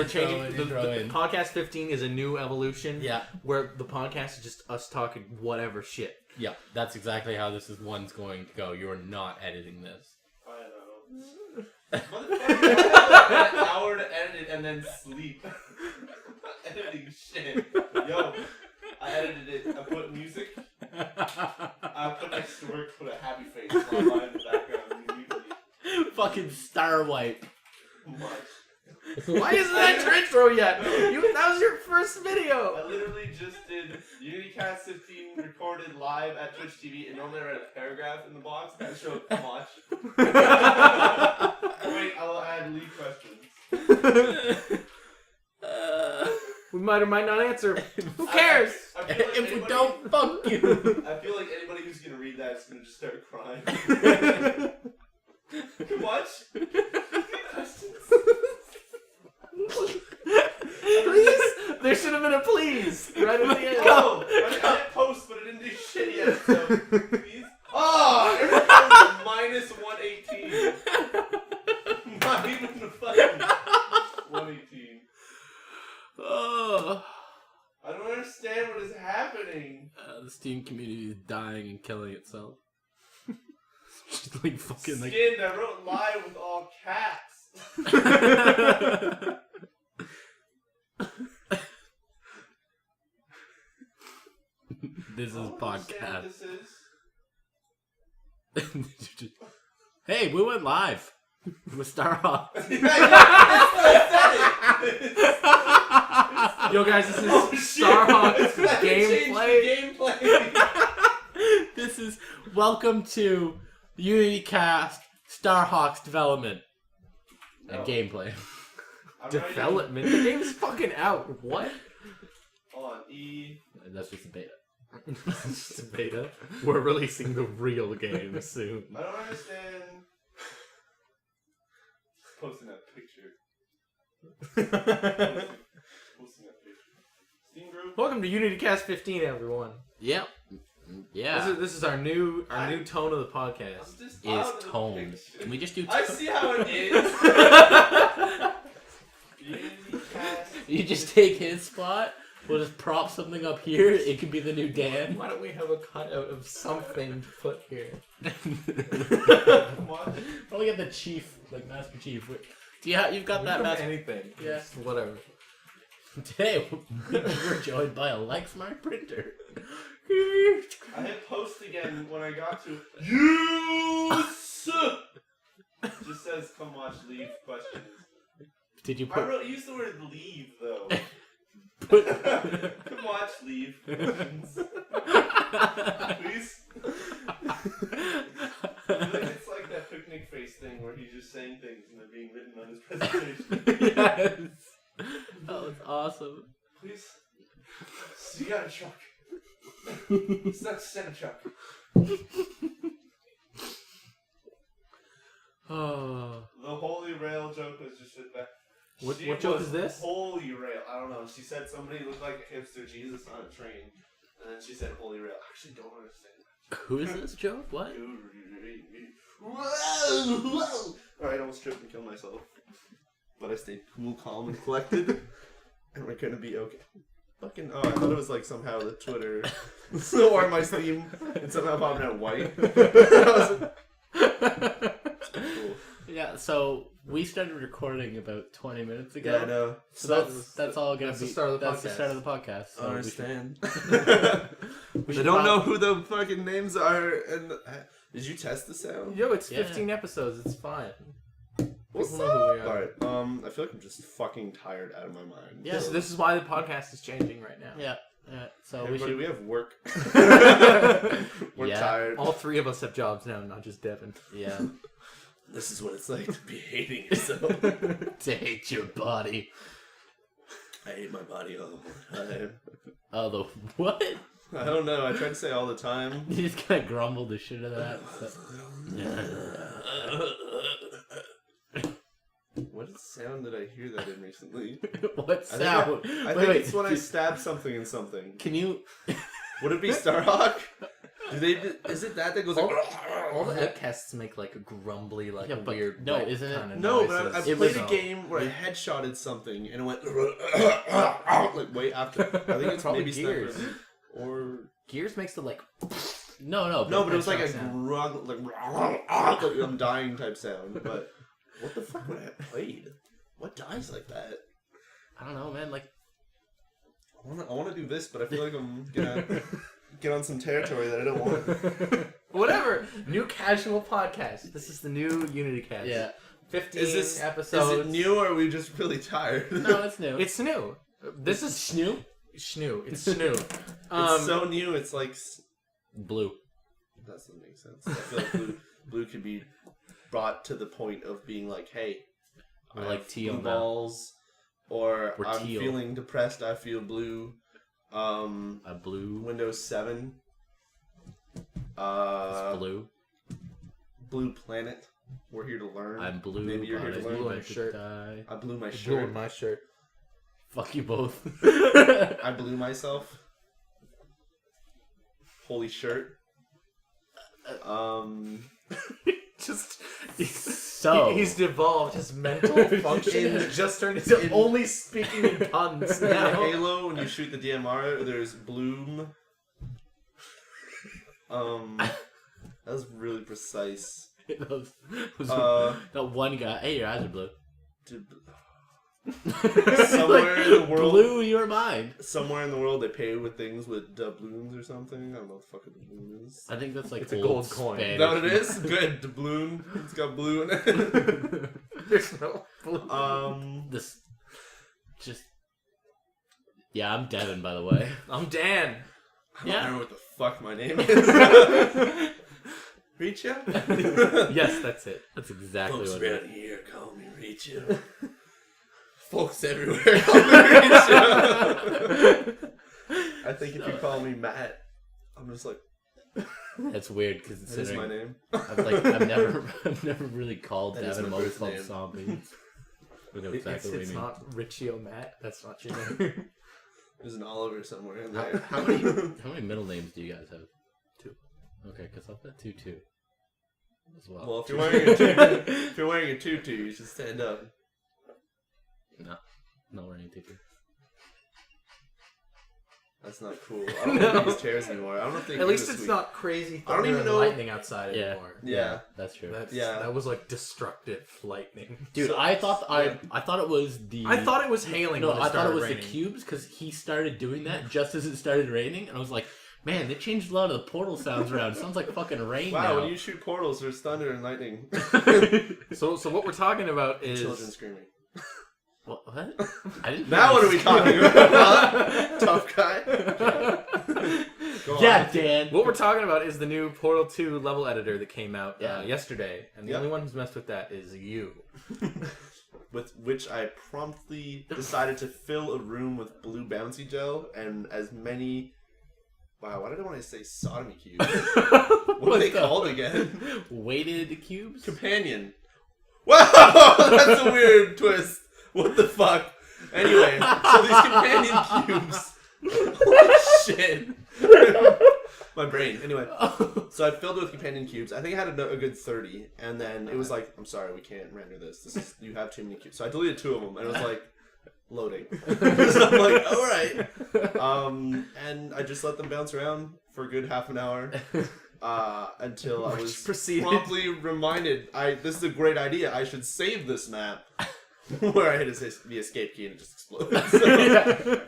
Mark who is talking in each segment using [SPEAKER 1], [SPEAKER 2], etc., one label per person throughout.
[SPEAKER 1] we're changing. The podcast 15 is a new evolution.
[SPEAKER 2] Yeah.
[SPEAKER 1] Where the podcast is just us talking whatever shit.
[SPEAKER 2] Yeah, that's exactly how one's going to go. You're not editing this.
[SPEAKER 3] I know. Motherfucker, I have an hour to edit it and then sleep. Editing shit. Yo, I edited it. I put music. I put next to work, put a happy face on mine in the background immediately.
[SPEAKER 2] Fucking star wipe.
[SPEAKER 3] Much.
[SPEAKER 1] Why isn't that your intro yet? That was your first video.
[SPEAKER 3] I literally just did EunityCast 15 recorded live at Twitch TV, and normally I write a paragraph in the box that showed much. Wait, I'll add lead questions.
[SPEAKER 1] We might or might not answer. Who cares?
[SPEAKER 3] I feel like
[SPEAKER 2] If we don't, fuck you.
[SPEAKER 3] I feel like anybody who's gonna read that is gonna just start crying. Much? Questions?
[SPEAKER 1] Please? There should have been a please. Right at the end.
[SPEAKER 3] Oh! I hit post, but it didn't do shit yet, so please. Oh! Everything's minus 118. Not even the fucking 118.
[SPEAKER 2] Oh.
[SPEAKER 3] I don't understand what is happening.
[SPEAKER 2] The Steam community is dying and killing itself. Just like fucking like.
[SPEAKER 3] Skinned, I wrote live with all caps.
[SPEAKER 2] This is podcast.
[SPEAKER 3] This is.
[SPEAKER 2] Hey, we went live with Starhawk.
[SPEAKER 1] Yo, guys, this is Starhawk's gameplay.
[SPEAKER 2] This is welcome to EunityCast Starhawk's development and gameplay.
[SPEAKER 1] Development? The game's fucking out. What?
[SPEAKER 3] Hold on, E.
[SPEAKER 2] That's just a beta.
[SPEAKER 1] It's just a beta. We're releasing the real game soon.
[SPEAKER 3] I don't understand. Posting that picture. Posting that picture. Steam group.
[SPEAKER 1] Welcome to EunityCast 15, everyone.
[SPEAKER 2] Yep. Yeah.
[SPEAKER 1] This is our new tone of the podcast.
[SPEAKER 2] Is tone. Can we just do tone?
[SPEAKER 3] I see how it is.
[SPEAKER 2] You just take his spot. We'll just prop something up here. It could be the new Dan.
[SPEAKER 1] Why don't we have a cutout of something to put here?
[SPEAKER 3] Come on.
[SPEAKER 2] Probably get the chief, like Master Chief. You've got that Master.
[SPEAKER 1] Anything.
[SPEAKER 2] Yeah.
[SPEAKER 1] Just whatever.
[SPEAKER 2] Today we're joined by a Lexmark printer.
[SPEAKER 3] I hit post again when I got to use. Just says come watch leave questions.
[SPEAKER 2] Did you
[SPEAKER 3] I
[SPEAKER 2] put?
[SPEAKER 3] used the word leave though.
[SPEAKER 2] Put
[SPEAKER 3] Come watch leave questions. Please. I feel like it's like that picnic face thing where he's just saying things and they're being written on his presentation.
[SPEAKER 2] Yes. Oh, it's awesome.
[SPEAKER 3] Please. So you got a truck. It's not send a truck.
[SPEAKER 2] Oh.
[SPEAKER 3] The Holy Rail joke was just back.
[SPEAKER 1] What joke is this?
[SPEAKER 3] Holy Rail. I don't know. She said somebody looked like a hipster Jesus on a train. And then she said Holy Rail. I actually don't understand.
[SPEAKER 2] Who is this joke? What?
[SPEAKER 3] Whoa! Alright, I almost tripped and killed myself. But I stayed cool, calm, and collected. And we're gonna be okay. Fucking, I thought it was like somehow the Twitter or my Steam and somehow popping out white. Cool.
[SPEAKER 2] Yeah, so we started recording about 20 minutes ago.
[SPEAKER 3] Yeah, I know.
[SPEAKER 2] So that's all gonna
[SPEAKER 1] that's
[SPEAKER 2] be
[SPEAKER 1] the start of the
[SPEAKER 2] that's
[SPEAKER 1] podcast.
[SPEAKER 2] the start of the podcast. So
[SPEAKER 3] I understand.
[SPEAKER 2] we
[SPEAKER 3] They don't know who the fucking names are. And did you test the sound?
[SPEAKER 1] Yo, it's 15 episodes. It's fine.
[SPEAKER 3] What's
[SPEAKER 1] People know who we are.
[SPEAKER 3] Alright, I feel like I'm just fucking tired out of my mind.
[SPEAKER 2] Yeah.
[SPEAKER 1] This is why the podcast is changing right now.
[SPEAKER 2] Yeah. So
[SPEAKER 3] Everybody, we have work. We're
[SPEAKER 2] Yeah.
[SPEAKER 3] tired.
[SPEAKER 1] All three of us have jobs now, not just Devin.
[SPEAKER 2] Yeah.
[SPEAKER 3] This is what it's like to be hating yourself.
[SPEAKER 2] To hate your body.
[SPEAKER 3] I hate my body all the time.
[SPEAKER 2] Oh, the what?
[SPEAKER 3] I don't know. I try to say all the time.
[SPEAKER 2] You just kind of grumbled the shit out of that.
[SPEAKER 3] What sound did I hear that in recently?
[SPEAKER 2] What sound?
[SPEAKER 3] I think it's when I stab something in something.
[SPEAKER 2] Can you?
[SPEAKER 3] Would it be Starhawk? Is it that goes
[SPEAKER 2] all,
[SPEAKER 3] like...
[SPEAKER 2] all the outcasts make like a grumbly, like a weird.
[SPEAKER 1] no,
[SPEAKER 2] isn't it?
[SPEAKER 3] No, but I
[SPEAKER 2] It
[SPEAKER 3] played
[SPEAKER 2] was-
[SPEAKER 3] a game where I headshotted something and it went like way after. I think it's
[SPEAKER 2] Probably
[SPEAKER 3] maybe
[SPEAKER 2] Gears.
[SPEAKER 3] Sniper. Or
[SPEAKER 2] Gears makes the like.
[SPEAKER 3] no, but it was like a
[SPEAKER 2] sound.
[SPEAKER 3] grug, like I'm dying type sound. But what the fuck would I have played? What dies like that?
[SPEAKER 2] I don't know, man. Like,
[SPEAKER 3] I want to do this, but I feel like I'm gonna get on some territory that I don't want.
[SPEAKER 1] Whatever. New casual podcast. This is the new UnityCast.
[SPEAKER 2] yeah.
[SPEAKER 1] 15
[SPEAKER 3] Is
[SPEAKER 1] episodes.
[SPEAKER 3] it new or are we just really tired?
[SPEAKER 2] No, it's new.
[SPEAKER 1] It's new. This is
[SPEAKER 2] Schnoo?
[SPEAKER 1] Schnoo. It's new.
[SPEAKER 3] It's so new. It's like
[SPEAKER 2] Blue.
[SPEAKER 3] that doesn't make sense. I feel like blue could be brought to the point of being like, hey,
[SPEAKER 2] We're
[SPEAKER 3] I
[SPEAKER 2] like
[SPEAKER 3] have
[SPEAKER 2] teal
[SPEAKER 3] blue
[SPEAKER 2] now.
[SPEAKER 3] balls, or
[SPEAKER 2] We're
[SPEAKER 3] I'm
[SPEAKER 2] teal.
[SPEAKER 3] feeling depressed. I feel blue.
[SPEAKER 2] A blue.
[SPEAKER 3] Windows 7.
[SPEAKER 2] It's blue.
[SPEAKER 3] Blue Planet. We're here to learn.
[SPEAKER 2] I'm blue.
[SPEAKER 3] Maybe you're here to
[SPEAKER 2] but
[SPEAKER 3] learn.
[SPEAKER 1] Blue on
[SPEAKER 2] I
[SPEAKER 1] your
[SPEAKER 2] could
[SPEAKER 1] shirt.
[SPEAKER 2] die.
[SPEAKER 3] I blew my
[SPEAKER 1] Blue
[SPEAKER 3] shirt.
[SPEAKER 1] on my shirt.
[SPEAKER 2] Fuck you both.
[SPEAKER 3] I blew myself. Holy shirt.
[SPEAKER 1] Just
[SPEAKER 2] So
[SPEAKER 1] he's devolved. His mental function has just turned into only speaking in puns
[SPEAKER 3] In
[SPEAKER 1] now.
[SPEAKER 3] Halo, when you shoot the DMR, there's bloom. That was really precise.
[SPEAKER 2] that was
[SPEAKER 3] Uh,
[SPEAKER 2] that one guy. Hey, your eyes are blue.
[SPEAKER 3] Dude, somewhere in the world,
[SPEAKER 2] Blew your mind.
[SPEAKER 3] somewhere in the world, they pay with things with doubloons or something. I don't know what the fuck a doubloon is.
[SPEAKER 2] I think that's like
[SPEAKER 1] It's a
[SPEAKER 2] old
[SPEAKER 1] gold coin.
[SPEAKER 2] Spanish.
[SPEAKER 3] Is that what it is? Good, doubloon. It's got blue in it.
[SPEAKER 1] There's no blue.
[SPEAKER 2] This just. Yeah, I'm Devin, by the way.
[SPEAKER 1] I'm Dan.
[SPEAKER 3] I don't
[SPEAKER 2] Yeah.
[SPEAKER 3] know what the fuck my name is. Riccio?
[SPEAKER 1] Yes, that's it.
[SPEAKER 2] That's exactly
[SPEAKER 3] Folks
[SPEAKER 2] what it
[SPEAKER 3] around
[SPEAKER 2] is.
[SPEAKER 3] here call me Riccio. Folks everywhere call me Riccio. I think if you call me Matt, I'm just like,
[SPEAKER 2] That's weird because
[SPEAKER 3] that is my name.
[SPEAKER 2] I've never really called
[SPEAKER 3] That is
[SPEAKER 2] Devin.
[SPEAKER 3] my
[SPEAKER 2] I'm always
[SPEAKER 3] birth
[SPEAKER 2] called
[SPEAKER 3] name.
[SPEAKER 2] Zombie. We know exactly what
[SPEAKER 1] It's
[SPEAKER 2] you mean.
[SPEAKER 1] not Riccio Matt. That's not your name.
[SPEAKER 3] There's an Oliver somewhere in
[SPEAKER 2] How,
[SPEAKER 3] there.
[SPEAKER 2] how many middle names do you guys have?
[SPEAKER 1] 2.
[SPEAKER 2] Okay, because I've got 2 too. As well.
[SPEAKER 3] Well, if you're wearing a tutu, you should stand up.
[SPEAKER 2] No, not wearing a tutu.
[SPEAKER 3] That's not cool. I don't know these chairs anymore. I don't know if they
[SPEAKER 1] At least
[SPEAKER 3] this
[SPEAKER 1] it's
[SPEAKER 3] week.
[SPEAKER 1] not crazy
[SPEAKER 3] I don't
[SPEAKER 1] thunder
[SPEAKER 3] even
[SPEAKER 1] and
[SPEAKER 3] know-
[SPEAKER 1] lightning outside
[SPEAKER 2] Yeah.
[SPEAKER 1] anymore.
[SPEAKER 3] Yeah.
[SPEAKER 2] That's true.
[SPEAKER 1] That was like destructive lightning.
[SPEAKER 2] Dude,
[SPEAKER 3] So-
[SPEAKER 2] I thought
[SPEAKER 3] yeah.
[SPEAKER 2] I thought it was the.
[SPEAKER 1] I thought it was hailing.
[SPEAKER 2] No,
[SPEAKER 1] when
[SPEAKER 2] I thought it
[SPEAKER 1] started
[SPEAKER 2] was
[SPEAKER 1] raining.
[SPEAKER 2] the cubes because he started doing that just as it started raining, and I was like, man, they changed a lot of the portal sounds around. It sounds like fucking rain
[SPEAKER 3] Wow,
[SPEAKER 2] now.
[SPEAKER 3] when you shoot portals, there's thunder and lightning.
[SPEAKER 1] So what we're talking about is
[SPEAKER 3] Children screaming.
[SPEAKER 2] What? I didn't.
[SPEAKER 3] Now what are we talking about? Tough guy? Go
[SPEAKER 2] Yeah,
[SPEAKER 3] on.
[SPEAKER 2] Dan.
[SPEAKER 1] what we're talking about is the new Portal 2 level editor that came out
[SPEAKER 2] Yeah.
[SPEAKER 1] yesterday, and the
[SPEAKER 3] Yep.
[SPEAKER 1] only one who's messed with that is you.
[SPEAKER 3] With which I promptly decided to fill a room with blue bouncy gel and as many... Wow, why did I want to say sodomy cubes? What are they called again?
[SPEAKER 2] Weighted cubes.
[SPEAKER 3] Companion. Wow, that's a weird twist. What the fuck? Anyway, so these companion cubes. Holy shit. My brain. Anyway, so I filled it with companion cubes. I think I had a good 30, and then it was like, I'm sorry, we can't render this. You have too many cubes. So I deleted 2 of them, and it was like, loading. So I'm like, all right. And I just let them bounce around for a good half an hour. Until I was promptly reminded, this is a great idea. I should save this map. Where I hit the escape key and it just exploded. So,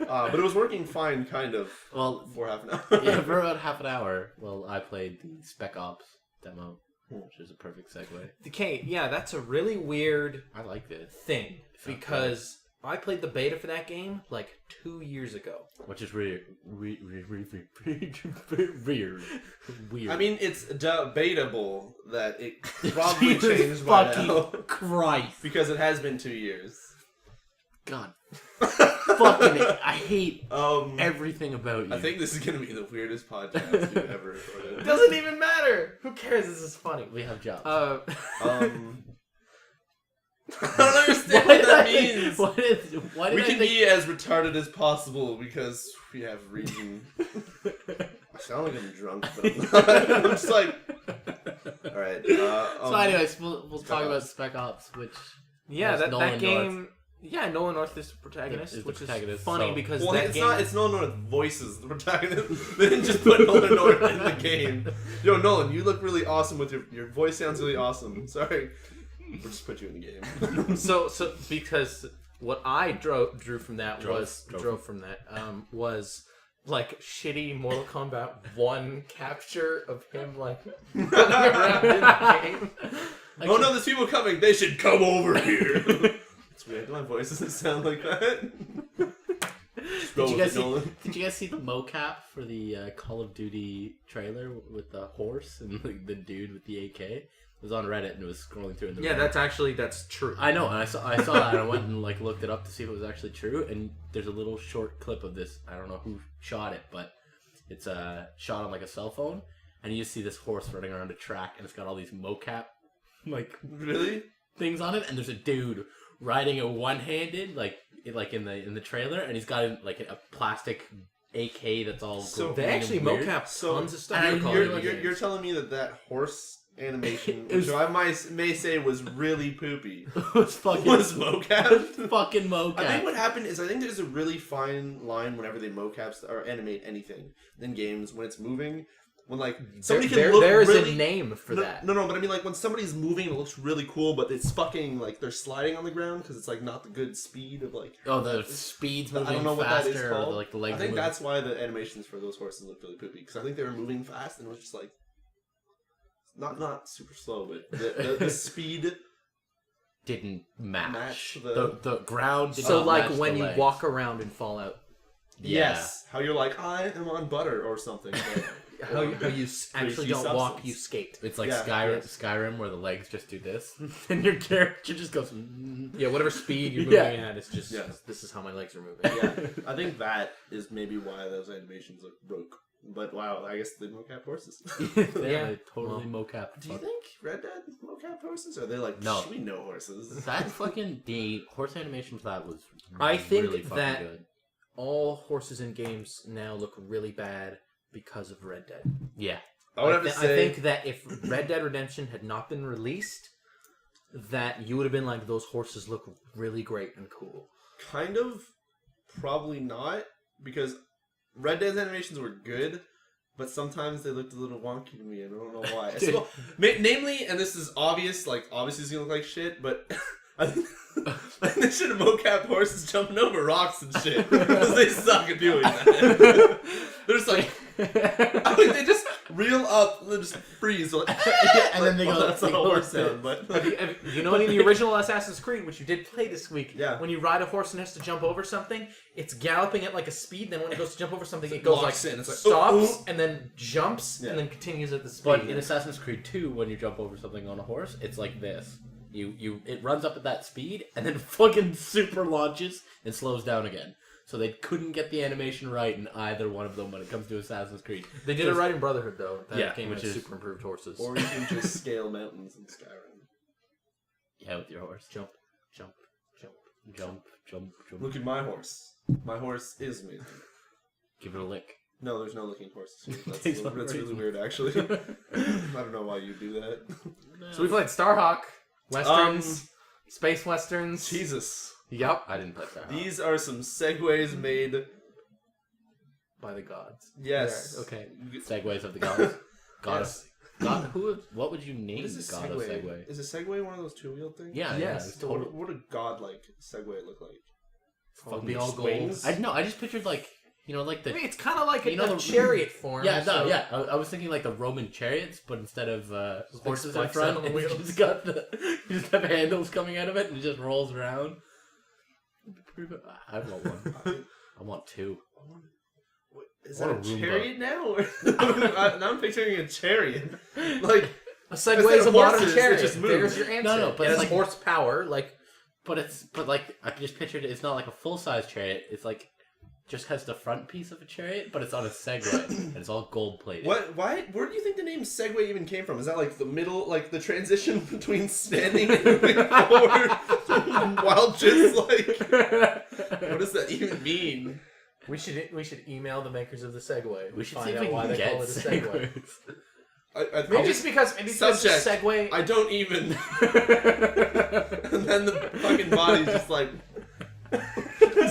[SPEAKER 3] but it was working fine, kind of.
[SPEAKER 2] Well,
[SPEAKER 3] for half an hour.
[SPEAKER 2] yeah, for about half an hour. Well, I played the Spec Ops demo, which is a perfect segue.
[SPEAKER 1] Okay, yeah, that's a really weird
[SPEAKER 2] I liked it,
[SPEAKER 1] thing because I played the beta for that game like 2 years ago.
[SPEAKER 2] which is weird. Weird.
[SPEAKER 3] I mean, it's debatable that it probably
[SPEAKER 2] Jesus
[SPEAKER 3] changed by
[SPEAKER 2] fucking
[SPEAKER 3] now.
[SPEAKER 2] Christ.
[SPEAKER 3] Because it has been 2 years.
[SPEAKER 2] God. Fucking I hate
[SPEAKER 3] Um,
[SPEAKER 2] everything about you.
[SPEAKER 3] I think this is going to be the weirdest podcast we've ever recorded.
[SPEAKER 1] Doesn't even matter. Who cares? This is funny.
[SPEAKER 2] we have jobs.
[SPEAKER 3] I don't understand what that means.
[SPEAKER 2] Why did
[SPEAKER 3] We
[SPEAKER 2] I
[SPEAKER 3] can
[SPEAKER 2] think...
[SPEAKER 3] be as retarded as possible because we have reason. I sound like I'm drunk, but I'm not. I'm just like... Alright.
[SPEAKER 2] So anyways, we'll talk about Spec Ops, which...
[SPEAKER 4] Yeah, that
[SPEAKER 2] Nolan
[SPEAKER 4] game...
[SPEAKER 2] North.
[SPEAKER 4] Yeah, Nolan North is the protagonist,
[SPEAKER 2] Is the
[SPEAKER 4] which
[SPEAKER 2] protagonist,
[SPEAKER 4] is funny
[SPEAKER 2] so-
[SPEAKER 4] because
[SPEAKER 3] Well,
[SPEAKER 4] that
[SPEAKER 3] it's
[SPEAKER 4] game...
[SPEAKER 3] not. It's Nolan North voices the protagonist. They didn't just put Nolan North in the game. Yo, Nolan, you look really awesome with your voice. Sounds really awesome. Sorry, we'll just put you in the game.
[SPEAKER 4] So because what I drew from that was like shitty Mortal Kombat 1 capture of him like running around in the game. Like,
[SPEAKER 3] Oh no, there's people coming. They should come over here. It's weird. My voice doesn't sound like that.
[SPEAKER 2] Did you guys see the mocap for the Call of Duty trailer with the horse and the dude with the AK? It was on Reddit and it was scrolling through.
[SPEAKER 4] yeah, that's true.
[SPEAKER 2] I know, and I saw that and I went and like looked it up to see if it was actually true. And there's a little short clip of this. I don't know who shot it, but it's shot on like a cell phone, and you just see this horse running around a track, and it's got all these mocap like
[SPEAKER 3] Really?
[SPEAKER 2] things on it, and there's a dude riding it one-handed, like in the trailer, and he's got like a plastic AK that's all.
[SPEAKER 3] So
[SPEAKER 4] They actually
[SPEAKER 2] weird.
[SPEAKER 4] mocap tons of stuff.
[SPEAKER 2] and
[SPEAKER 3] You're telling me that horse animation,
[SPEAKER 2] It was-
[SPEAKER 3] which I may say was really poopy,
[SPEAKER 2] It was fucking
[SPEAKER 3] was mocap.
[SPEAKER 2] fucking mocap.
[SPEAKER 3] I think what happened is there's a really fine line whenever they mocaps or animate anything in games when it's moving. When like somebody can look
[SPEAKER 4] there is
[SPEAKER 3] really,
[SPEAKER 4] a name for that.
[SPEAKER 3] No, but I mean like when somebody's moving, it looks really cool, but it's fucking like they're sliding on the ground because it's like not the good speed of like.
[SPEAKER 2] Oh, the speed's moving
[SPEAKER 3] I don't know what that
[SPEAKER 2] faster,
[SPEAKER 3] is called.
[SPEAKER 2] or the, like the legs.
[SPEAKER 3] I think
[SPEAKER 2] moving.
[SPEAKER 3] that's why the animations for those horses look really poopy because I think they were moving fast and it was just like not super slow, but the speed
[SPEAKER 2] didn't match.
[SPEAKER 3] the-
[SPEAKER 2] The ground. Did
[SPEAKER 4] So
[SPEAKER 2] not
[SPEAKER 4] like
[SPEAKER 2] match
[SPEAKER 4] when
[SPEAKER 2] the
[SPEAKER 4] you
[SPEAKER 2] legs.
[SPEAKER 4] walk around in Fallout,
[SPEAKER 2] Yeah.
[SPEAKER 3] Yes, how you're like I am on butter or something.
[SPEAKER 4] how you actually don't walk,
[SPEAKER 3] substance.
[SPEAKER 4] you skate.
[SPEAKER 2] It's like
[SPEAKER 3] Yeah,
[SPEAKER 2] Skyrim, where the legs just do this, and your character just goes.
[SPEAKER 4] Yeah, whatever speed you're
[SPEAKER 2] Yeah.
[SPEAKER 4] moving at, it's just
[SPEAKER 3] Yeah.
[SPEAKER 4] this is how my legs are moving.
[SPEAKER 3] Yeah, I think that is maybe why those animations look broke. But wow, I guess they mocap horses.
[SPEAKER 2] Yeah,
[SPEAKER 4] Yeah.
[SPEAKER 2] they totally mocap.
[SPEAKER 3] Do you think Red Dead mocap horses? Or are they like,
[SPEAKER 2] No.
[SPEAKER 3] we know horses?
[SPEAKER 2] That fucking the horse animation for that was.
[SPEAKER 4] I think
[SPEAKER 2] really fucking
[SPEAKER 4] that-
[SPEAKER 2] good.
[SPEAKER 4] All horses in games now look really bad because of Red Dead.
[SPEAKER 2] Yeah.
[SPEAKER 3] I would have to
[SPEAKER 4] I
[SPEAKER 3] say,
[SPEAKER 4] think that if Red Dead Redemption had not been released, that you would have been like, those horses look really great and cool.
[SPEAKER 3] kind of, probably not, because Red Dead's animations were good, but sometimes they looked a little wonky to me, and I don't know why.
[SPEAKER 2] Dude.
[SPEAKER 3] Well, namely, and this is obvious, like, obviously it's gonna look like shit, but I think they should have mocap horses jumping over rocks and shit, because they suck at doing that. They're just like, I think they just reel up and then just freeze, like,
[SPEAKER 2] And then they
[SPEAKER 3] well,
[SPEAKER 2] go-
[SPEAKER 3] that's
[SPEAKER 2] they
[SPEAKER 3] not a
[SPEAKER 2] go
[SPEAKER 3] horse
[SPEAKER 2] sit.
[SPEAKER 3] sound, but...
[SPEAKER 4] You know, in the original Assassin's Creed, which you did play this week,
[SPEAKER 3] Yeah.
[SPEAKER 4] when you ride a horse and has to jump over something, it's galloping at like a speed. Then when it goes to jump over something, it goes like
[SPEAKER 3] locks in. It's like,
[SPEAKER 4] stops and then jumps
[SPEAKER 3] Yeah.
[SPEAKER 4] and then continues at the speed.
[SPEAKER 2] But in Assassin's Creed 2, when you jump over something on a horse, it's like this. It runs up at that speed and then fucking super launches and slows down again. So they couldn't get the animation right in either one of them when it comes to Assassin's Creed.
[SPEAKER 4] They did it right in Brotherhood, though. That
[SPEAKER 2] Yeah,
[SPEAKER 4] game
[SPEAKER 2] which
[SPEAKER 4] has
[SPEAKER 2] is-
[SPEAKER 4] super improved horses.
[SPEAKER 3] Or you can just scale mountains in Skyrim.
[SPEAKER 2] Yeah, with your horse.
[SPEAKER 4] jump, jump, jump.
[SPEAKER 2] Jump, jump, jump.
[SPEAKER 3] Look at my horse. My horse is me.
[SPEAKER 2] Give it a lick.
[SPEAKER 3] No, there's no licking horses here. That's,
[SPEAKER 2] Takes one
[SPEAKER 3] that's really
[SPEAKER 2] reason.
[SPEAKER 3] weird, actually. I don't know why you do that.
[SPEAKER 4] So we played Starhawk, westerns, space westerns.
[SPEAKER 3] Jesus.
[SPEAKER 4] Yep.
[SPEAKER 2] I didn't play that.
[SPEAKER 3] These are some segues made...
[SPEAKER 4] By the gods.
[SPEAKER 3] Yes.
[SPEAKER 4] There, okay.
[SPEAKER 2] Segways of the gods. God
[SPEAKER 3] Yes.
[SPEAKER 2] God, what would you name
[SPEAKER 3] What is a
[SPEAKER 2] God of
[SPEAKER 3] Segway?
[SPEAKER 2] Segway?
[SPEAKER 3] Is a Segway one of those two-wheeled things?
[SPEAKER 2] Yeah,
[SPEAKER 4] Yes.
[SPEAKER 2] it's
[SPEAKER 3] So
[SPEAKER 2] totally.
[SPEAKER 3] what would a god-like Segway look like?
[SPEAKER 4] Fucking be all gold.
[SPEAKER 3] swings?
[SPEAKER 2] I just pictured like like
[SPEAKER 4] I
[SPEAKER 2] the
[SPEAKER 4] mean, it's kind of like
[SPEAKER 2] You know
[SPEAKER 4] a
[SPEAKER 2] the-
[SPEAKER 4] chariot form.
[SPEAKER 2] yeah
[SPEAKER 4] so-
[SPEAKER 2] yeah. I was thinking like the Roman chariots, but instead of horses in
[SPEAKER 4] spikes
[SPEAKER 2] front,
[SPEAKER 4] on the
[SPEAKER 2] it's
[SPEAKER 4] wheels.
[SPEAKER 2] just got you just have handles coming out of it and it just rolls around. I want one. I want two.
[SPEAKER 3] Is
[SPEAKER 2] What
[SPEAKER 3] that
[SPEAKER 2] a
[SPEAKER 3] a
[SPEAKER 2] Roomba.
[SPEAKER 3] chariot now? Or now I'm picturing a chariot. Like,
[SPEAKER 4] A Segway
[SPEAKER 3] Instead
[SPEAKER 4] is a
[SPEAKER 3] of
[SPEAKER 4] modern
[SPEAKER 3] horses, it
[SPEAKER 4] chariot.
[SPEAKER 3] just moves.
[SPEAKER 4] There's your answer.
[SPEAKER 2] No, but
[SPEAKER 4] it
[SPEAKER 2] it's
[SPEAKER 4] has
[SPEAKER 2] like-
[SPEAKER 4] horsepower. Like
[SPEAKER 2] But like I just pictured it's not like a full size chariot. It's like just has the front piece of a chariot, but it's on a Segway and it's all gold plated.
[SPEAKER 3] what? Why? Where do you think the name Segway even came from? Is that like the middle, like the transition between standing and moving forward, while just like, what does that even mean?
[SPEAKER 4] We should email the makers of the Segway.
[SPEAKER 2] We should
[SPEAKER 4] find
[SPEAKER 2] see if
[SPEAKER 4] out
[SPEAKER 2] we
[SPEAKER 4] why
[SPEAKER 2] can
[SPEAKER 4] they
[SPEAKER 2] get
[SPEAKER 4] call it a Segway.
[SPEAKER 2] segways.
[SPEAKER 3] I
[SPEAKER 4] Maybe it's because
[SPEAKER 3] Subject.
[SPEAKER 4] Segway.
[SPEAKER 3] I don't even. And then the fucking body's just like.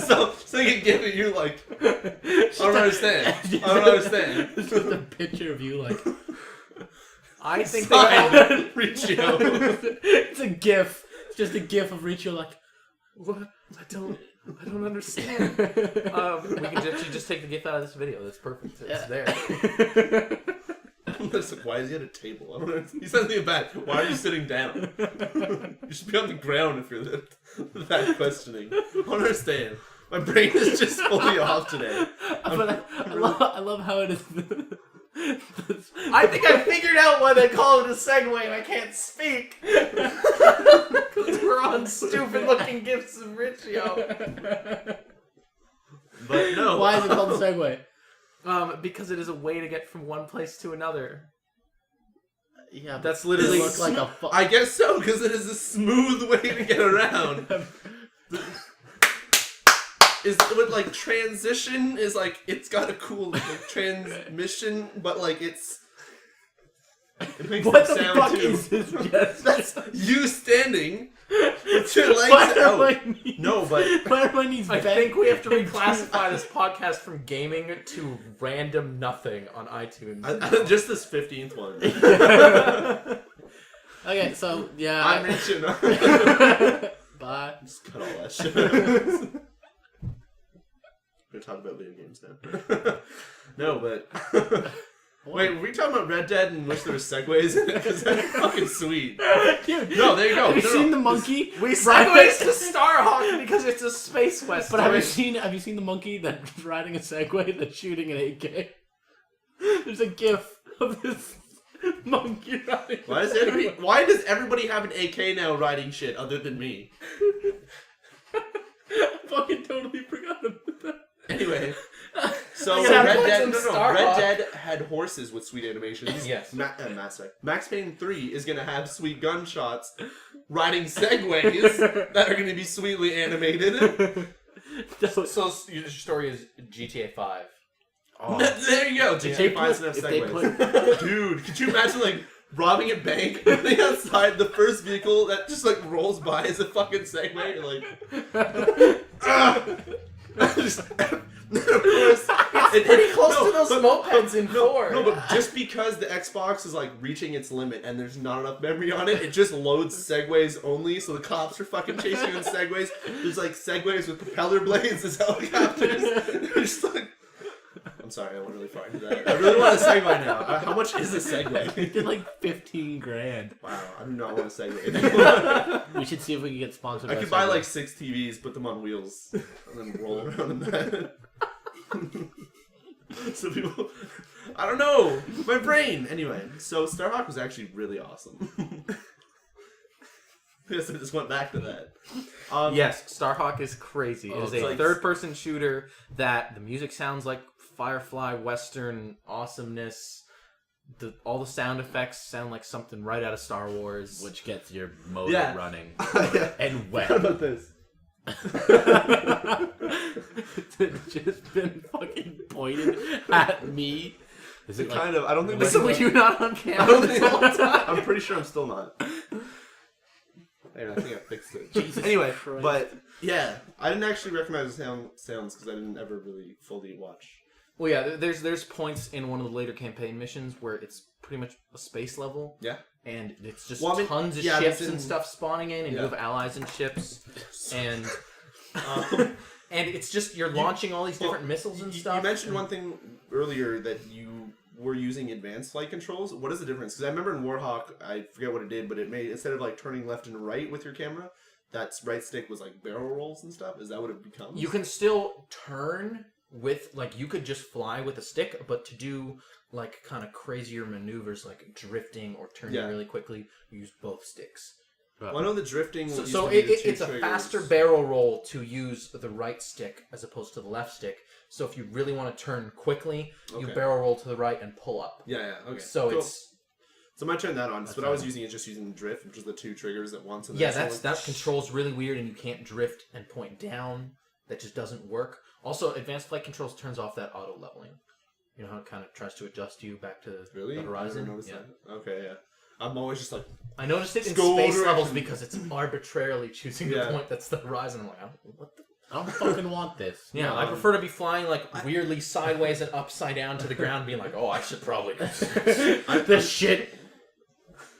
[SPEAKER 3] so they can give it you like. I don't understand. I don't understand.
[SPEAKER 2] It's just a picture of you like.
[SPEAKER 4] I think
[SPEAKER 3] Signed, Riccio.
[SPEAKER 2] It's a GIF. It's just a GIF of Riccio like.
[SPEAKER 4] what? I don't understand. We can just take the GIF out of this video. That's perfect. It's there.
[SPEAKER 3] That's like, why is he at a table? I don't know. He said something bad. Why are you sitting down? You should be on the ground if you're that questioning. I don't understand. My brain is just fully off today.
[SPEAKER 2] But I love how it is.
[SPEAKER 4] I think I figured out why they call it a Segway and I can't speak. Because we're on stupid looking GIFs of Riccio.
[SPEAKER 3] But no.
[SPEAKER 2] Why is it called a Segway?
[SPEAKER 4] Because it is a way to get from one place to another.
[SPEAKER 2] Yeah,
[SPEAKER 4] That's literally.
[SPEAKER 2] look like a.
[SPEAKER 3] I guess so, because it is a smooth way to get around. Is with like transition is like it's got a cool like, transmission, but like it makes
[SPEAKER 2] What
[SPEAKER 3] that
[SPEAKER 2] the
[SPEAKER 3] sound
[SPEAKER 2] fuck
[SPEAKER 3] too.
[SPEAKER 2] is this gesture?
[SPEAKER 3] That's you standing with your
[SPEAKER 2] Why
[SPEAKER 3] legs
[SPEAKER 2] are
[SPEAKER 3] out.
[SPEAKER 2] my knees?
[SPEAKER 3] No, but
[SPEAKER 2] Why are my knees
[SPEAKER 4] I
[SPEAKER 2] bent?
[SPEAKER 4] think we have to reclassify this podcast from gaming to random nothing on iTunes.
[SPEAKER 3] just this 15th one.
[SPEAKER 2] Okay, so yeah.
[SPEAKER 3] I'm reaching.
[SPEAKER 2] Bye.
[SPEAKER 3] Just cut all that shit. We're gonna talk about video games now. No, but wait, were we talking about Red Dead and wish there was segues in it? Because that's fucking sweet.
[SPEAKER 2] Dude,
[SPEAKER 3] No, there you go.
[SPEAKER 2] have you
[SPEAKER 3] No,
[SPEAKER 2] seen
[SPEAKER 3] no.
[SPEAKER 2] the monkey?
[SPEAKER 4] We
[SPEAKER 2] Right.
[SPEAKER 4] segues to Starhawk because it's a space western.
[SPEAKER 2] But have you seen the monkey that's riding a Segway that's shooting an AK? There's a GIF of this monkey riding.
[SPEAKER 3] Why does everybody have an AK now riding shit other than me?
[SPEAKER 2] I fucking totally forgot about that.
[SPEAKER 3] Anyway, so
[SPEAKER 4] Yeah,
[SPEAKER 3] Red
[SPEAKER 4] points
[SPEAKER 3] Dead,
[SPEAKER 4] in
[SPEAKER 3] no,
[SPEAKER 4] Starhawk.
[SPEAKER 3] Red Dead had horses with sweet animations.
[SPEAKER 4] Yes.
[SPEAKER 3] Mass Effect. Max Payne 3 is gonna have sweet gunshots, riding segways that are gonna be sweetly animated.
[SPEAKER 4] So your story is GTA 5.
[SPEAKER 2] Oh.
[SPEAKER 3] There you go. GTA 5's enough
[SPEAKER 2] if they
[SPEAKER 3] segways. Dude, could you imagine like robbing a bank, running outside, the first vehicle that just like rolls by is a fucking Segway? You're like, just, of course,
[SPEAKER 4] It's pretty close to those mopeds in 4.
[SPEAKER 3] No, but just because the Xbox is like reaching its limit and there's not enough memory on it, it just loads Segways only. So the cops are fucking chasing you in Segways. There's like Segways with propeller blades as helicopters. They're just like. I'm sorry, I went really far into that. I really want a Segway now. How much is a Segway?
[SPEAKER 2] They're like $15,000.
[SPEAKER 3] Wow, I do not want a Segway anymore.
[SPEAKER 2] We should see if we can get sponsored.
[SPEAKER 3] I
[SPEAKER 2] by
[SPEAKER 3] could buy
[SPEAKER 2] Segway.
[SPEAKER 3] like 6 TVs, put them on wheels, and then roll around in that. So people, I don't know, my brain. Anyway, so Starhawk was actually really awesome. Yes, I just went back to that.
[SPEAKER 4] Yes, Starhawk is crazy. It is
[SPEAKER 3] it's
[SPEAKER 4] a
[SPEAKER 3] like-
[SPEAKER 4] third-person shooter that the music sounds like Firefly Western awesomeness. All the sound effects sound like something right out of Star Wars.
[SPEAKER 2] which gets your motor
[SPEAKER 3] Yeah.
[SPEAKER 2] running
[SPEAKER 3] Yeah.
[SPEAKER 2] and wet.
[SPEAKER 3] How about this?
[SPEAKER 2] It's just been fucking pointed at me. Is it like,
[SPEAKER 3] Kind of. I don't think.
[SPEAKER 2] So
[SPEAKER 4] Were you not on
[SPEAKER 3] I
[SPEAKER 4] camera
[SPEAKER 3] don't
[SPEAKER 4] this
[SPEAKER 3] think.
[SPEAKER 4] whole time?
[SPEAKER 3] I'm pretty sure I'm still not. There, I think I fixed it.
[SPEAKER 2] Jesus
[SPEAKER 3] Anyway,
[SPEAKER 2] Christ.
[SPEAKER 3] but yeah, I didn't actually recognize the sounds because I didn't ever really fully watch.
[SPEAKER 4] Well, yeah, there's points in one of the later campaign missions where it's pretty much a space level.
[SPEAKER 3] Yeah.
[SPEAKER 4] And it's just
[SPEAKER 3] Well, I mean,
[SPEAKER 4] tons of
[SPEAKER 3] yeah,
[SPEAKER 4] ships
[SPEAKER 3] that's in-
[SPEAKER 4] and stuff spawning in, and
[SPEAKER 3] Yeah.
[SPEAKER 4] you have allies and ships, and
[SPEAKER 3] Um,
[SPEAKER 4] and it's just you're launching all these different missiles and stuff.
[SPEAKER 3] You mentioned one thing earlier that you were using advanced flight controls. What is the difference? Because I remember in Warhawk, I forget what it did, but it made, instead of like turning left and right with your camera, that right stick was like barrel rolls and stuff. Is that what it becomes?
[SPEAKER 4] You can still turn with, like, you could just fly with a stick, but to do like kind of crazier maneuvers like drifting or turning
[SPEAKER 3] Yeah.
[SPEAKER 4] really quickly, you use both sticks.
[SPEAKER 3] Well, I know the drifting.
[SPEAKER 4] So,
[SPEAKER 3] used
[SPEAKER 4] so
[SPEAKER 3] to be the two
[SPEAKER 4] it's a
[SPEAKER 3] triggers.
[SPEAKER 4] faster barrel roll to use the right stick as opposed to the left stick. So if you really want to turn quickly, you
[SPEAKER 3] Okay.
[SPEAKER 4] barrel roll to the right and pull up.
[SPEAKER 3] Yeah. Okay.
[SPEAKER 4] So
[SPEAKER 3] cool.
[SPEAKER 4] it's
[SPEAKER 3] So I might turn that on. So
[SPEAKER 2] That's
[SPEAKER 3] what I was
[SPEAKER 2] fine.
[SPEAKER 3] using is just using drift, which is the two triggers at once. And
[SPEAKER 4] yeah,
[SPEAKER 3] then
[SPEAKER 4] that controls really weird, and you can't drift and point down. that just doesn't work. Also, advanced flight controls turns off that auto leveling. You know how it kind of tries to adjust you back to the horizon?
[SPEAKER 5] I noticed that. Okay, yeah. I'm always just like...
[SPEAKER 4] I noticed it in
[SPEAKER 5] Skull
[SPEAKER 4] space
[SPEAKER 5] direction.
[SPEAKER 4] levels because it's arbitrarily choosing the point that's the horizon. I'm like, what the...
[SPEAKER 2] I don't fucking want this.
[SPEAKER 4] Yeah, I prefer to be flying like weirdly sideways and upside down to the ground, being like, "Oh, I should probably."
[SPEAKER 2] This shit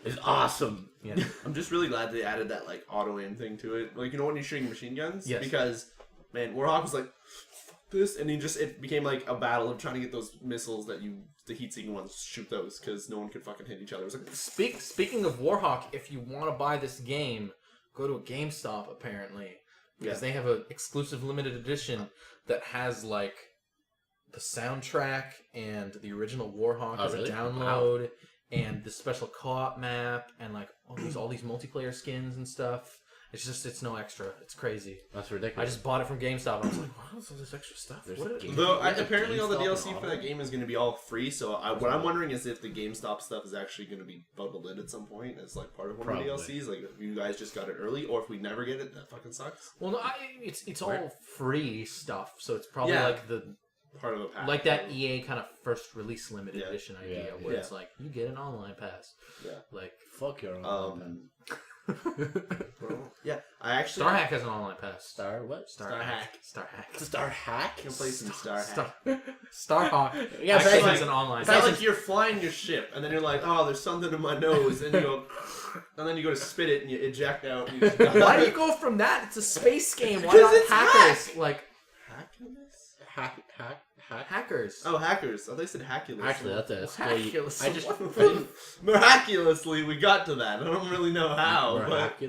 [SPEAKER 2] is awesome.
[SPEAKER 4] Yeah.
[SPEAKER 5] I'm just really glad they added that like auto aim thing to it. Like, you know when you're shooting machine guns?
[SPEAKER 4] Yes.
[SPEAKER 5] Because man, Warhawk was like, fuck this, and it became like a battle of trying to get those missiles that the heat-seeking ones shoot those because no one could fucking hit each other. It was like
[SPEAKER 4] Speaking of Warhawk, if you want to buy this game, go to a GameStop apparently. Because they have an exclusive limited edition that has, like, the soundtrack and the original Warhawk as a download, and the special co-op map, and, like, all these multiplayer skins and stuff. It's no extra. It's crazy.
[SPEAKER 2] That's ridiculous.
[SPEAKER 4] I just bought it from GameStop, and I was like, wow, there's all this extra stuff.
[SPEAKER 5] Though apparently all the DLC for that game is going to be all free, so what I'm wondering is if the GameStop stuff is actually going to be bundled in at some point as like part of one of the DLCs, like if you guys just got it early, or if we never get it, that fucking sucks.
[SPEAKER 4] Well, no, it's all free stuff, so it's probably like the
[SPEAKER 5] part of a pack.
[SPEAKER 4] Like that EA kind of first release limited edition idea, where it's like you get an online pass.
[SPEAKER 5] Yeah,
[SPEAKER 4] like
[SPEAKER 2] fuck your online
[SPEAKER 5] pass. Yeah, I actually
[SPEAKER 4] Star Hack has an online pass.
[SPEAKER 2] Star what?
[SPEAKER 4] Star Hack. Star Hack.
[SPEAKER 2] Star Hack.
[SPEAKER 5] You can play some Star Hack.
[SPEAKER 4] Starhawk.
[SPEAKER 2] Yeah,
[SPEAKER 4] actually
[SPEAKER 5] like,
[SPEAKER 4] has an online.
[SPEAKER 5] It's not like you're flying your ship and then you're like, oh, there's something in my nose, and you go, and then you go to spit it and you eject out. And you just
[SPEAKER 4] Why do you go from that? It's a space game. Why not hackers?
[SPEAKER 5] Hack.
[SPEAKER 4] Like
[SPEAKER 2] hackers.
[SPEAKER 4] hackers.
[SPEAKER 5] Oh, hackers. Oh, they said Hackulous.
[SPEAKER 2] Actually, that's a
[SPEAKER 4] Hackulous.
[SPEAKER 2] I just
[SPEAKER 5] miraculously we got to that. I don't really know how, but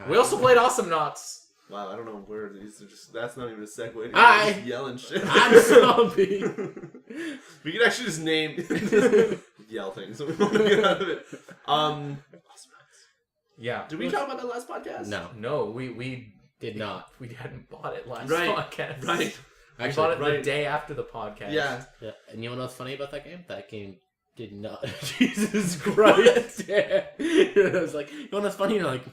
[SPEAKER 4] we also played Awesome Knots.
[SPEAKER 5] wow, I don't know where these are. Just that's not even a segue.
[SPEAKER 2] Hi.
[SPEAKER 5] Just yelling shit.
[SPEAKER 2] I'm Somppi.
[SPEAKER 5] We could actually just name yell things. So we want to get out of it. Awesome Knots.
[SPEAKER 4] Yeah.
[SPEAKER 5] Did we talk about that last podcast?
[SPEAKER 2] No,
[SPEAKER 4] we
[SPEAKER 2] did not.
[SPEAKER 4] We hadn't bought it last
[SPEAKER 5] Right.
[SPEAKER 4] podcast.
[SPEAKER 5] Right.
[SPEAKER 4] We bought it the day after the podcast.
[SPEAKER 5] Yeah.
[SPEAKER 2] Yeah. And you know what's funny about that game? That game did not. Jesus Christ. Yeah. I was like, you know what's funny? You're like,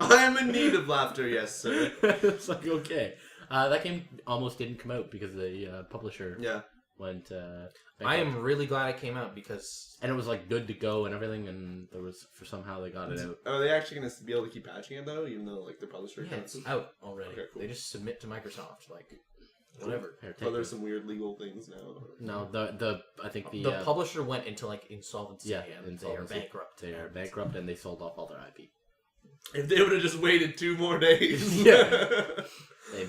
[SPEAKER 5] I am in need of laughter, yes, sir.
[SPEAKER 2] it's like, okay. That game almost didn't come out because the publisher went
[SPEAKER 4] I am really glad it came out because...
[SPEAKER 2] And it was like good to go and everything, and there was, for somehow they got it out.
[SPEAKER 5] Are they actually going to be able to keep patching it, though, even though like the publisher can't?
[SPEAKER 4] It's out already.
[SPEAKER 5] Okay, cool.
[SPEAKER 4] They just submit to Microsoft, like, whatever.
[SPEAKER 2] Here,
[SPEAKER 5] Oh, there's some weird legal things now.
[SPEAKER 2] No, I think the
[SPEAKER 4] publisher went into, like, insolvency and they are
[SPEAKER 2] insolvency.
[SPEAKER 4] bankrupt.
[SPEAKER 2] They are bankrupt and they sold off all their IP.
[SPEAKER 5] If they would have just waited 2 more days.
[SPEAKER 2] Yeah.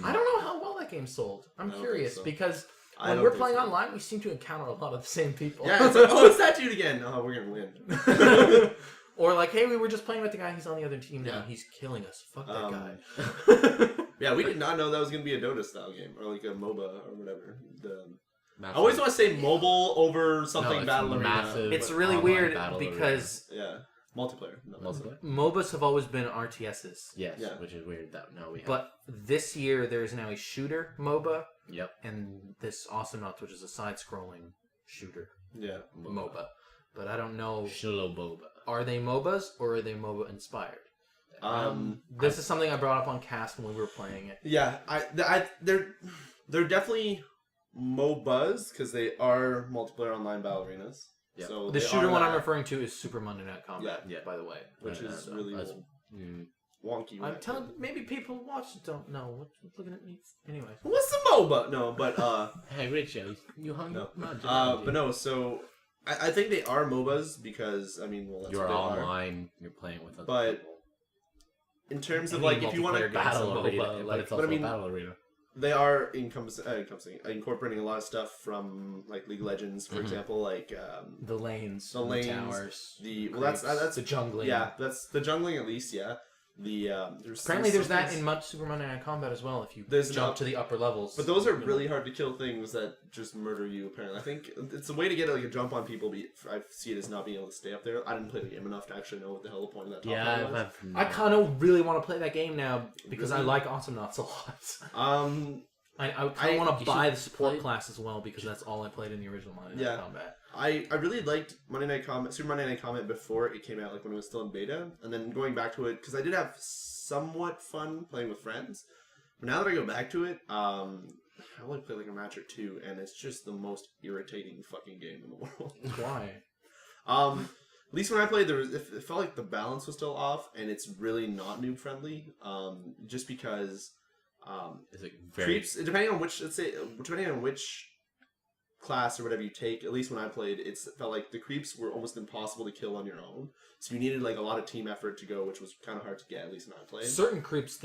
[SPEAKER 4] I don't know how well that game sold. I'm curious because
[SPEAKER 5] I
[SPEAKER 4] when
[SPEAKER 5] don't
[SPEAKER 4] we're
[SPEAKER 5] think
[SPEAKER 4] playing
[SPEAKER 5] so.
[SPEAKER 4] online, we seem to encounter a lot of the same people.
[SPEAKER 5] Yeah, it's like, oh, it's that dude again. Oh, we're gonna win.
[SPEAKER 4] Or like, hey, we were just playing with the guy. He's on the other team now.
[SPEAKER 5] Yeah.
[SPEAKER 4] He's killing us. Fuck that guy.
[SPEAKER 5] Yeah, we did not know that was gonna be a Dota style game or like a MOBA or whatever.
[SPEAKER 2] Massive.
[SPEAKER 5] I always want to say mobile over something battle arena.
[SPEAKER 2] massive.
[SPEAKER 4] It's really
[SPEAKER 2] online
[SPEAKER 4] weird
[SPEAKER 2] battle
[SPEAKER 4] because
[SPEAKER 5] Yeah, multiplayer. No,
[SPEAKER 2] Multiplayer?
[SPEAKER 4] MOBAs have always been RTSs.
[SPEAKER 2] Yes,
[SPEAKER 5] Yeah.
[SPEAKER 2] which is weird that now we have.
[SPEAKER 4] But this year there is now a shooter MOBA
[SPEAKER 2] Yep.
[SPEAKER 4] and this Awesome Knots, which is a side-scrolling shooter
[SPEAKER 5] Yeah.
[SPEAKER 4] MOBA. But I don't know.
[SPEAKER 2] Shaloboba.
[SPEAKER 4] Are they MOBAs or are they MOBA inspired?
[SPEAKER 5] This
[SPEAKER 4] is something I brought up on Cast when we were playing it.
[SPEAKER 5] Yeah, they're definitely MOBAs because they are multiplayer online battle arenas.
[SPEAKER 2] Yeah.
[SPEAKER 5] So
[SPEAKER 4] The
[SPEAKER 5] they
[SPEAKER 4] shooter
[SPEAKER 5] are
[SPEAKER 4] one I'm
[SPEAKER 5] that,
[SPEAKER 4] referring to is Super Monday Night Combat.
[SPEAKER 2] Yeah.
[SPEAKER 4] By the way,
[SPEAKER 5] which is really wonky.
[SPEAKER 4] I'm telling maybe people watching don't know. What's looking at me? Anyway,
[SPEAKER 5] What's the MOBA? No, but
[SPEAKER 2] Hey, Riccio, you hung up?
[SPEAKER 5] but no. So I think they are MOBAs because I mean, well, that's
[SPEAKER 2] You're
[SPEAKER 5] what they are.
[SPEAKER 2] online. You're playing with other
[SPEAKER 5] But
[SPEAKER 2] people.
[SPEAKER 5] in terms of
[SPEAKER 4] Any
[SPEAKER 5] like, if you want to
[SPEAKER 4] multiplayer
[SPEAKER 2] Battle
[SPEAKER 4] games,
[SPEAKER 2] arena,
[SPEAKER 4] MOBA,
[SPEAKER 2] but it's also
[SPEAKER 5] I mean,
[SPEAKER 2] a battle arena.
[SPEAKER 5] they are incorporating a lot of stuff from like League of Legends, for example, like
[SPEAKER 4] the lanes,
[SPEAKER 5] the lanes,
[SPEAKER 4] towers.
[SPEAKER 5] That's
[SPEAKER 4] the jungling.
[SPEAKER 5] Yeah, that's the jungling at least. Yeah,
[SPEAKER 4] Apparently, there's that in Super Monday Night Combat as well. If you jump to the upper levels,
[SPEAKER 5] but those are really hard to kill things that just murder you. Apparently, I think it's a way to get like a jump on people. But I see it as not being able to stay up there. I didn't play the game enough to actually know what the hell the point of that. Top was.
[SPEAKER 4] I kind of really want to play that game now because I like Awesome Knots a lot. I want to buy the support class as well because that's all I played in the original Monday Night Combat.
[SPEAKER 5] I really liked Super Monday Night Combat before it came out, like when it was still in beta, and then going back to it because I did have somewhat fun playing with friends, Now that I go back to it, I only played like a match or two, and it's just the most irritating fucking game in the world.
[SPEAKER 4] Why?
[SPEAKER 5] At least when I played, it felt like the balance was still off, and it's really not noob friendly. Just because
[SPEAKER 2] Is it very...
[SPEAKER 5] creeps, depending on which class or whatever you take. At least when I played, it felt like the creeps were almost impossible to kill on your own. So you needed like a lot of team effort to go, which was kind of hard to get. At least when I played.
[SPEAKER 4] Certain creeps,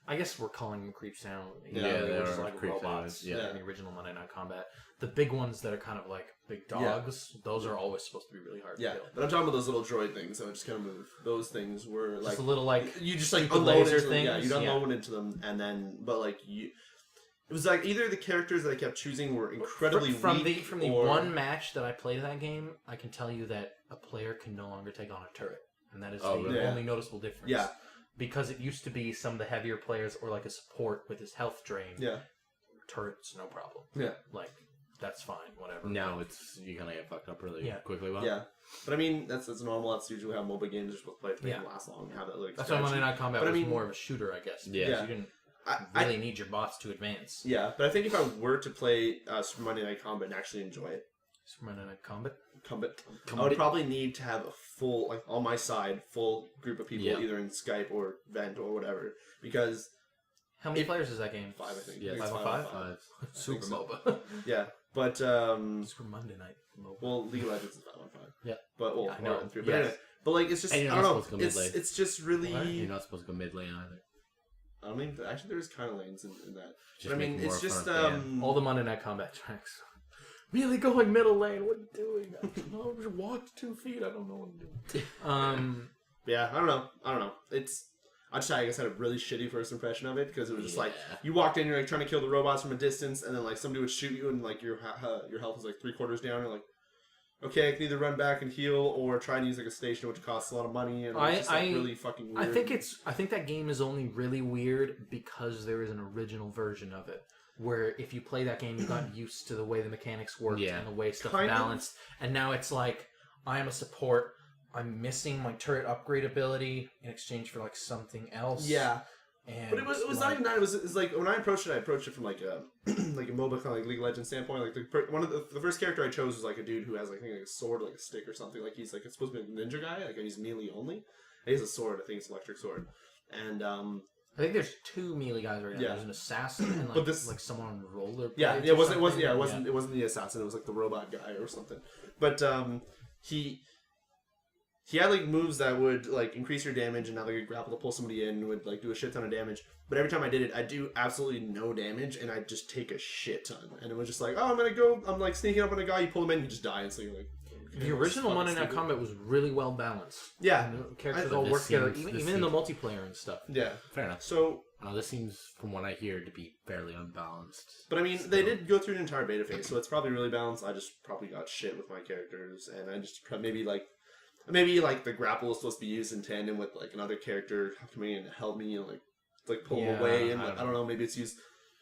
[SPEAKER 4] I guess we're calling them creeps now.
[SPEAKER 2] Yeah,
[SPEAKER 4] they
[SPEAKER 2] they
[SPEAKER 4] were just
[SPEAKER 2] are
[SPEAKER 4] like
[SPEAKER 2] creeps
[SPEAKER 4] robots.
[SPEAKER 2] anyways, yeah.
[SPEAKER 4] In the original Monday Night Combat. The big ones that are kind of like big dogs, those are always supposed to be really hard to kill.
[SPEAKER 5] But I'm talking about those little droid things that would just kind of move. Those things were like
[SPEAKER 4] just a little like
[SPEAKER 5] you just like
[SPEAKER 4] stupid
[SPEAKER 5] unload
[SPEAKER 4] laser
[SPEAKER 5] into them.
[SPEAKER 4] things.
[SPEAKER 5] Yeah, you'd unload into them, and then it was like either the characters that I kept choosing were incredibly weak,
[SPEAKER 4] from the one match that I played in that game, I can tell you that a player can no longer take on a turret, and that is the only noticeable difference.
[SPEAKER 5] Yeah.
[SPEAKER 4] Because it used to be some of the heavier players or like a support with his health drain.
[SPEAKER 5] Yeah.
[SPEAKER 4] Turrets, no problem.
[SPEAKER 5] Yeah.
[SPEAKER 4] Like, that's fine, whatever.
[SPEAKER 2] Now you kind of get fucked up really quickly. Well.
[SPEAKER 5] Yeah. But I mean, that's normal. That's usually how MOBA games are supposed to play to make them last long and have that little
[SPEAKER 4] That's why Monday Night Combat was
[SPEAKER 5] I mean,
[SPEAKER 4] more of a shooter, I guess.
[SPEAKER 2] Yeah.
[SPEAKER 4] You didn't really need your bots to advance.
[SPEAKER 5] Yeah, but I think if I were to play Super Monday Night Combat and actually enjoy it,
[SPEAKER 4] Super Monday Night Combat?
[SPEAKER 5] I would probably need to have a full, like on my side, full group of people either in Skype or Vent or whatever. Because
[SPEAKER 4] how many players is that game?
[SPEAKER 5] 5, I think.
[SPEAKER 2] Yeah,
[SPEAKER 4] 5-on-5? Super
[SPEAKER 5] so.
[SPEAKER 4] MOBA.
[SPEAKER 5] Yeah, but
[SPEAKER 4] Super Monday Night MOBA.
[SPEAKER 5] well, League of Legends is 5-on-5.
[SPEAKER 2] Yeah,
[SPEAKER 5] but well,
[SPEAKER 4] I know.
[SPEAKER 5] 4-on-3. But anyway, but like it's just
[SPEAKER 2] and
[SPEAKER 5] I
[SPEAKER 2] you're
[SPEAKER 5] don't
[SPEAKER 2] not
[SPEAKER 5] know.
[SPEAKER 2] supposed to go mid lane.
[SPEAKER 5] It's just really.
[SPEAKER 2] What? You're not supposed to go mid lane either.
[SPEAKER 5] I mean, actually, there's kind of lanes in that.
[SPEAKER 2] Just
[SPEAKER 5] but I mean,
[SPEAKER 2] make more
[SPEAKER 5] it's just
[SPEAKER 4] all the Monday Night Combat tracks. Really going middle lane? What are you doing? I just walked 2 feet. I don't know what I'm doing.
[SPEAKER 5] Yeah, I don't know. I guess I had a really shitty first impression of it because it was just like you walked in, you're like trying to kill the robots from a distance, and then like somebody would shoot you, and like your health was like 3/4 down. You're like, okay, I can either run back and heal or try and use like a station, which costs a lot of money, and it's just like really fucking weird.
[SPEAKER 4] I think that game is only really weird because there is an original version of it. Where if you play that game, you got used to the way the mechanics worked and the way stuff balanced. And now it's like, I am a support. I'm missing my turret upgrade ability in exchange for like something else.
[SPEAKER 5] Yeah.
[SPEAKER 4] And
[SPEAKER 5] but it was
[SPEAKER 4] like,
[SPEAKER 5] not even that. It was like when I approached it from like a like a MOBA kind of like League of Legends standpoint. Like one of the first character I chose was like a dude who has like I think like a sword, like a stick or something. Like he's like it's supposed to be a ninja guy. Like he's melee only. And he has a sword. I think it's an electric sword. And
[SPEAKER 4] I think there's 2 melee guys right now.
[SPEAKER 5] Yeah.
[SPEAKER 4] There's an assassin and like someone on roller.
[SPEAKER 5] It wasn't the assassin. It was like the robot guy or something. But he had like moves that would like increase your damage and now like grapple to pull somebody in and would like do a shit ton of damage. But every time I did it, I do absolutely no damage and I just take a shit ton. And it was just like, oh, I'm like sneaking up on a guy, you pull him in, you just die instantly. Like
[SPEAKER 4] the original Monday Night Combat was really well balanced.
[SPEAKER 5] Yeah,
[SPEAKER 4] and the characters all work together, even in the multiplayer and stuff.
[SPEAKER 5] Yeah,
[SPEAKER 2] fair enough.
[SPEAKER 5] So
[SPEAKER 2] this seems, from what I hear, to be fairly unbalanced.
[SPEAKER 5] But I mean, they did go through an entire beta phase, so it's probably really balanced. I just probably got shit with my characters, and I just maybe like the grapple is supposed to be used in tandem with like another character coming in to help me and like pull away, and I don't know, maybe it's used.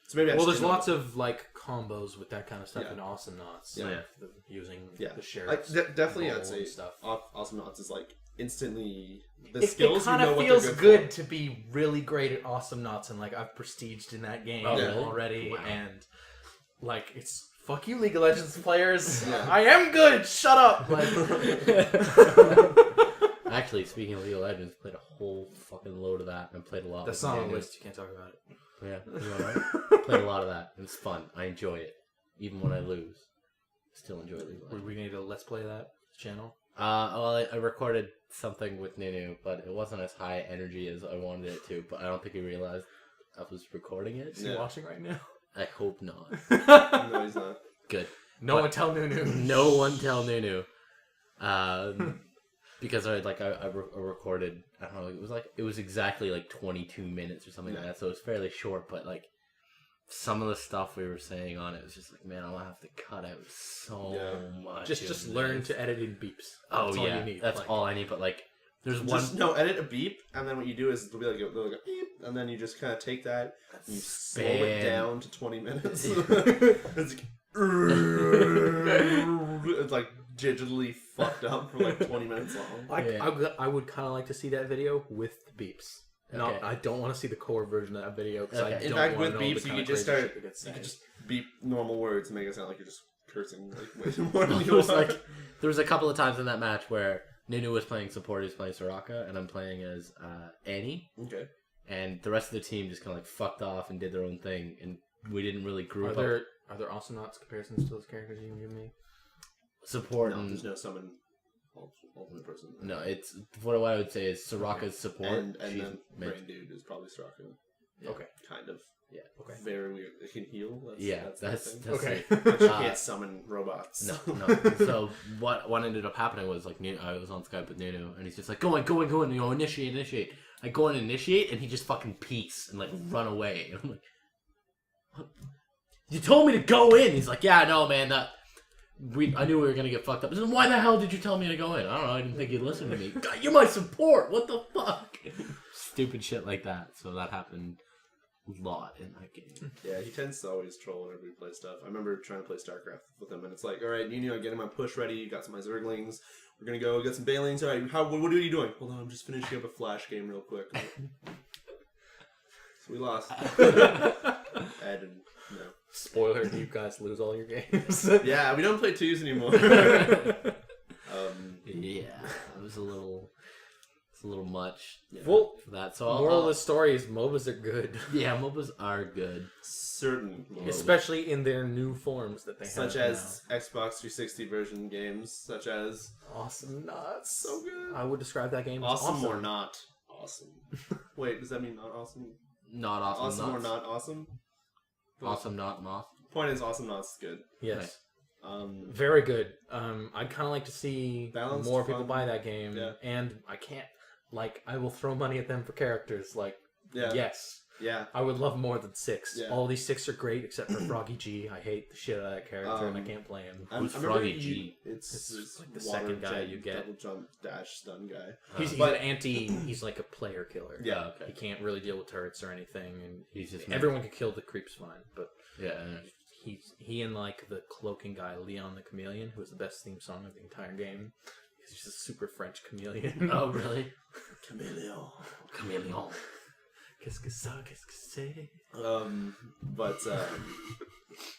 [SPEAKER 5] So maybe
[SPEAKER 4] there's lots of like combos with that kind of stuff in Awesome Knots.
[SPEAKER 5] Yeah,
[SPEAKER 4] like, using the sheriff.
[SPEAKER 5] Like definitely, I'd say
[SPEAKER 4] stuff.
[SPEAKER 5] Awesome Knots is like instantly the
[SPEAKER 4] it
[SPEAKER 5] skills.
[SPEAKER 4] It kind of feels good to be really great at Awesome Knots, and like I've prestiged in that game already, and like it's. Fuck you, League of Legends players. Yeah. I am good. Shut up. Like...
[SPEAKER 2] Actually, speaking of League of Legends, played a whole fucking load of that and played a lot.
[SPEAKER 4] That's not on the list. You can't talk about it.
[SPEAKER 2] Yeah, you know, right? Played a lot of that. And it's fun. I enjoy it, even when I lose. Still enjoy League of Legends.
[SPEAKER 4] We need to let's play that channel.
[SPEAKER 2] Well, I recorded something with Nunu, but it wasn't as high energy as I wanted it to. But I don't think he realized I was recording it.
[SPEAKER 4] Is he watching right now?
[SPEAKER 2] I hope not.
[SPEAKER 5] No, he's not.
[SPEAKER 2] Good.
[SPEAKER 4] No one tell Nunu.
[SPEAKER 2] No one tell Nunu. Because I recorded. I don't know. It was exactly like 22 minutes or something like that. So it was fairly short. But like some of the stuff we were saying on it was just like, man, I'll have to cut out so much.
[SPEAKER 4] Just learn to edit in beeps.
[SPEAKER 2] That's all you need. That's all I need. But like. There's
[SPEAKER 5] edit a beep, and then what you do is it'll be like a beep, and then you just kind of take that and you slow it down to 20 minutes. It's like digitally fucked up for like 20 minutes long.
[SPEAKER 4] I would kind of like to see that video with the beeps. No,
[SPEAKER 2] Okay.
[SPEAKER 4] I don't want to see the core version of that video because I
[SPEAKER 2] Okay.
[SPEAKER 5] In
[SPEAKER 4] don't
[SPEAKER 5] fact,
[SPEAKER 4] want
[SPEAKER 5] with
[SPEAKER 4] to know
[SPEAKER 5] beeps,
[SPEAKER 4] the
[SPEAKER 5] you
[SPEAKER 4] kind
[SPEAKER 5] could
[SPEAKER 4] of
[SPEAKER 5] just
[SPEAKER 4] crazy
[SPEAKER 5] start.
[SPEAKER 4] shit that gets
[SPEAKER 5] You
[SPEAKER 4] said.
[SPEAKER 5] could just beep normal words and make it sound like you're just cursing like way more than
[SPEAKER 2] It
[SPEAKER 5] you
[SPEAKER 2] was
[SPEAKER 5] are.
[SPEAKER 2] like there was a couple of times in that match where Nunu was playing support, he was playing Soraka, and I'm playing as Annie,
[SPEAKER 5] Okay.
[SPEAKER 2] and the rest of the team just kind of like fucked off and did their own thing, and we didn't really group
[SPEAKER 4] Are
[SPEAKER 2] up.
[SPEAKER 4] there also not comparisons to those characters you can give me?
[SPEAKER 2] Support
[SPEAKER 5] No,
[SPEAKER 2] and
[SPEAKER 5] there's no summon ultimate person.
[SPEAKER 2] no, it's what I would say is Soraka's support,
[SPEAKER 5] And
[SPEAKER 2] she's
[SPEAKER 5] then
[SPEAKER 2] meant-
[SPEAKER 5] Brain Dude is probably Soraka.
[SPEAKER 2] Yeah.
[SPEAKER 4] Okay.
[SPEAKER 5] Kind of.
[SPEAKER 2] Yeah.
[SPEAKER 4] Okay.
[SPEAKER 5] Very weird. It can heal.
[SPEAKER 2] That's
[SPEAKER 5] the thing.
[SPEAKER 4] Okay.
[SPEAKER 2] it.
[SPEAKER 5] But you can't summon robots.
[SPEAKER 2] No. So what ended up happening was like I was on Skype with Nunu, and he's just like, go in, initiate. I go in and initiate, and he just fucking peace and like run away. And I'm like, what? You told me to go in. He's like, yeah, no, man, I knew we were gonna get fucked up. I said, why the hell did you tell me to go in? I don't know. I didn't think you'd listen to me. God, you're my support. What the fuck? Stupid shit like that. So that happened a lot in that game.
[SPEAKER 5] Yeah, he tends to always troll whenever we play stuff. I remember trying to play StarCraft with him, and it's like, all right, I'm getting my push ready. Got some of my Zerglings. We're gonna go get some Bailings. All right, what are you doing? Hold on, I'm just finishing up a Flash game real quick. So we lost. Ed and no.
[SPEAKER 4] Spoiler: you guys lose all your games.
[SPEAKER 5] Yeah, we don't play twos anymore.
[SPEAKER 2] Yeah, it was a little much.
[SPEAKER 5] Yeah.
[SPEAKER 4] Well,
[SPEAKER 2] For that, so
[SPEAKER 4] moral of the story is MOBAs are good,
[SPEAKER 2] yeah, MOBAs are good.
[SPEAKER 5] Certain MOBAs.
[SPEAKER 4] especially in their new forms that they have
[SPEAKER 5] Such as Xbox 360 version games, such as
[SPEAKER 4] now. Awesome Nuts.
[SPEAKER 5] so good.
[SPEAKER 4] I would describe that game as
[SPEAKER 5] Awesome or not awesome? Wait, does that mean not awesome?
[SPEAKER 2] Not awesome.
[SPEAKER 5] Awesome or
[SPEAKER 2] nuts.
[SPEAKER 5] not awesome?
[SPEAKER 2] Awesome, not moth.
[SPEAKER 5] Point is, awesome not's good.
[SPEAKER 4] Yes.
[SPEAKER 5] Um,
[SPEAKER 4] Very good. I'd kind of like to see
[SPEAKER 5] Balanced,
[SPEAKER 4] more people
[SPEAKER 5] fun.
[SPEAKER 4] buy that game,
[SPEAKER 5] Yeah.
[SPEAKER 4] and I can't. Like, I will throw money at them for characters. Like,
[SPEAKER 5] yeah,
[SPEAKER 4] yes,
[SPEAKER 5] yeah.
[SPEAKER 4] I would love more than 6.
[SPEAKER 5] Yeah.
[SPEAKER 4] All these 6 are great except for Froggy G. I hate the shit out of that character, and I can't play him.
[SPEAKER 2] Who's
[SPEAKER 5] I remember
[SPEAKER 2] Froggy G?
[SPEAKER 5] It's
[SPEAKER 4] It's like the
[SPEAKER 5] water
[SPEAKER 4] second guy
[SPEAKER 5] jet,
[SPEAKER 4] you get.
[SPEAKER 5] double jump dash stun guy.
[SPEAKER 4] He's
[SPEAKER 5] But-
[SPEAKER 4] an anti. He's like a player killer.
[SPEAKER 5] Yeah,
[SPEAKER 2] okay.
[SPEAKER 4] He can't really deal with turrets or anything, and
[SPEAKER 2] He's just
[SPEAKER 4] everyone can kill the creeps fine. But
[SPEAKER 2] Yeah.
[SPEAKER 4] he and like the cloaking guy Leon the Chameleon, who has the best theme song of the entire game. He's just a super French chameleon.
[SPEAKER 2] Oh, really?
[SPEAKER 5] Chameleon.
[SPEAKER 2] Chameleon.
[SPEAKER 4] Qu'est-ce que ça? Qu'est-ce que c'est?
[SPEAKER 5] But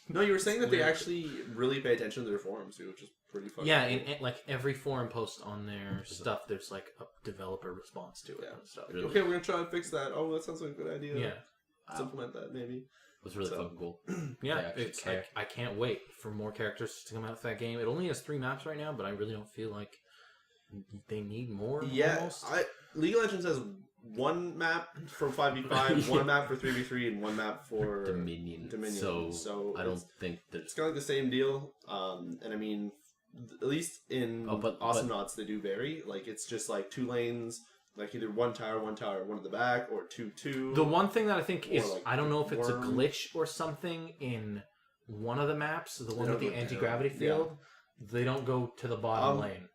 [SPEAKER 5] no, you were saying that they actually really pay attention to their forums too, which is pretty fucking
[SPEAKER 4] Yeah,
[SPEAKER 5] cool.
[SPEAKER 4] and like every forum post on their stuff, there's like a developer response to it
[SPEAKER 5] Yeah.
[SPEAKER 4] and stuff.
[SPEAKER 2] Really?
[SPEAKER 5] Okay, we're gonna try and fix that. Oh, that sounds like a good idea.
[SPEAKER 4] Yeah,
[SPEAKER 5] Let's implement that maybe.
[SPEAKER 2] It was really
[SPEAKER 5] So-
[SPEAKER 2] fucking cool.
[SPEAKER 4] yeah.
[SPEAKER 2] They actually
[SPEAKER 4] It's
[SPEAKER 2] care.
[SPEAKER 4] like I can't wait for more characters to come out of that game. It only has 3 maps right now, but I really don't feel like they need more.
[SPEAKER 5] Yeah,
[SPEAKER 4] almost.
[SPEAKER 5] League of Legends has one map for 5v5, one map for 3v3, and one map for
[SPEAKER 2] Dominion.
[SPEAKER 5] Dominion.
[SPEAKER 2] So I don't
[SPEAKER 5] it's-
[SPEAKER 2] think there's.
[SPEAKER 5] It's kind of like the same deal. And I mean, at least in
[SPEAKER 2] but
[SPEAKER 5] Awesome Knots, they do vary. Like, it's just like 2 lanes, like either one tower, one at the back, or 2-2.
[SPEAKER 4] The one thing that I think is,
[SPEAKER 5] like
[SPEAKER 4] I don't know if it's
[SPEAKER 5] worm.
[SPEAKER 4] a glitch or something in one of the maps, the one
[SPEAKER 5] They
[SPEAKER 4] with
[SPEAKER 5] don't
[SPEAKER 4] the
[SPEAKER 5] go
[SPEAKER 4] anti-gravity
[SPEAKER 5] down.
[SPEAKER 4] field, they don't go to the bottom lane.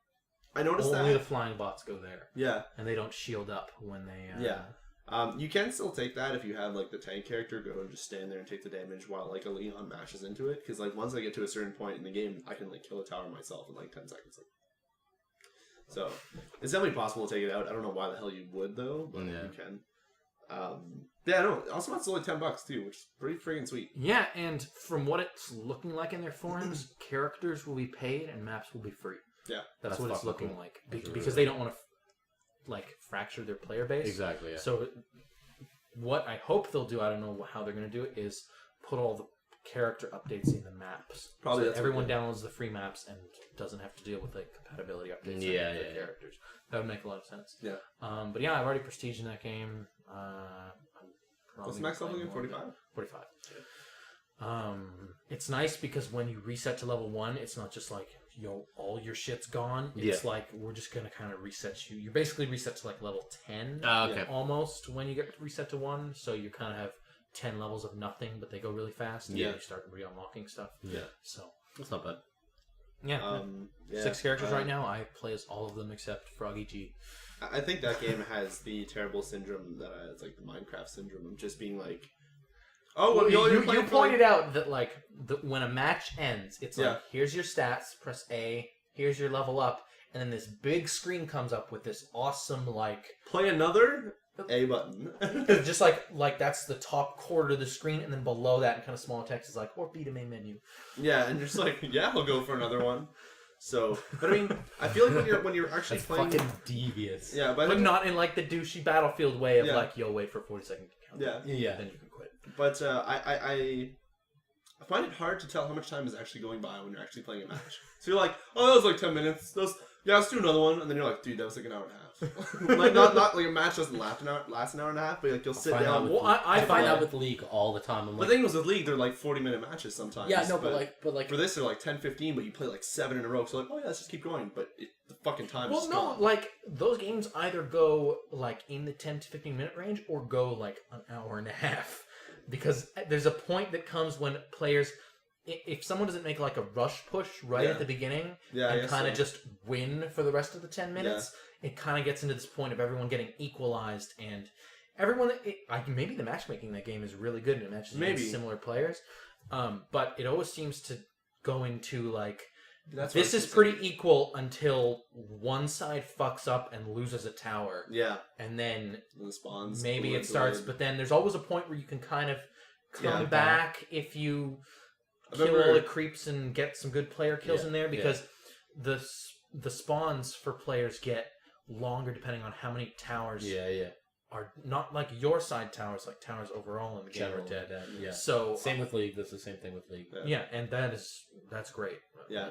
[SPEAKER 5] I noticed
[SPEAKER 4] Only
[SPEAKER 5] that.
[SPEAKER 4] the flying bots go there,
[SPEAKER 5] Yeah.
[SPEAKER 4] and they don't shield up when they.
[SPEAKER 5] Yeah. You can still take that if you have like the tank character go and just stand there and take the damage while like a Leon mashes into it. Because like once I get to a certain point in the game, I can like kill a tower myself in like 10 seconds. So it's definitely possible to take it out. I don't know why the hell you would though, but
[SPEAKER 2] Yeah.
[SPEAKER 5] you can. Yeah, no. Also, it's only $10 too, which is pretty freaking sweet.
[SPEAKER 4] Yeah, and from what it's looking like in their forums, characters will be paid and maps will be free.
[SPEAKER 5] Yeah,
[SPEAKER 4] That's what it's
[SPEAKER 2] fucking
[SPEAKER 4] looking
[SPEAKER 2] cool.
[SPEAKER 4] like
[SPEAKER 2] That's
[SPEAKER 4] because
[SPEAKER 2] really
[SPEAKER 4] they don't want to like fracture their player base.
[SPEAKER 2] Exactly. Yeah.
[SPEAKER 4] So what I hope they'll do, I don't know how they're going to do it, is put all the character updates in the maps.
[SPEAKER 5] Probably
[SPEAKER 4] so
[SPEAKER 5] that's
[SPEAKER 4] everyone
[SPEAKER 5] what they-
[SPEAKER 4] downloads the free maps and doesn't have to deal with like compatibility updates.
[SPEAKER 2] Yeah,
[SPEAKER 4] for
[SPEAKER 2] yeah.
[SPEAKER 4] characters. That would make a lot of sense.
[SPEAKER 5] Yeah.
[SPEAKER 4] But yeah, I've already prestiged in that game.
[SPEAKER 5] What's the max level again? 45?
[SPEAKER 4] 45. It's nice because when you reset to level 1, it's not just like, yo, all your shit's gone. It's like, we're just going to kind of reset you. You're basically reset to like level 10
[SPEAKER 2] Okay.
[SPEAKER 4] almost when you get reset to 1. So you kind of have 10 levels of nothing, but they go really fast. And
[SPEAKER 2] Yeah.
[SPEAKER 4] then you start re-unlocking stuff.
[SPEAKER 2] Yeah.
[SPEAKER 4] So,
[SPEAKER 2] That's not bad.
[SPEAKER 4] yeah.
[SPEAKER 5] Yeah.
[SPEAKER 4] 6 characters right now. I play as all of them except Froggy G.
[SPEAKER 5] I think that game has the terrible syndrome that it's like the Minecraft syndrome of just being like, oh, well,
[SPEAKER 4] You pointed out that like when a match ends, it's
[SPEAKER 5] Yeah.
[SPEAKER 4] like, here's your stats, press A, here's your level up, and then this big screen comes up with this awesome like
[SPEAKER 5] play another, A button.
[SPEAKER 4] Just like that's the top quarter of the screen, and then below that, in kind of small text, is like, or B to main menu.
[SPEAKER 5] Yeah, and you're just like, yeah, I'll go for another one. So, but I mean, I feel like when you're actually
[SPEAKER 2] That's
[SPEAKER 5] playing,
[SPEAKER 2] fucking devious.
[SPEAKER 5] yeah,
[SPEAKER 4] But not in like the douchey Battlefield way of like, you'll wait for 40 seconds to count.
[SPEAKER 5] Yeah.
[SPEAKER 2] Yeah.
[SPEAKER 4] Then you can quit.
[SPEAKER 5] But I find it hard to tell how much time is actually going by when you're actually playing a match. So you're like, oh, that was like 10 minutes. Yeah, let's do another one. And then you're like, dude, that was like an hour and a half. Like, not like a match doesn't last an hour and a half, but like you'll sit down.
[SPEAKER 2] Well, I find that with League all the time. I'm
[SPEAKER 5] The
[SPEAKER 2] like,
[SPEAKER 5] thing was with League, they're like 40-minute matches sometimes.
[SPEAKER 2] yeah, no, but like
[SPEAKER 5] for this, they're like 10-15, but you play like 7 in a row. So like, oh yeah, let's just keep going. But the fucking time is
[SPEAKER 4] Well, no,
[SPEAKER 5] gone.
[SPEAKER 4] like those games either go like in the 10 to 15 minute range or go like an hour and a half, because there's a point that comes when players, if someone doesn't make like a rush push right at the beginning and kind of just win for the rest of the 10 minutes, it kind of gets into this point of everyone getting equalized and everyone. Maybe the matchmaking in that game is really good and it matches against similar players, but it always seems to go into like, this is pretty equal until one side fucks up and loses a tower.
[SPEAKER 5] Yeah.
[SPEAKER 4] And then
[SPEAKER 5] the spawns.
[SPEAKER 4] Maybe it starts, but then there's always a point where you can kind of come back if you kill all the creeps and get some good player kills in there, because the spawns for players get longer depending on how many towers are not like your side towers, like towers overall in the game are dead. So
[SPEAKER 2] same with League. That's the same thing with League.
[SPEAKER 4] Yeah, and that's great.
[SPEAKER 5] Yeah.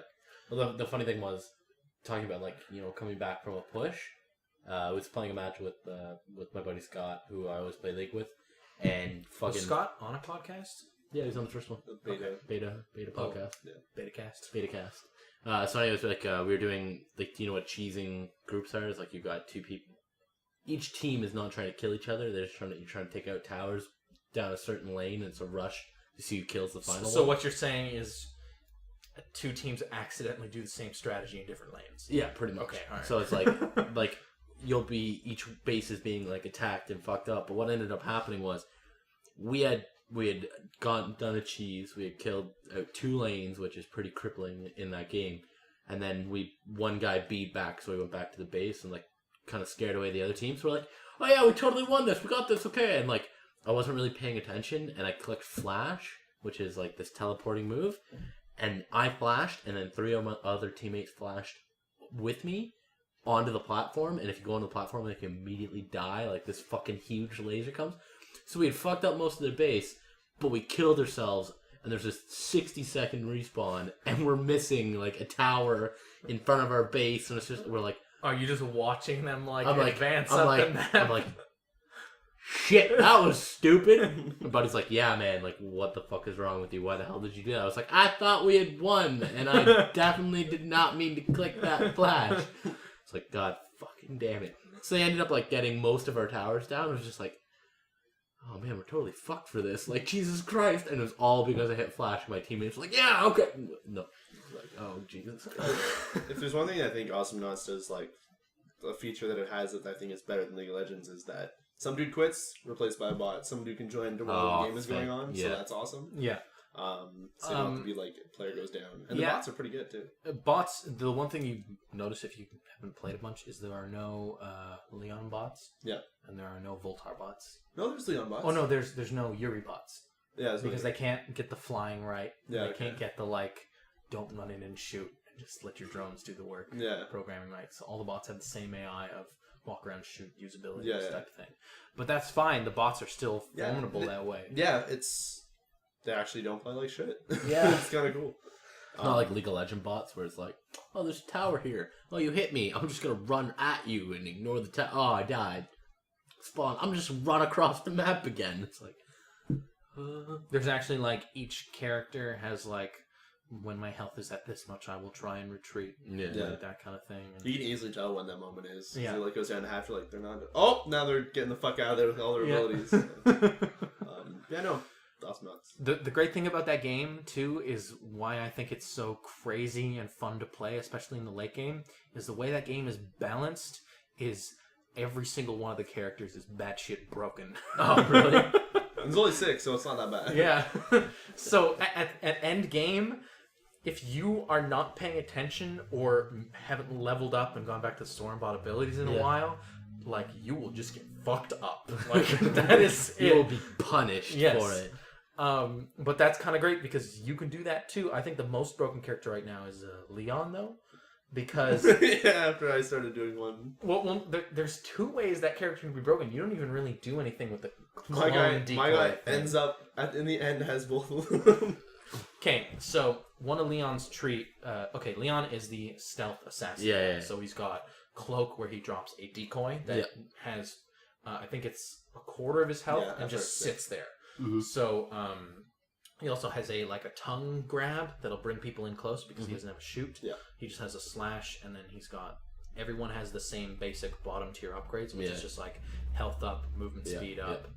[SPEAKER 2] Well, the funny thing was talking about like coming back from a push. I was playing a match with my buddy Scott, who I always play League with, and fucking
[SPEAKER 4] was Scott on a podcast?
[SPEAKER 2] Yeah, he's on the first one.
[SPEAKER 5] The
[SPEAKER 2] Beta podcast.
[SPEAKER 4] Betacast.
[SPEAKER 2] So anyways, like we were doing like, do you know what cheesing groups are? It's like you've got two people. Each team is not trying to kill each other. They're just you're trying to take out towers down a certain lane, and it's a rush to see who kills the final.
[SPEAKER 4] So
[SPEAKER 2] one.
[SPEAKER 4] what you're saying is, two teams accidentally do the same strategy in different lanes.
[SPEAKER 2] Yeah, pretty much.
[SPEAKER 4] Okay, all right.
[SPEAKER 2] So it's like like you'll be, each base is being like attacked and fucked up. But what ended up happening was we had done a cheese. We had killed out 2 lanes, which is pretty crippling in that game. And then one guy beat back, so we went back to the base and like kind of scared away the other team. So we're like, oh yeah, we totally won this. We got this. Okay. And like I wasn't really paying attention, and I clicked flash, which is like this teleporting move. And I flashed, and then 3 of my other teammates flashed with me onto the platform. And if you go onto the platform, they can immediately die. Like this fucking huge laser comes. So we had fucked up most of their base, but we killed ourselves. And there's this 60-second respawn, and we're missing like a tower in front of our base. And it's just, we're like,
[SPEAKER 4] are you just watching them like
[SPEAKER 2] I'm
[SPEAKER 4] advance up the map?
[SPEAKER 2] I'm like, shit, that was stupid. My buddy's like, yeah, man, like, what the fuck is wrong with you? Why the hell did you do that? I was like, I thought we had won, and I definitely did not mean to click that flash. It's like, God fucking damn it. So they ended up, like, getting most of our towers down. It was just like, oh, man, we're totally fucked for this. Like, Jesus Christ. And it was all because I hit flash, and my teammates were like, yeah, okay. No. Like, oh, Jesus.
[SPEAKER 5] If there's one thing I think Awesome Knots does, like, a feature that it has that I think is better than League of Legends is that some dude quits, replaced by a bot. Some dude can join while the game is going on, so that's awesome.
[SPEAKER 4] Yeah.
[SPEAKER 5] So you don't have to be like, player goes down. And the bots are pretty good, too.
[SPEAKER 4] Bots, the one thing you notice if you haven't played a bunch is there are no Leon bots.
[SPEAKER 5] Yeah.
[SPEAKER 4] And there are no Voltar bots.
[SPEAKER 5] No, there's Leon bots.
[SPEAKER 4] Oh, no, there's no Yuri bots.
[SPEAKER 5] Yeah,
[SPEAKER 4] because they can't get the flying right.
[SPEAKER 5] Yeah,
[SPEAKER 4] they can't get the, like, don't run in and shoot and just let your drones do the work.
[SPEAKER 5] Yeah.
[SPEAKER 4] Programming right. So all the bots have the same AI of walk around, shoot, usability,
[SPEAKER 5] Yeah,
[SPEAKER 4] this type of thing. But that's fine. The bots are still formidable that way.
[SPEAKER 5] Yeah, they actually don't play like shit.
[SPEAKER 2] Yeah.
[SPEAKER 5] It's kind of cool.
[SPEAKER 2] It's not like League of Legends bots where it's like, oh, there's a tower here. Oh, you hit me. I'm just going to run at you and ignore the tower. Oh, I died. Spawn. I'm just run across the map again. It's like...
[SPEAKER 4] There's actually, like, each character has, like, when my health is at this much, I will try and retreat.
[SPEAKER 2] Yeah.
[SPEAKER 4] Like that kind of thing. And
[SPEAKER 5] You can easily tell when that moment is.
[SPEAKER 4] Yeah.
[SPEAKER 5] It like goes down to half. You're like, they're not. Oh, now they're getting the fuck out of there with all their abilities. Yeah, no. Awesome Knots.
[SPEAKER 4] The great thing about that game, too, is why I think it's so crazy and fun to play, especially in the late game, is the way that game is balanced is every single one of the characters is batshit broken.
[SPEAKER 2] Oh, really?
[SPEAKER 5] There's only 6, so it's not that bad.
[SPEAKER 4] Yeah. So at end game, if you are not paying attention or haven't leveled up and gone back to store and bought abilities in a while, like, you will just get fucked up. Like that is
[SPEAKER 2] You will be punished
[SPEAKER 4] Yes.
[SPEAKER 2] for it.
[SPEAKER 4] But that's kind of great because you can do that too. I think the most broken character right now is Leon, though, because
[SPEAKER 5] Yeah, after I started doing one.
[SPEAKER 4] there's two ways that character can be broken. You don't even really do anything with the
[SPEAKER 5] My guy
[SPEAKER 4] decoy thing.
[SPEAKER 5] ends up in the end has both of them.
[SPEAKER 4] Okay, so one of Leon's Leon is the stealth assassin.
[SPEAKER 2] Yeah.
[SPEAKER 4] So he's got cloak where he drops a decoy that has, I think it's a quarter of his health and just sits there.
[SPEAKER 2] Mm-hmm.
[SPEAKER 4] So he also has a tongue grab that'll bring people in close because he doesn't have a shoot.
[SPEAKER 5] Yeah.
[SPEAKER 4] He just has a slash, and then he's got everyone has the same basic bottom tier upgrades, which is just like health up, movement speed up,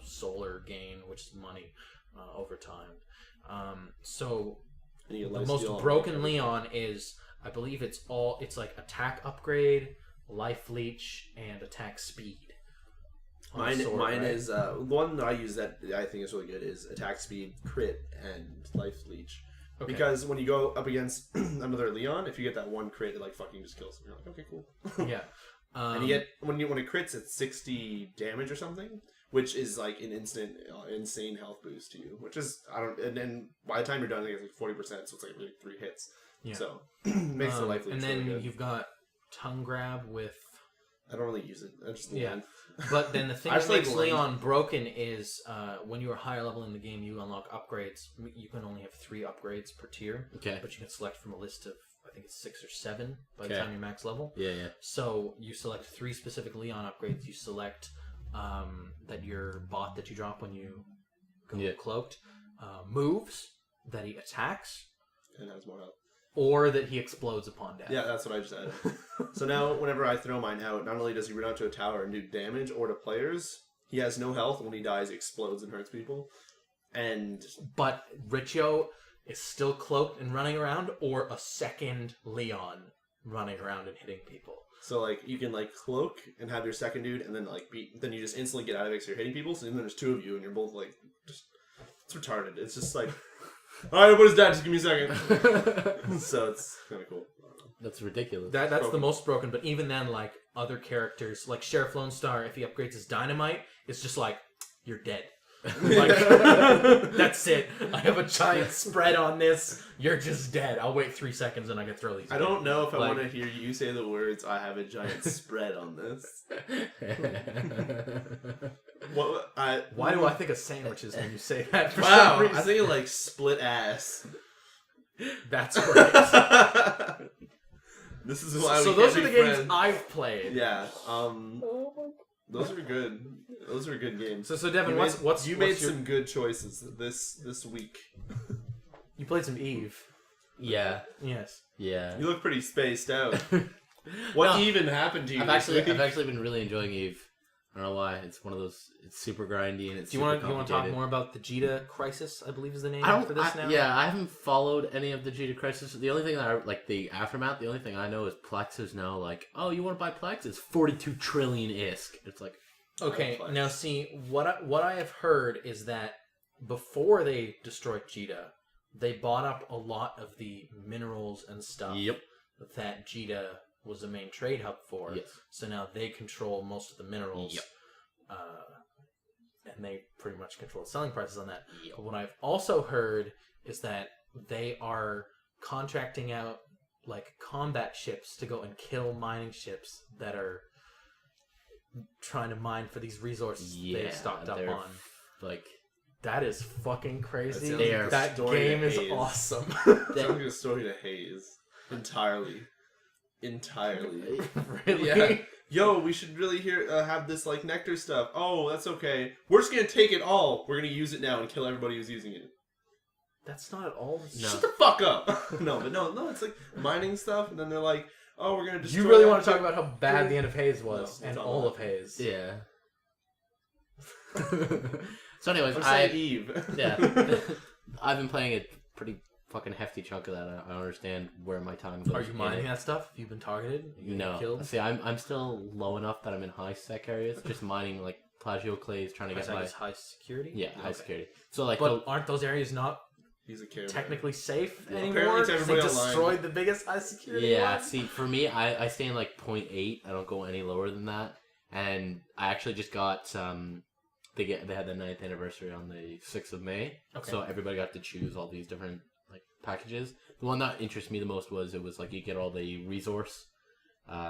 [SPEAKER 4] solar gain, which is money over time. So the most broken Leon is, I believe it's like attack upgrade, life leech, and attack speed.
[SPEAKER 5] Mine is the one that I use that I think is really good is attack speed, crit, and life leech. Okay. Because when you go up against another Leon, if you get that one crit, it fucking just kills them. You're like, okay, cool.
[SPEAKER 4] Yeah.
[SPEAKER 5] And you get when it crits, it's 60 damage or something, which is like an instant insane health boost to you. Which is and then by the time you're done, I think it's 40%, so it's like 3 hits. Yeah. So makes the life leech.
[SPEAKER 4] And then
[SPEAKER 5] really good.
[SPEAKER 4] you've got tongue grab with.
[SPEAKER 5] I don't really use it. I just
[SPEAKER 4] But then the thing that makes Leon broken is when you are higher level in the game, you unlock upgrades. You can only have 3 upgrades per tier. Okay. But you can select from a list of, I think it's 6 or 7 by the time you're max level. Yeah. So you select 3 specific Leon upgrades. You select that your bot that you drop when you go cloaked moves, that he attacks.
[SPEAKER 5] And has more health.
[SPEAKER 4] Or that he explodes upon death.
[SPEAKER 5] Yeah, that's what I just added. So now, whenever I throw mine out, not only does he run out to a tower and do damage or to players, he has no health. When he dies, he explodes and hurts people. But
[SPEAKER 4] Riccio is still cloaked and running around, or a second Leon running around and hitting people.
[SPEAKER 5] So you can cloak and have your second dude, and then then you just instantly get out of it because you're hitting people. So then there's 2 of you, and you're both it's retarded. It's just all right, everybody's dead. Just give me a second. So it's kind of cool.
[SPEAKER 2] That's ridiculous.
[SPEAKER 4] That's the most broken. But even then, other characters, like Sheriff Lone Star, if he upgrades his dynamite, it's just you're dead. That's it. I have a giant spread on this. You're just dead. I'll wait 3 seconds and I can throw these.
[SPEAKER 5] I don't know if I want to hear you say the words, I have a giant spread on this.
[SPEAKER 4] Why do I think of sandwiches when you say that?
[SPEAKER 5] Wow, I think of split ass.
[SPEAKER 4] That's great.
[SPEAKER 5] This is why.
[SPEAKER 4] So those are the games I've played.
[SPEAKER 5] Yeah. Those are good. Those are good games.
[SPEAKER 4] So Devin,
[SPEAKER 5] you made some good choices this week.
[SPEAKER 4] You played some Eve.
[SPEAKER 2] Yeah.
[SPEAKER 4] Yes.
[SPEAKER 2] Yeah.
[SPEAKER 5] You look pretty spaced out. What even happened to you?
[SPEAKER 2] I've actually been really enjoying Eve. I don't know why. It's one of those. It's super grindy and it's. Do you want to
[SPEAKER 4] talk more about the Jita Crisis? I believe is the name for this now.
[SPEAKER 2] Yeah, I haven't followed any of the Jita Crisis. The only thing that I the aftermath. The only thing I know is Plex is now oh, you want to buy Plex? It's 42 trillion ISK. It's
[SPEAKER 4] okay. Now see what I have heard is that before they destroyed Jita, they bought up a lot of the minerals and stuff.
[SPEAKER 2] Yep.
[SPEAKER 4] That Jita was the main trade hub for.
[SPEAKER 2] Yes.
[SPEAKER 4] So now they control most of the minerals.
[SPEAKER 2] Yep.
[SPEAKER 4] And they pretty much control the selling prices on that. Yep. But what I've also heard is that they are contracting out combat ships to go and kill mining ships that are trying to mine for these resources they've stocked up on. That is fucking crazy. That game is awesome.
[SPEAKER 5] That sounds like a story to Haze. Entirely.
[SPEAKER 4] Really?
[SPEAKER 5] Yeah. Yo, we should really have this nectar stuff. Oh, that's okay. We're just gonna take it all. We're gonna use it now and kill everybody who's using it.
[SPEAKER 4] That's not at all.
[SPEAKER 5] No. Shut the fuck up. No, it's mining stuff, and then they're oh, we're gonna destroy.
[SPEAKER 4] You really want to talk about how bad the end of Haze was, and all of Haze?
[SPEAKER 2] Yeah. So, anyways,
[SPEAKER 5] Eve.
[SPEAKER 2] Yeah, I've been playing a pretty fucking hefty chunk of that. I don't understand where my time goes.
[SPEAKER 4] Are you mining that stuff? You've been targeted?
[SPEAKER 2] No.
[SPEAKER 4] Killed?
[SPEAKER 2] See, I'm still low enough that I'm in high sec areas, just mining plagioclase, trying to get my
[SPEAKER 4] high security.
[SPEAKER 2] Yeah, high security. So
[SPEAKER 4] but aren't those areas not technically safe anymore? They destroyed the biggest high security.
[SPEAKER 2] Yeah. See, for me, I stay in 0.8. I don't go any lower than that. and I actually just got they had the 9th anniversary on the 6th of May, so everybody got to choose all these different like packages. The one that interests me the most was like you get all the resource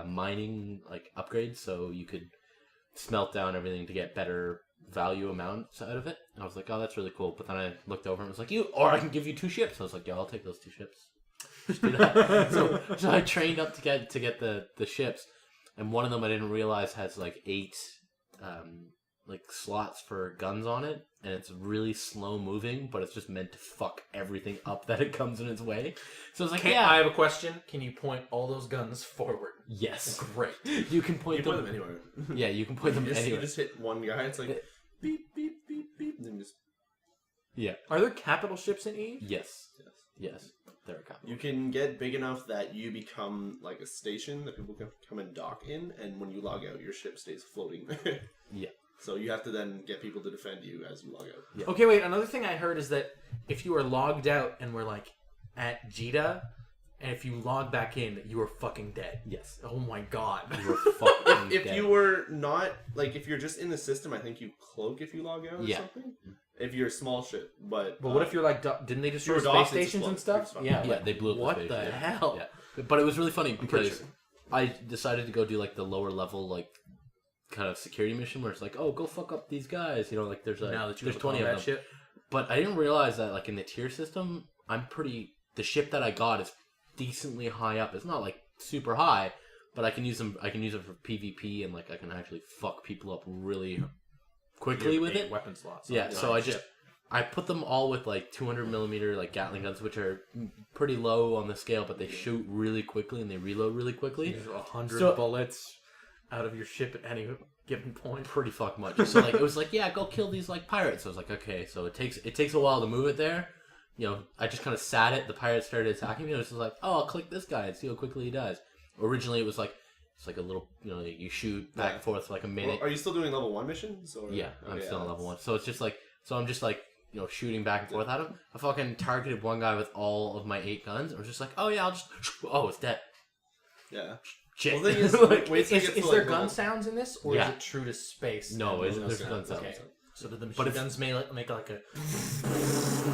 [SPEAKER 2] mining like upgrades, so you could smelt down everything to get better value amounts out of it. And I was like, oh, that's really cool. But then I looked over and was like, or I can give you 2 ships. I was like, yeah, I'll take those 2 ships. Just do that. so I trained up to get the ships, and one of them I didn't realize has like 8 like slots for guns on it, and it's really slow moving, but it's just meant to fuck everything up that it comes in its way. So I was like,
[SPEAKER 4] I have a question. Can you point all those guns forward?
[SPEAKER 2] Yes.
[SPEAKER 4] Great.
[SPEAKER 2] You can point
[SPEAKER 5] them anywhere.
[SPEAKER 2] Yeah, you can point them anywhere.
[SPEAKER 5] You just hit one guy. It's like beep beep beep beep, and then just.
[SPEAKER 2] Yeah.
[SPEAKER 4] Are there capital ships in Eve?
[SPEAKER 2] Yes. There are capital.
[SPEAKER 5] You can get big enough that you become like a station that people can come and dock in, and when you log out, your ship stays floating there.
[SPEAKER 2] Yeah.
[SPEAKER 5] So you have to then get people to defend you as you log out.
[SPEAKER 2] Yeah.
[SPEAKER 4] Okay, wait. Another thing I heard is that if you are logged out and we're like at Jita, and if you log back in, you are fucking dead.
[SPEAKER 2] Yes.
[SPEAKER 4] Oh my god.
[SPEAKER 2] You are fucking
[SPEAKER 5] If
[SPEAKER 2] dead.
[SPEAKER 5] you were not like if you're just in the system, I think you cloak if you log out or
[SPEAKER 2] Yeah.
[SPEAKER 5] something. If you're a small ship, but
[SPEAKER 4] What if you're like, didn't they destroy
[SPEAKER 5] you're
[SPEAKER 4] space
[SPEAKER 5] docked, it's
[SPEAKER 4] stations and
[SPEAKER 5] exploded.
[SPEAKER 4] stuff?
[SPEAKER 5] It's
[SPEAKER 4] Yeah.
[SPEAKER 2] Yeah, they blew up
[SPEAKER 4] What
[SPEAKER 2] the
[SPEAKER 4] the
[SPEAKER 2] space.
[SPEAKER 4] hell?
[SPEAKER 2] Yeah. But it was really funny
[SPEAKER 5] pretty
[SPEAKER 2] because
[SPEAKER 5] sure.
[SPEAKER 2] I decided to go do like the lower level like kind of security mission where it's like, oh, go fuck up these guys. You know, like there's
[SPEAKER 4] Now that you
[SPEAKER 2] there's
[SPEAKER 4] have
[SPEAKER 2] 20 of them.
[SPEAKER 4] ship.
[SPEAKER 2] But I didn't realize that like in the tier system, the ship that I got is decently high up. It's not like super high, but I can use them. I can use it for PvP, and like I can actually fuck people up really quickly with it.
[SPEAKER 4] Weapon slots.
[SPEAKER 2] Yeah, so I put them all with like 200mm like Gatling guns, which are pretty low on the scale, but they shoot really quickly and they reload really quickly.
[SPEAKER 4] There's 100
[SPEAKER 2] So-
[SPEAKER 4] bullets out of your ship at any given point.
[SPEAKER 2] Pretty fuck much. So like it was like, yeah, go kill these like pirates. So I was like, okay, so it takes a while to move it there. You know, I just kind of sat it. The pirates started attacking me. I was just like, oh, I'll click this guy and see how quickly he dies. Originally, it was like it's like a little, you know, you shoot back and forth for like a minute.
[SPEAKER 5] Well, are you still doing level 1 missions? Or?
[SPEAKER 2] Yeah, I'm
[SPEAKER 5] Okay,
[SPEAKER 2] still on
[SPEAKER 5] yeah,
[SPEAKER 2] level 1. So it's just like, I'm just like, you know, shooting back and forth at him. I fucking targeted one guy with all of my 8 guns. I was just like, oh yeah, it's dead.
[SPEAKER 5] Yeah.
[SPEAKER 2] Shit.
[SPEAKER 5] Well, the thing is,
[SPEAKER 2] Like,
[SPEAKER 5] wait till you
[SPEAKER 4] Is
[SPEAKER 5] get to,
[SPEAKER 4] there
[SPEAKER 5] like,
[SPEAKER 4] gun
[SPEAKER 5] level-
[SPEAKER 4] sounds in this, or
[SPEAKER 2] Yeah.
[SPEAKER 4] is it true to space?
[SPEAKER 2] no,
[SPEAKER 5] there's
[SPEAKER 2] there's
[SPEAKER 5] no
[SPEAKER 2] gun
[SPEAKER 5] sound.
[SPEAKER 2] sounds.
[SPEAKER 4] Okay. So did the
[SPEAKER 2] But
[SPEAKER 4] machine
[SPEAKER 2] it's-
[SPEAKER 4] guns make like a...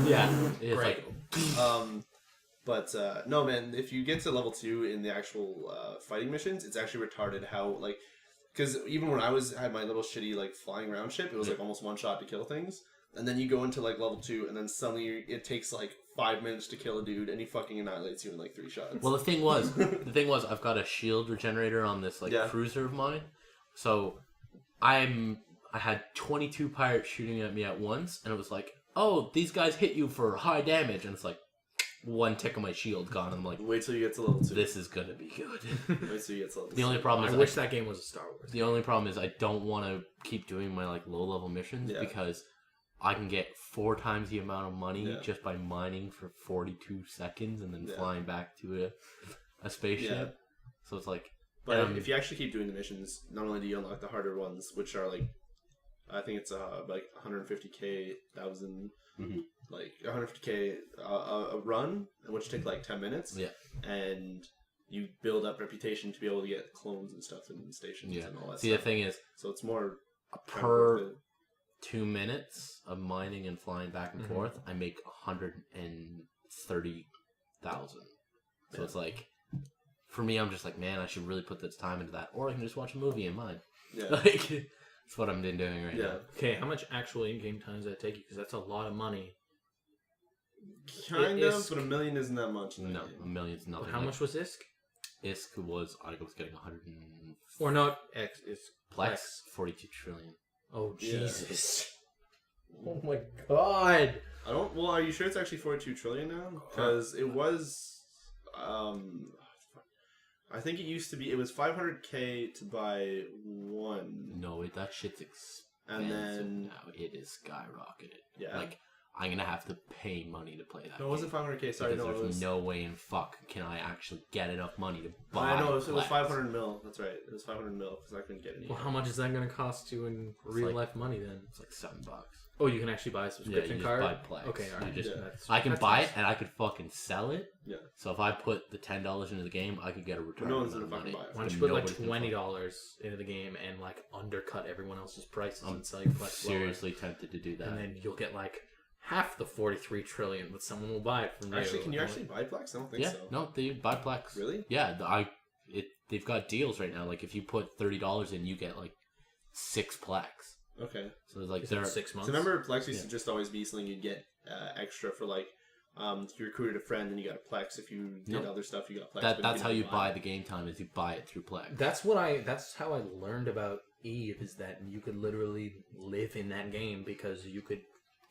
[SPEAKER 2] Yeah, it's
[SPEAKER 4] Great.
[SPEAKER 2] like
[SPEAKER 5] But no, man. If you get to level 2 in the actual fighting missions, it's actually retarded how like because even when I had my little shitty like flying around ship, it was like almost one shot to kill things, and then you go into like level 2, and then suddenly it takes like 5 minutes to kill a dude, and he fucking annihilates you in like 3 shots.
[SPEAKER 2] well, the thing was, I've got a shield regenerator on this like cruiser of mine, so I had 22 pirates shooting at me at once, and it was like, oh, these guys hit you for high damage, and it's like one tick of my shield gone, and I'm like,
[SPEAKER 5] Wait till you get to level 2.
[SPEAKER 2] this is gonna be good.
[SPEAKER 5] Wait till you get to level 2.
[SPEAKER 2] The only problem is
[SPEAKER 4] I wish that game was a Star Wars.
[SPEAKER 2] the only problem is I don't want to keep doing my like low level missions because I can get 4 times the amount of money just by mining for 42 seconds and then flying back to a spaceship.
[SPEAKER 5] Yeah.
[SPEAKER 2] So it's like,
[SPEAKER 5] But if you actually keep doing the missions, not only do you unlock the harder ones, which are like, I think it's like 150k, 1,000, like 150k a run, which take like 10 minutes.
[SPEAKER 2] Yeah.
[SPEAKER 5] And you build up reputation to be able to get clones and stuff in stations and all that
[SPEAKER 2] See,
[SPEAKER 5] stuff.
[SPEAKER 2] the thing is,
[SPEAKER 5] So it's more
[SPEAKER 2] per 2 minutes of mining and flying back and forth, I make 130,000. So it's like, for me, I'm just like, man, I should really put this time into that, or I can just watch a movie in mine.
[SPEAKER 5] Yeah.
[SPEAKER 2] Like, that's what I'm doing right now.
[SPEAKER 4] Okay, how much actual in-game time does that take you? Because that's a lot of money.
[SPEAKER 5] Kind
[SPEAKER 4] It
[SPEAKER 5] of,
[SPEAKER 4] is-
[SPEAKER 5] but $1 million isn't that much. in that
[SPEAKER 2] No,
[SPEAKER 5] game.
[SPEAKER 2] $1 million's nothing.
[SPEAKER 4] How much was ISK?
[SPEAKER 2] ISK was, I was getting 100 and
[SPEAKER 4] Or not X, it's
[SPEAKER 2] Plex, 42 trillion.
[SPEAKER 4] Oh,
[SPEAKER 5] Yeah.
[SPEAKER 4] Jesus. Oh my god.
[SPEAKER 5] Well, are you sure it's actually 42 trillion now? Because it was, I think it used to be, it was 500k to buy one.
[SPEAKER 2] No, that shit's expensive
[SPEAKER 5] And then-
[SPEAKER 2] now. It is skyrocketed.
[SPEAKER 5] Yeah.
[SPEAKER 2] Like, I'm gonna have to pay money to play that.
[SPEAKER 5] No, it wasn't 500K. Sorry,
[SPEAKER 2] because
[SPEAKER 5] no, it
[SPEAKER 2] there's
[SPEAKER 5] was.
[SPEAKER 2] no way in fuck can I actually get enough money to buy.
[SPEAKER 5] I know it was
[SPEAKER 2] Plex.
[SPEAKER 5] 500 mil. That's right. It was 500 mil because I couldn't get any.
[SPEAKER 4] Well, how much is that going to cost you in real
[SPEAKER 2] like-
[SPEAKER 4] life money then?
[SPEAKER 2] It's like $7.
[SPEAKER 4] Oh, you can actually buy a subscription
[SPEAKER 2] you
[SPEAKER 4] card?
[SPEAKER 2] just buy Plex.
[SPEAKER 4] Okay,
[SPEAKER 2] You
[SPEAKER 4] alright.
[SPEAKER 2] just-
[SPEAKER 4] That's-
[SPEAKER 2] I can
[SPEAKER 4] that's
[SPEAKER 2] buy
[SPEAKER 4] nice.
[SPEAKER 2] it and I could fucking sell it.
[SPEAKER 5] Yeah.
[SPEAKER 2] So if I put the $10 into the game, I could get a return.
[SPEAKER 5] No one's
[SPEAKER 2] amount of
[SPEAKER 5] gonna fucking
[SPEAKER 2] money.
[SPEAKER 5] buy it.
[SPEAKER 4] Why don't you
[SPEAKER 2] But
[SPEAKER 4] put like
[SPEAKER 2] nobody's gonna fucking-
[SPEAKER 4] $20 into the game and like undercut everyone else's prices
[SPEAKER 2] I'm
[SPEAKER 4] and sell your Plex lower?
[SPEAKER 2] seriously tempted to do that.
[SPEAKER 4] And then you'll get like half the 43 trillion, but someone will buy it from you.
[SPEAKER 5] Actually, can you
[SPEAKER 4] And,
[SPEAKER 5] actually buy Plex? I don't think
[SPEAKER 2] yeah,
[SPEAKER 5] so.
[SPEAKER 2] no, they buy Plex.
[SPEAKER 5] Really?
[SPEAKER 2] Yeah, they've got deals right now. Like if you put $30 in, you get like 6 Plex.
[SPEAKER 5] Okay.
[SPEAKER 2] So it's like
[SPEAKER 4] Is it
[SPEAKER 2] they're
[SPEAKER 4] 6 months?
[SPEAKER 5] So remember, Plex used to just always be something you'd get extra for like, if you recruited a friend, then you got a Plex. If you did
[SPEAKER 2] Nope.
[SPEAKER 5] other stuff, you got Plex. but
[SPEAKER 2] that's how you
[SPEAKER 5] didn't
[SPEAKER 2] buy the game time is you buy it through Plex.
[SPEAKER 4] That's how I learned about Eve, is that you could literally live in that game because you could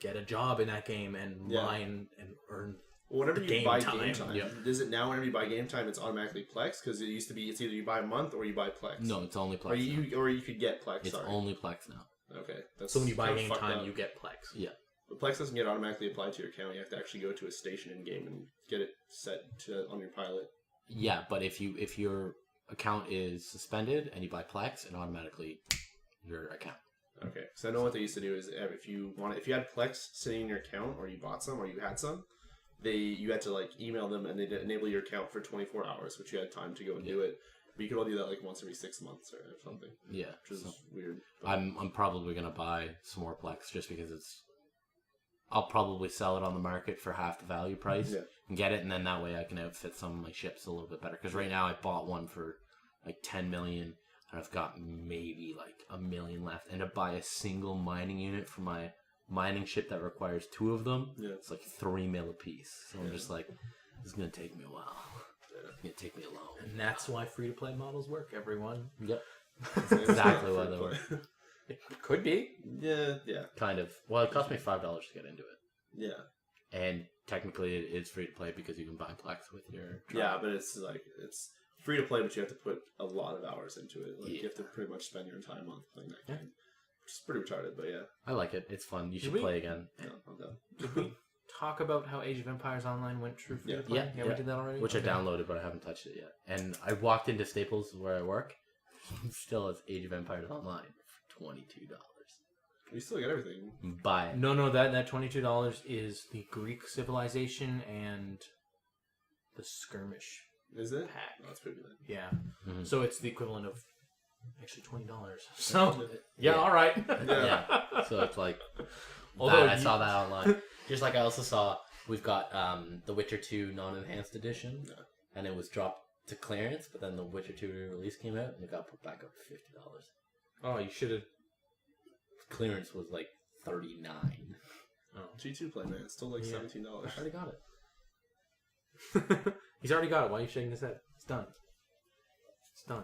[SPEAKER 4] get a job in that game and
[SPEAKER 5] Yeah.
[SPEAKER 4] mine and earn.
[SPEAKER 5] Well, whenever
[SPEAKER 4] the
[SPEAKER 5] you
[SPEAKER 4] game
[SPEAKER 5] buy
[SPEAKER 4] time.
[SPEAKER 5] game time,
[SPEAKER 2] Yep.
[SPEAKER 5] is it now whenever you buy game time, it's automatically Plex? Because it used to be it's either you buy a month or you buy Plex.
[SPEAKER 2] No, it's only Plex.
[SPEAKER 5] Or
[SPEAKER 2] now.
[SPEAKER 5] you could get Plex.
[SPEAKER 2] It's
[SPEAKER 5] sorry.
[SPEAKER 2] only Plex now.
[SPEAKER 5] Okay. That's
[SPEAKER 4] So when you buy
[SPEAKER 5] kinda
[SPEAKER 4] game
[SPEAKER 5] fucked
[SPEAKER 4] time,
[SPEAKER 5] up.
[SPEAKER 4] you get Plex.
[SPEAKER 2] Yeah.
[SPEAKER 5] But Plex doesn't get automatically applied to your account. You have to actually go to a station in game and get it set to on your pilot.
[SPEAKER 2] Yeah, but if your account is suspended and you buy Plex, it automatically your account.
[SPEAKER 5] Okay, so I know what they used to do is if you had Plex sitting in your account, or you bought some, or you had some, you had to like email them and they'd enable your account for 24 hours, which you had time to go and do it. But you could only do that like once every 6 months or something,
[SPEAKER 2] Yeah.
[SPEAKER 5] which is
[SPEAKER 2] so
[SPEAKER 5] weird. But
[SPEAKER 2] I'm probably gonna buy some more Plex just because I'll probably sell it on the market for half the value price
[SPEAKER 5] Yeah.
[SPEAKER 2] and get it, and then that way I can outfit some of my ships a little bit better. Because right now I bought one for like 10 million, and I've got maybe like 1 million left. And to buy a single mining unit for my mining ship that requires 2 of them,
[SPEAKER 5] Yeah.
[SPEAKER 2] it's like 3 mil a piece. So I'm
[SPEAKER 5] Yeah.
[SPEAKER 2] just like, this is gonna take me a while. It's gonna take me a long.
[SPEAKER 4] And that's why free-to-play models work, everyone.
[SPEAKER 2] Yep.
[SPEAKER 5] it's
[SPEAKER 2] exactly
[SPEAKER 5] not
[SPEAKER 2] why they
[SPEAKER 5] free
[SPEAKER 2] work.
[SPEAKER 5] to play.
[SPEAKER 4] It could be.
[SPEAKER 5] Yeah.
[SPEAKER 2] Kind of. Well, it cost me $5 to get into it.
[SPEAKER 5] Yeah.
[SPEAKER 2] And technically it is free to play because you can buy Plex with your trial.
[SPEAKER 5] Yeah, but it's free to play, but you have to put a lot of hours into it. Like
[SPEAKER 2] Yeah.
[SPEAKER 5] you have to pretty much spend your entire month playing that
[SPEAKER 2] Yeah.
[SPEAKER 5] game, which is pretty retarded. But yeah,
[SPEAKER 2] I like it. It's fun. You should
[SPEAKER 4] we-
[SPEAKER 2] play again.
[SPEAKER 5] no, I'm done.
[SPEAKER 4] Did we talk about how Age of Empires Online went true free-to-play?
[SPEAKER 2] Yeah,
[SPEAKER 4] we
[SPEAKER 2] yeah.
[SPEAKER 4] did that already?
[SPEAKER 2] Which I
[SPEAKER 4] Okay.
[SPEAKER 2] downloaded, but I haven't touched it yet. And I walked into Staples where I work. Still has Age of Empires Online for $22.
[SPEAKER 5] You still get everything.
[SPEAKER 2] Buy it.
[SPEAKER 4] No, that $22 is the Greek civilization and the skirmish
[SPEAKER 5] Is it?
[SPEAKER 4] pack.
[SPEAKER 5] Oh, that's pretty good.
[SPEAKER 4] Yeah.
[SPEAKER 2] Mhm.
[SPEAKER 4] So it's the equivalent of actually $20. So
[SPEAKER 2] Yeah.
[SPEAKER 4] all right.
[SPEAKER 2] Yeah. So it's like,
[SPEAKER 4] Although
[SPEAKER 2] I
[SPEAKER 4] you-
[SPEAKER 2] saw that online. Just like I also saw, we've got The Witcher 2 non-enhanced edition,
[SPEAKER 5] Yeah.
[SPEAKER 2] and it was dropped to clearance, but then The Witcher 2 release came out, and it got put back up to $50.
[SPEAKER 4] Oh, you should have.
[SPEAKER 2] Clearance was like $39.
[SPEAKER 5] G2 play, man. It's still like
[SPEAKER 4] Yeah.
[SPEAKER 5] $17.
[SPEAKER 2] I already got it.
[SPEAKER 4] He's already got it. Why are you shaking his head? It's done. It's done.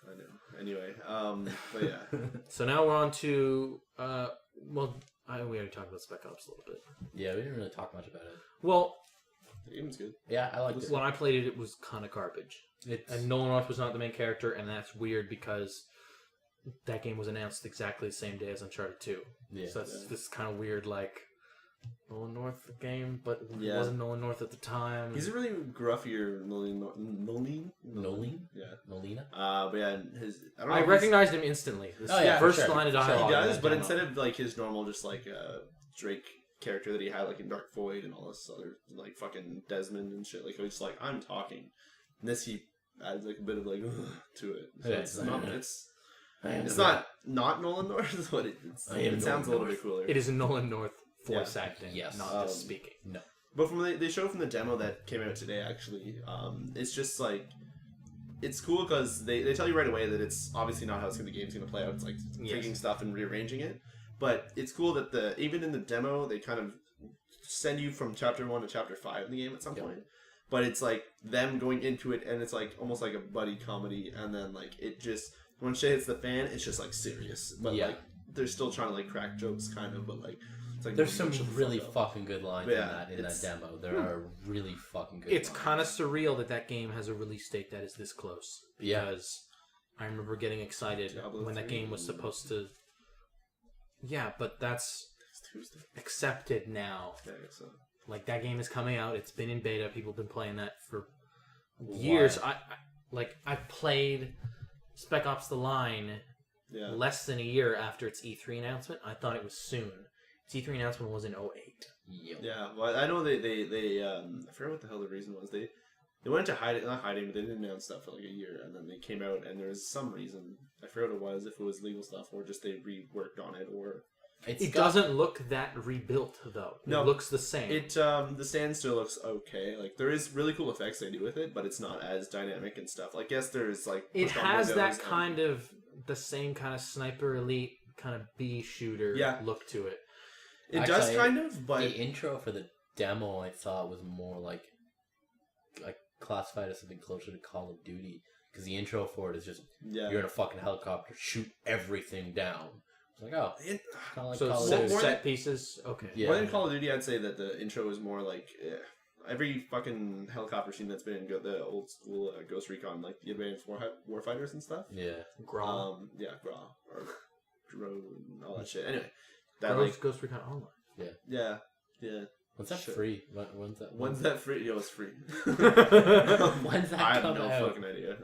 [SPEAKER 5] I know. Anyway, but yeah.
[SPEAKER 4] So now we're on to we already talked about Spec Ops a little bit.
[SPEAKER 2] Yeah, we didn't really talk much about it.
[SPEAKER 4] Well,
[SPEAKER 5] The game's good.
[SPEAKER 2] Yeah, I liked it.
[SPEAKER 4] when I played it, it was kind of garbage. And Nolan North was not the main character, and that's weird because that game was announced exactly the same day as Uncharted 2.
[SPEAKER 2] Yeah.
[SPEAKER 4] So that's this kind of weird, like, Nolan North game, but it
[SPEAKER 5] Yeah.
[SPEAKER 4] wasn't Nolan North at the time.
[SPEAKER 5] He's a really gruffier Nolan. Yeah.
[SPEAKER 2] Nolina?
[SPEAKER 5] But yeah, I don't know.
[SPEAKER 4] I
[SPEAKER 5] if
[SPEAKER 4] recognized him instantly. This
[SPEAKER 2] Oh, yeah,
[SPEAKER 4] first
[SPEAKER 2] for sure.
[SPEAKER 4] line of
[SPEAKER 2] Sure,
[SPEAKER 4] dialogue.
[SPEAKER 5] he
[SPEAKER 4] in
[SPEAKER 5] does,
[SPEAKER 4] that
[SPEAKER 5] but
[SPEAKER 4] demo.
[SPEAKER 5] instead of like his normal, just like Drake character that he had like in Dark Void and all this other like fucking Desmond and shit, like he was just like I'm talking. And this he adds like a bit of like to it. So
[SPEAKER 2] Yeah,
[SPEAKER 5] it's not Nolan North, but it sounds a little bit cooler.
[SPEAKER 4] It is Nolan North voice acting,
[SPEAKER 2] Yes.
[SPEAKER 4] not just speaking.
[SPEAKER 2] No.
[SPEAKER 5] But from they show from the demo that came out today, actually, it's just like it's cool because they tell you right away that it's obviously not how the game's going to play out. It's like taking stuff and rearranging it. But it's cool that even in the demo they kind of send you from chapter 1 to chapter 5 in the game at some point. But it's like them going into it, and it's like almost like a buddy comedy, and then like it just when shit hits the fan, it's just like serious. But like they're still trying to like crack jokes, kind of. But like it's like
[SPEAKER 2] There's some
[SPEAKER 5] shut the
[SPEAKER 2] really
[SPEAKER 5] fuck up.
[SPEAKER 2] fucking good lines
[SPEAKER 5] Yeah,
[SPEAKER 2] in that demo. There are really fucking good.
[SPEAKER 4] It's
[SPEAKER 2] lines.
[SPEAKER 4] kind of surreal that game has a release date that is this close.
[SPEAKER 2] Yeah.
[SPEAKER 4] Because I remember getting excited
[SPEAKER 5] Diablo
[SPEAKER 4] when that
[SPEAKER 5] 3.
[SPEAKER 4] game was supposed to. Yeah, but that's
[SPEAKER 5] Tuesday.
[SPEAKER 1] accepted now.
[SPEAKER 5] Yeah, I guess so.
[SPEAKER 1] Like, that game is coming out. It's been in beta. People have been playing that for years. I played Spec Ops: The Line
[SPEAKER 5] Yeah.
[SPEAKER 1] less than a year after its E3 announcement. I thought it was soon. Its E3 announcement was in 08.
[SPEAKER 2] Yep.
[SPEAKER 5] Yeah, well, I know they I forget what the hell the reason was. They went into hiding, not hiding, but they didn't announce stuff for like a year, and then they came out, and there was some reason, I forget what it was, if it was legal stuff, or just they reworked on it, or...
[SPEAKER 1] It doesn't look that rebuilt, though.
[SPEAKER 5] No.
[SPEAKER 1] It looks the same.
[SPEAKER 5] The stand still looks okay. Like, there is really cool effects they do with it, but it's not as dynamic and stuff. Like, yes, there's, like...
[SPEAKER 1] It has that kind of, the same kind of Sniper Elite, kind of B shooter look to it.
[SPEAKER 5] It does kind of, but...
[SPEAKER 2] The intro for the demo, I thought, was more like classified as something closer to Call of Duty. Because the intro for it is just, you're in a fucking helicopter, shoot everything down. It's like, oh, kind of like
[SPEAKER 1] so
[SPEAKER 2] Call of
[SPEAKER 1] set,
[SPEAKER 2] Duty.
[SPEAKER 1] set pieces? Okay.
[SPEAKER 2] Yeah.
[SPEAKER 5] More than Call of Duty, I'd say that the intro is more like... every fucking helicopter scene that's been in the old school Ghost Recon, like the Advanced Warfighters and stuff.
[SPEAKER 2] Yeah.
[SPEAKER 1] Grau.
[SPEAKER 5] Grau. Or Drone and all that shit. Anyway.
[SPEAKER 1] Ghost Recon Online.
[SPEAKER 5] Yeah.
[SPEAKER 2] When's that free?
[SPEAKER 5] When's that free? Yo, it's free.
[SPEAKER 2] When's that
[SPEAKER 5] I have
[SPEAKER 2] come
[SPEAKER 5] no
[SPEAKER 2] out?
[SPEAKER 5] fucking idea.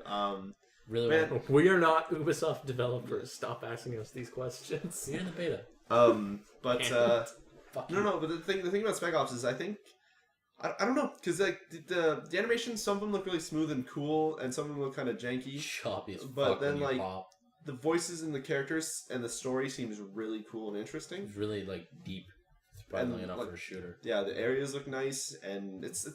[SPEAKER 2] Really?
[SPEAKER 5] Man,
[SPEAKER 1] we are not Ubisoft developers. Stop asking us these questions.
[SPEAKER 2] You're in the beta.
[SPEAKER 5] But no. But the thing about Spec Ops is, I think I don't know, because like the animations, some of them look really smooth and cool, and some of them look kind of janky.
[SPEAKER 2] Choppy as fuck.
[SPEAKER 5] But then
[SPEAKER 2] when you
[SPEAKER 5] like
[SPEAKER 2] pop.
[SPEAKER 5] the voices and the characters and the story seems really cool and interesting.
[SPEAKER 2] It's really like deep, surprisingly enough
[SPEAKER 5] like,
[SPEAKER 2] for a shooter.
[SPEAKER 5] Yeah, the areas look nice, and it's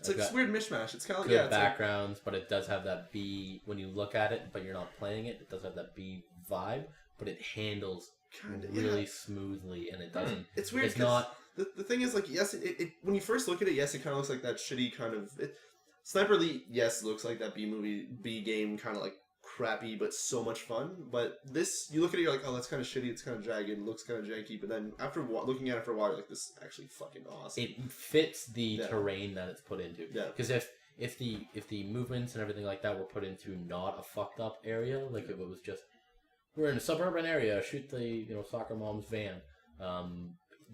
[SPEAKER 5] like this weird mishmash. It's kind of
[SPEAKER 2] good backgrounds, but it does have that B when you look at it, but you're not playing it. It does have that B vibe, but it handles really smoothly, and it doesn't.
[SPEAKER 5] It's weird.
[SPEAKER 2] It's not.
[SPEAKER 5] The thing is, like, yes, it when you first look at it, yes, it kind of looks like that shitty kind of Sniper Elite. Yes, looks like that B game, kind of like crappy, but so much fun. But this, you look at it, you're like, oh, that's kind of shitty. It's kind of jagged. It looks kind of janky. But then after looking at it for a while, you're like, this is actually fucking awesome.
[SPEAKER 2] It fits the terrain that it's put into.
[SPEAKER 5] Yeah.
[SPEAKER 2] Because if the movements and everything like that were put into not a fucked up area, like if it was just we're in a suburban area, shoot the soccer mom's van,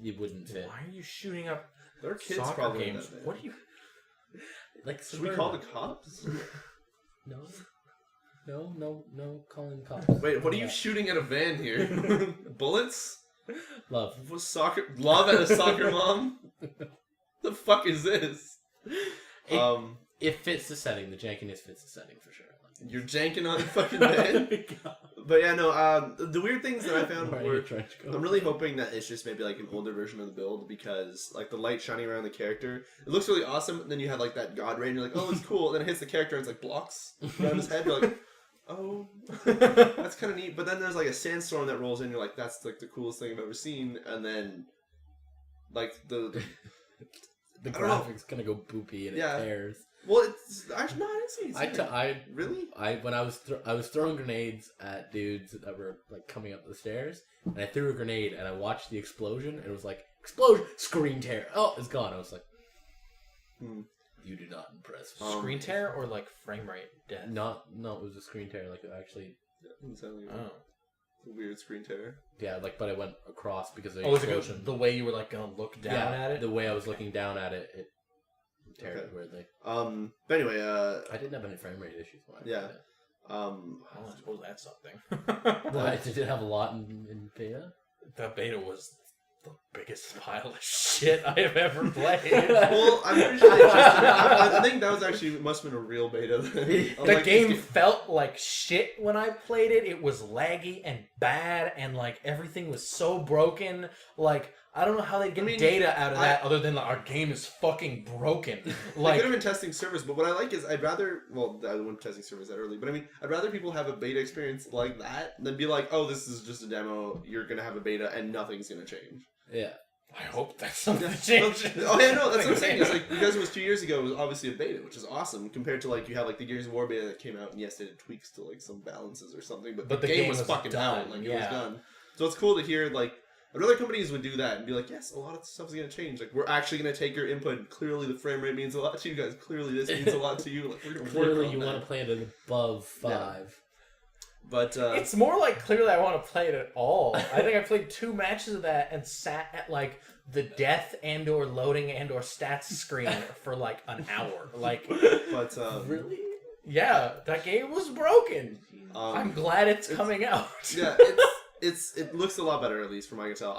[SPEAKER 2] it wouldn't fit.
[SPEAKER 1] Why are you shooting up
[SPEAKER 5] There are kids
[SPEAKER 1] soccer
[SPEAKER 5] probably
[SPEAKER 1] games?
[SPEAKER 5] in that,
[SPEAKER 1] What are you?
[SPEAKER 2] Like
[SPEAKER 5] should we call the cops?
[SPEAKER 2] No, calling the cops.
[SPEAKER 5] Wait, what are you shooting at a van here? Bullets?
[SPEAKER 2] Love.
[SPEAKER 5] Love at a soccer mom? The fuck is this?
[SPEAKER 2] It fits the setting. The jankiness fits the setting for sure.
[SPEAKER 5] You're janking on the fucking van? But yeah, no, the weird things that I found were, I'm really hoping that it's just maybe like an older version of the build, because like the light shining around the character, it looks really awesome, and then you have like that god ray, and you're like, oh, it's cool, and then it hits the character, and it's like blocks around his head, you're like, oh, that's kind of neat. But then there's like a sandstorm that rolls in, you're like, that's like the coolest thing I've ever seen, and then like the
[SPEAKER 2] graphics gonna go boopy and it tears.
[SPEAKER 5] Well, it's actually no, I didn't see it.
[SPEAKER 2] Really? When I was throwing grenades at dudes that were like coming up the stairs, and I threw a grenade and I watched the explosion, and it was like explosion, screen tear. Oh, it's gone. I was like, you do not impress me.
[SPEAKER 1] Screen tear or like frame rate death?
[SPEAKER 2] No, it was a screen tear. Like it actually.
[SPEAKER 5] It's a weird screen tear.
[SPEAKER 2] Yeah, but it went across because of the
[SPEAKER 1] explosion. The way you were like gonna look down at it.
[SPEAKER 2] The way I was looking down at it, it teared weirdly.
[SPEAKER 5] But anyway,
[SPEAKER 2] I didn't have any frame rate issues.
[SPEAKER 1] I suppose that's something.
[SPEAKER 2] Did it have a lot in beta?
[SPEAKER 1] The beta was the biggest pile of shit I have ever played.
[SPEAKER 5] Well, I'm pretty sure they just I think that was actually must have been a real beta.
[SPEAKER 1] The game felt like shit when I played it. It was laggy and bad, and like everything was so broken. Like I don't know how they get data out of that other than our game is fucking broken. Like
[SPEAKER 5] they could have been testing servers, but what I like is I wouldn't testing servers that early, but I'd rather people have a beta experience like that than be like, oh, this is just a demo. You're gonna have a beta and nothing's gonna change.
[SPEAKER 2] Yeah.
[SPEAKER 1] I hope that's something changes.
[SPEAKER 5] Oh yeah, no, that's what I'm saying. It's like because it was 2 years ago, it was obviously a beta, which is awesome compared to like you have like the Gears of War beta that came out, and yes, they did tweaks to like some balances or something, but the game was fucking done. Like it was done. So it's cool to hear like other companies would do that and be like, yes, a lot of stuff's gonna change. Like we're actually gonna take your input. Clearly, the frame rate means a lot to you guys. Clearly, this means a lot to you. Like we're gonna
[SPEAKER 2] clearly
[SPEAKER 5] work on
[SPEAKER 2] you
[SPEAKER 5] that.
[SPEAKER 2] want to play it at above 5.
[SPEAKER 5] But
[SPEAKER 1] it's more like clearly I want to play it at all. I think I played 2 matches of that and sat at like the death and or loading and or stats screen for like an hour. Like,
[SPEAKER 5] but
[SPEAKER 1] really? Yeah, that game was broken. I'm glad it's coming out.
[SPEAKER 5] Yeah, it looks a lot better, at least from what I can tell.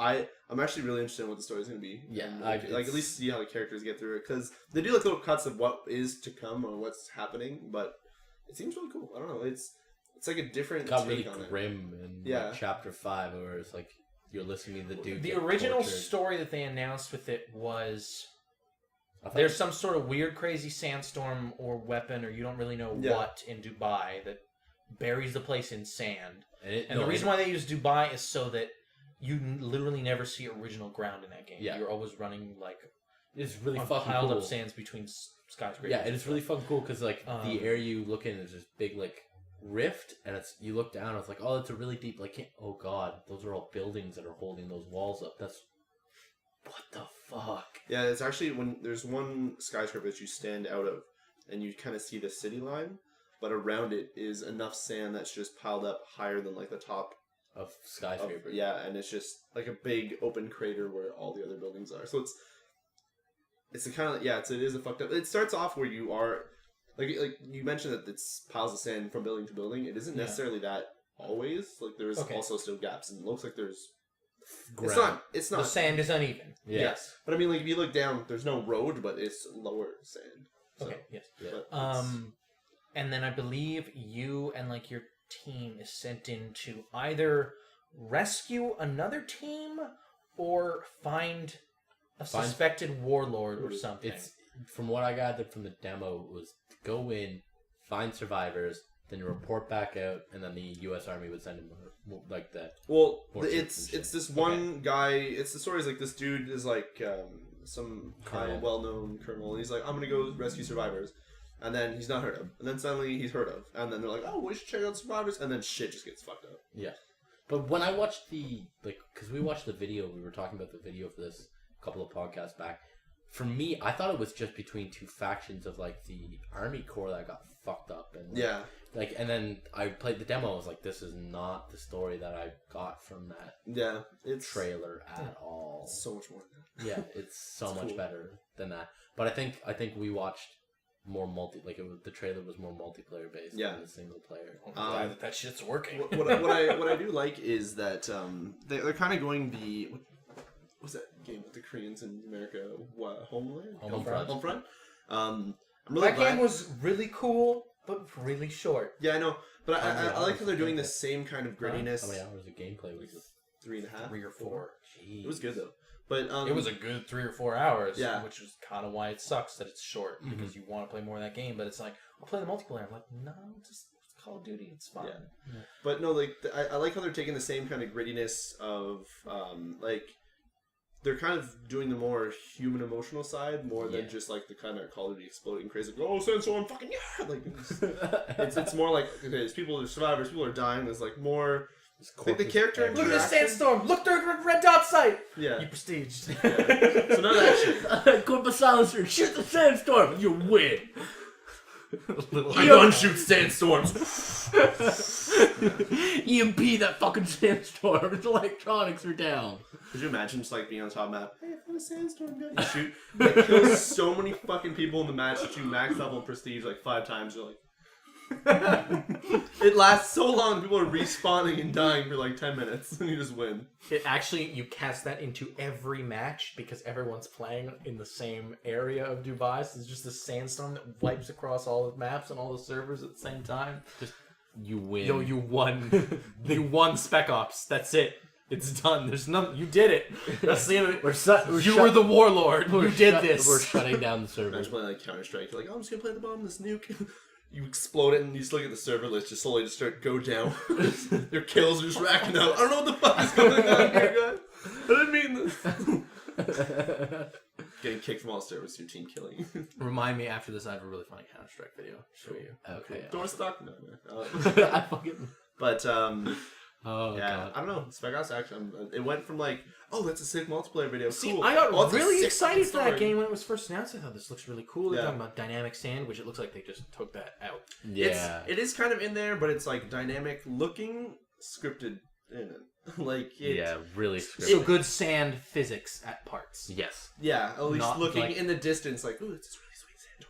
[SPEAKER 5] I'm actually really interested in what the story's going to be.
[SPEAKER 2] Yeah,
[SPEAKER 5] and, like at least see how the characters get through it, because they do like little cuts of what is to come or what's happening, but it seems really cool. I don't know, it's like a different
[SPEAKER 2] got
[SPEAKER 5] take
[SPEAKER 2] really
[SPEAKER 5] on
[SPEAKER 2] grim in like, chapter 5, where it's like you're listening to the dude.
[SPEAKER 1] The
[SPEAKER 2] get
[SPEAKER 1] original
[SPEAKER 2] tortured.
[SPEAKER 1] story that they announced with it was there's some sort of weird, crazy sandstorm or weapon, or you don't really know what in Dubai that buries the place in sand. And the reason why they use Dubai is so that you literally never see original ground in that game.
[SPEAKER 2] Yeah.
[SPEAKER 1] You're always running like
[SPEAKER 2] it's really fucking
[SPEAKER 1] piled
[SPEAKER 2] cool.
[SPEAKER 1] up sands between skyscrapers.
[SPEAKER 2] Yeah, and it's really fucking cool because like the area you look in is this big like rift, and it's you look down, and it's like, oh, it's a really deep like, oh god, those are all buildings that are holding those walls up. That's what the fuck.
[SPEAKER 5] Yeah, it's actually when there's one skyscraper that you stand out of, and you kind of see the city line, but around it is enough sand that's just piled up higher than like the top
[SPEAKER 2] of skyscraper.
[SPEAKER 5] Yeah, and it's just like a big open crater where all the other buildings are. So it's a kind of it is a fucked up. It starts off where you are like you mentioned that it's piles of sand from building to building. It isn't necessarily that always. Like there's also still gaps, and it looks like there's ground. It's not.
[SPEAKER 1] The sand is uneven.
[SPEAKER 5] Yes, but I mean, like if you look down, there's no road, but it's lower sand. So,
[SPEAKER 1] okay. Yes.
[SPEAKER 5] Yeah,
[SPEAKER 1] and then I believe you and like your team is sent in to either rescue another team or find a suspected warlord or something.
[SPEAKER 2] It's from what I gathered from the demo, it was to go in, find survivors, then you report back out, and then the U.S. Army would send him like that.
[SPEAKER 5] Well, it's this one guy. It's the story is like this dude is like some high, well-known colonel. He's like, I'm gonna go rescue survivors. And then he's not heard of. And then suddenly he's heard of. And then they're like, oh, we should check out survivors. And then shit just gets fucked up.
[SPEAKER 2] Yeah. But when I watched because we watched the video, we were talking about the video for this a couple of podcasts back. For me, I thought it was just between two factions of like the Army Corps that got fucked up. And and then I played the demo. I was like, this is not the story that I got from that trailer at all.
[SPEAKER 5] It's so much more than that.
[SPEAKER 2] Yeah, it's so much better than that. But I think we watched more the trailer was more multiplayer based than the single player.
[SPEAKER 1] I'm glad that shit's working.
[SPEAKER 5] what I do like is that they're kind of going the what's that game with the Koreans in America? Homeland? Homefront. I'm really
[SPEAKER 1] that game was really cool, but really short.
[SPEAKER 5] Yeah, I know, but I like how they're doing the same kind of grittiness.
[SPEAKER 2] How many hours of gameplay was it?
[SPEAKER 5] 3.5,
[SPEAKER 1] 3 or 4.
[SPEAKER 2] Jeez.
[SPEAKER 5] It was good though. But
[SPEAKER 1] it was a good 3 or 4 hours,
[SPEAKER 5] yeah.
[SPEAKER 1] Which is kind of why it sucks that it's short, because you want to play more of that game, but it's like, I'll play the multiplayer. I'm like, no, just Call of Duty, it's fine.
[SPEAKER 5] Yeah. But no, like, I like how they're taking the same kind of grittiness of, like, they're kind of doing the more human emotional side more than just like the kind of Call of Duty exploding crazy, like, oh, Sandstorm, fucking yeah! Like, it's more like, okay, there's people, there's survivors, people are dying, there's like more... Like the character
[SPEAKER 1] look at the sandstorm! Look, there's a red dot sight!
[SPEAKER 5] Yeah.
[SPEAKER 1] You prestiged.
[SPEAKER 5] Yeah. So none of that shit.
[SPEAKER 2] Corpus silencer, shoot the sandstorm, you win!
[SPEAKER 5] I gun shoot sandstorms!
[SPEAKER 2] EMP that fucking sandstorm, its electronics are down.
[SPEAKER 5] Could you imagine just like being on top map? Hey, I found a sandstorm, guy. You shoot, like, kill so many fucking people in the match that you max level prestige like 5 times. You're like, it lasts so long. People are respawning and dying for like 10 minutes, and you just win.
[SPEAKER 1] It actually, you cast that into every match because everyone's playing in the same area of Dubai. So it's just a sandstorm that wipes across all the maps and all the servers at the same time. Just
[SPEAKER 2] you win.
[SPEAKER 1] Yo, you won. You won Spec Ops. That's it. It's done. There's nothing. You did it. That's the end of it. You were the warlord. You did this.
[SPEAKER 2] We're shutting down the server.
[SPEAKER 5] Imagine playing like Counter-Strike. You're like, oh, I'm just gonna play at the bottom of this nuke. You explode it and you just look at the server list, just slowly just start go down. Your kills are just racking up. I don't know what the fuck is going on here, guys. I didn't mean this. Getting kicked from all the servers, your team killing.
[SPEAKER 1] Remind me after this. I have a really funny Counter-Strike video. Show you.
[SPEAKER 2] Okay.
[SPEAKER 5] Don't stock. No.
[SPEAKER 2] I fucking.
[SPEAKER 5] But
[SPEAKER 2] Oh,
[SPEAKER 5] Yeah,
[SPEAKER 2] God.
[SPEAKER 5] I don't know. Spec Ops actually, it went from like, oh, that's a sick multiplayer video.
[SPEAKER 1] See,
[SPEAKER 5] cool.
[SPEAKER 1] I got
[SPEAKER 5] Oh, it's a
[SPEAKER 1] really
[SPEAKER 5] sick
[SPEAKER 1] excited for that
[SPEAKER 5] story.
[SPEAKER 1] game when it was first announced. I thought this looks really cool. They're
[SPEAKER 5] Yeah.
[SPEAKER 1] talking about dynamic sand, which it looks like they just took that out.
[SPEAKER 2] Yeah.
[SPEAKER 5] It is kind of in there, but it's like dynamic looking, scripted in it. Like,
[SPEAKER 2] Yeah, really scripted.
[SPEAKER 1] So good sand physics at parts.
[SPEAKER 2] Yes.
[SPEAKER 5] Yeah, at least
[SPEAKER 1] Not
[SPEAKER 5] looking
[SPEAKER 1] like-
[SPEAKER 5] in the distance, like, ooh, it's this really sweet sand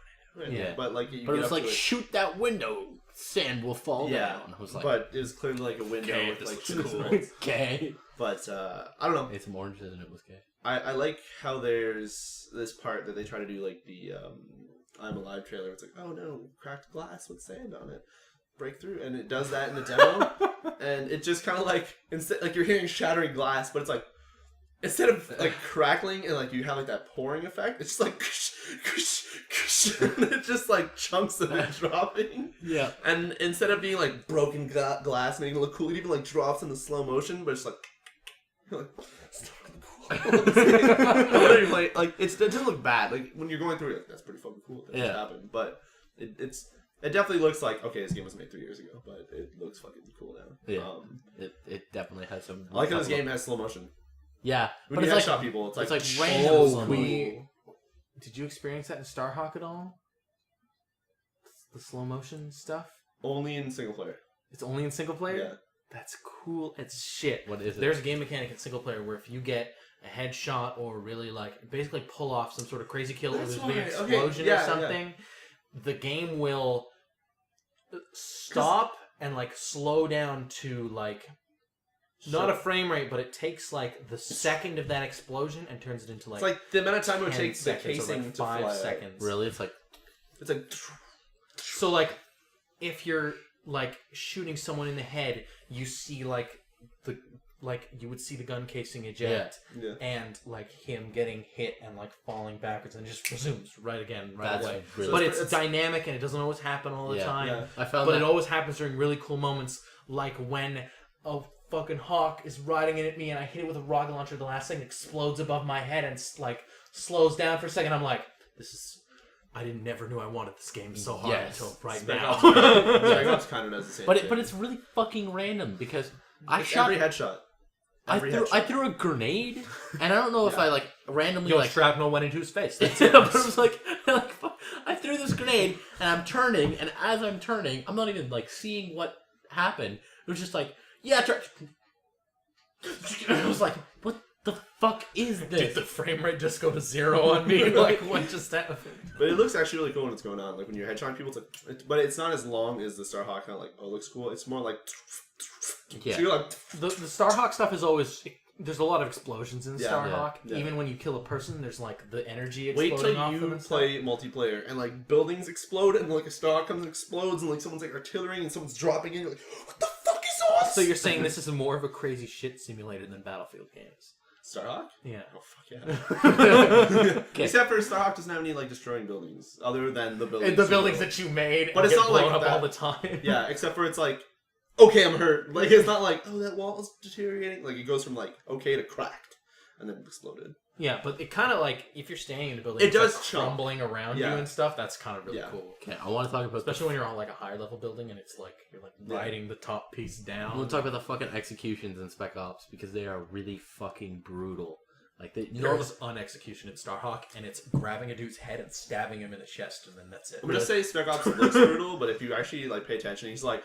[SPEAKER 5] tornado.
[SPEAKER 2] Yeah.
[SPEAKER 5] But like, you
[SPEAKER 2] But it
[SPEAKER 5] get
[SPEAKER 2] was
[SPEAKER 5] up
[SPEAKER 2] like,
[SPEAKER 5] to it.
[SPEAKER 2] shoot that window, sand will fall
[SPEAKER 5] Yeah,
[SPEAKER 2] down. I was like,
[SPEAKER 5] but it was clearly like a window
[SPEAKER 2] okay,
[SPEAKER 5] with
[SPEAKER 2] this
[SPEAKER 5] like
[SPEAKER 2] looks
[SPEAKER 5] two
[SPEAKER 2] cool.
[SPEAKER 5] bolts.
[SPEAKER 2] Okay.
[SPEAKER 5] But I don't know.
[SPEAKER 2] It's some oranges and it was gay.
[SPEAKER 5] I like how there's this part that they try to do like the I'm Alive trailer. It's like, oh no, cracked glass with sand on it, break through, and it does that in the demo, and it just kind of like instead like you're hearing shattering glass, but it's like instead of like crackling and like you have like that pouring effect, it's just like and it just like chunks of it dropping.
[SPEAKER 2] Yeah.
[SPEAKER 5] And instead of being like broken glass making it look cool, it even like drops in the slow motion, but it's like, you're like it's not really cool. like it doesn't look bad. Like when you're going through it, like, that's pretty fucking cool. That just happened. But it definitely looks like, okay, this game was made 3 years ago, but it looks fucking cool now.
[SPEAKER 2] Yeah. It definitely has some.
[SPEAKER 5] I like how this game has slow motion.
[SPEAKER 2] Yeah.
[SPEAKER 5] When
[SPEAKER 2] But
[SPEAKER 5] you
[SPEAKER 2] it's
[SPEAKER 5] headshot
[SPEAKER 2] like,
[SPEAKER 5] people, it's like
[SPEAKER 2] random
[SPEAKER 1] Oh,
[SPEAKER 2] slow
[SPEAKER 1] we. Did you experience that in Starhawk at all? The slow motion stuff?
[SPEAKER 5] only in single player.
[SPEAKER 1] It's only in single player?
[SPEAKER 5] Yeah.
[SPEAKER 1] That's cool as shit.
[SPEAKER 2] What is it?
[SPEAKER 1] There's a game mechanic in single player where if you get a headshot or really like basically pull off some sort of crazy kill or
[SPEAKER 5] That's
[SPEAKER 1] there's a big
[SPEAKER 5] why- okay,
[SPEAKER 1] explosion
[SPEAKER 5] yeah,
[SPEAKER 1] or something, the game will stop and like slow down to like not a frame rate, but it takes like the second of that explosion and turns it into like
[SPEAKER 5] It's like the amount of time it would
[SPEAKER 1] 10
[SPEAKER 5] take the
[SPEAKER 1] seconds or,
[SPEAKER 5] casing
[SPEAKER 1] like
[SPEAKER 5] to
[SPEAKER 1] 5
[SPEAKER 5] fly out.
[SPEAKER 1] seconds.
[SPEAKER 2] Really? It's like.
[SPEAKER 5] It's like
[SPEAKER 1] So like if you're like shooting someone in the head, you see like the you would see the gun casing eject
[SPEAKER 5] Yeah.
[SPEAKER 1] and like him getting hit and like falling backwards and it just resumes right again right
[SPEAKER 2] That's
[SPEAKER 1] away.
[SPEAKER 2] really-
[SPEAKER 1] But
[SPEAKER 5] it's-
[SPEAKER 1] it's dynamic and it doesn't always happen all the
[SPEAKER 2] Yeah.
[SPEAKER 1] time.
[SPEAKER 5] Yeah.
[SPEAKER 2] I found
[SPEAKER 1] But
[SPEAKER 2] that.
[SPEAKER 1] it always happens during really cool moments, like when a fucking hawk is riding in at me and I hit it with a rocket launcher. The last thing explodes above my head and like slows down for a second. I'm like, this is. I never knew I wanted this game so hard
[SPEAKER 2] Yes.
[SPEAKER 1] until right
[SPEAKER 5] Spec
[SPEAKER 1] now.
[SPEAKER 5] Ops Spec Ops kind of does the same thing.
[SPEAKER 2] But it's really fucking random because I
[SPEAKER 5] It's
[SPEAKER 2] shot.
[SPEAKER 5] every headshot.
[SPEAKER 2] I
[SPEAKER 5] Every
[SPEAKER 2] threw
[SPEAKER 5] headshot.
[SPEAKER 2] a grenade, and I don't know if I like randomly
[SPEAKER 1] Yo,
[SPEAKER 2] like.
[SPEAKER 1] shrapnel went into his face.
[SPEAKER 2] But it was like fuck, I threw this grenade and I'm turning, and as I'm turning, I'm not even like seeing what happened. It was just like, yeah, and I was like, what the fuck is
[SPEAKER 1] Did
[SPEAKER 2] this?
[SPEAKER 1] the frame rate just go to 0 on me? Like, what just happened?
[SPEAKER 5] But it looks actually really cool when it's going on. Like when you're headshotting people, it's like, but it's not as long as the Starhawk. Kind of like, oh, it looks cool. It's more like,
[SPEAKER 2] Yeah.
[SPEAKER 5] so you're like,
[SPEAKER 1] The Starhawk stuff is always. There's a lot of explosions in
[SPEAKER 5] Yeah,
[SPEAKER 1] Starhawk.
[SPEAKER 5] yeah.
[SPEAKER 1] Even when you kill a person, there's like the energy
[SPEAKER 5] wait
[SPEAKER 1] exploding
[SPEAKER 5] till
[SPEAKER 1] off
[SPEAKER 5] you
[SPEAKER 1] them and stuff.
[SPEAKER 5] play multiplayer and like buildings explode and like a star comes and explodes and like someone's like artillery and someone's dropping in. You're like, what the fuck is all?
[SPEAKER 1] So you're saying this is more of a crazy shit simulator than Battlefield games?
[SPEAKER 5] Starhawk?
[SPEAKER 1] Yeah.
[SPEAKER 5] Oh fuck yeah!
[SPEAKER 2] Okay.
[SPEAKER 5] Except for Starhawk doesn't have any like destroying buildings other than the buildings.
[SPEAKER 1] The
[SPEAKER 5] you
[SPEAKER 1] buildings
[SPEAKER 5] know.
[SPEAKER 1] that you made,
[SPEAKER 5] But
[SPEAKER 1] and
[SPEAKER 5] it's
[SPEAKER 1] get
[SPEAKER 5] not like
[SPEAKER 1] blown up
[SPEAKER 5] that.
[SPEAKER 1] all the time.
[SPEAKER 5] Yeah, except for it's like, okay, I'm hurt. Like it's not like, oh, that wall is deteriorating. Like it goes from like okay to cracked and then exploded.
[SPEAKER 1] Yeah, but it kind of like if you're standing in a building,
[SPEAKER 5] It
[SPEAKER 1] it's,
[SPEAKER 5] does
[SPEAKER 1] like,
[SPEAKER 5] chunk.
[SPEAKER 1] crumbling around
[SPEAKER 5] Yeah.
[SPEAKER 1] you and stuff. That's kind of really
[SPEAKER 5] Yeah.
[SPEAKER 1] cool.
[SPEAKER 2] Okay, I want to talk about
[SPEAKER 1] Especially when you're on like a higher level building and it's like you're like
[SPEAKER 5] Yeah.
[SPEAKER 1] riding the top piece down.
[SPEAKER 2] I want to talk about the fucking executions in Spec Ops because they are really fucking brutal. Like they, you know,
[SPEAKER 1] There's unexecution in Starhawk, and it's grabbing a dude's head and stabbing him in the chest, and then that's it.
[SPEAKER 5] I'm gonna say Spec Ops looks brutal, but if you actually like pay attention, he's like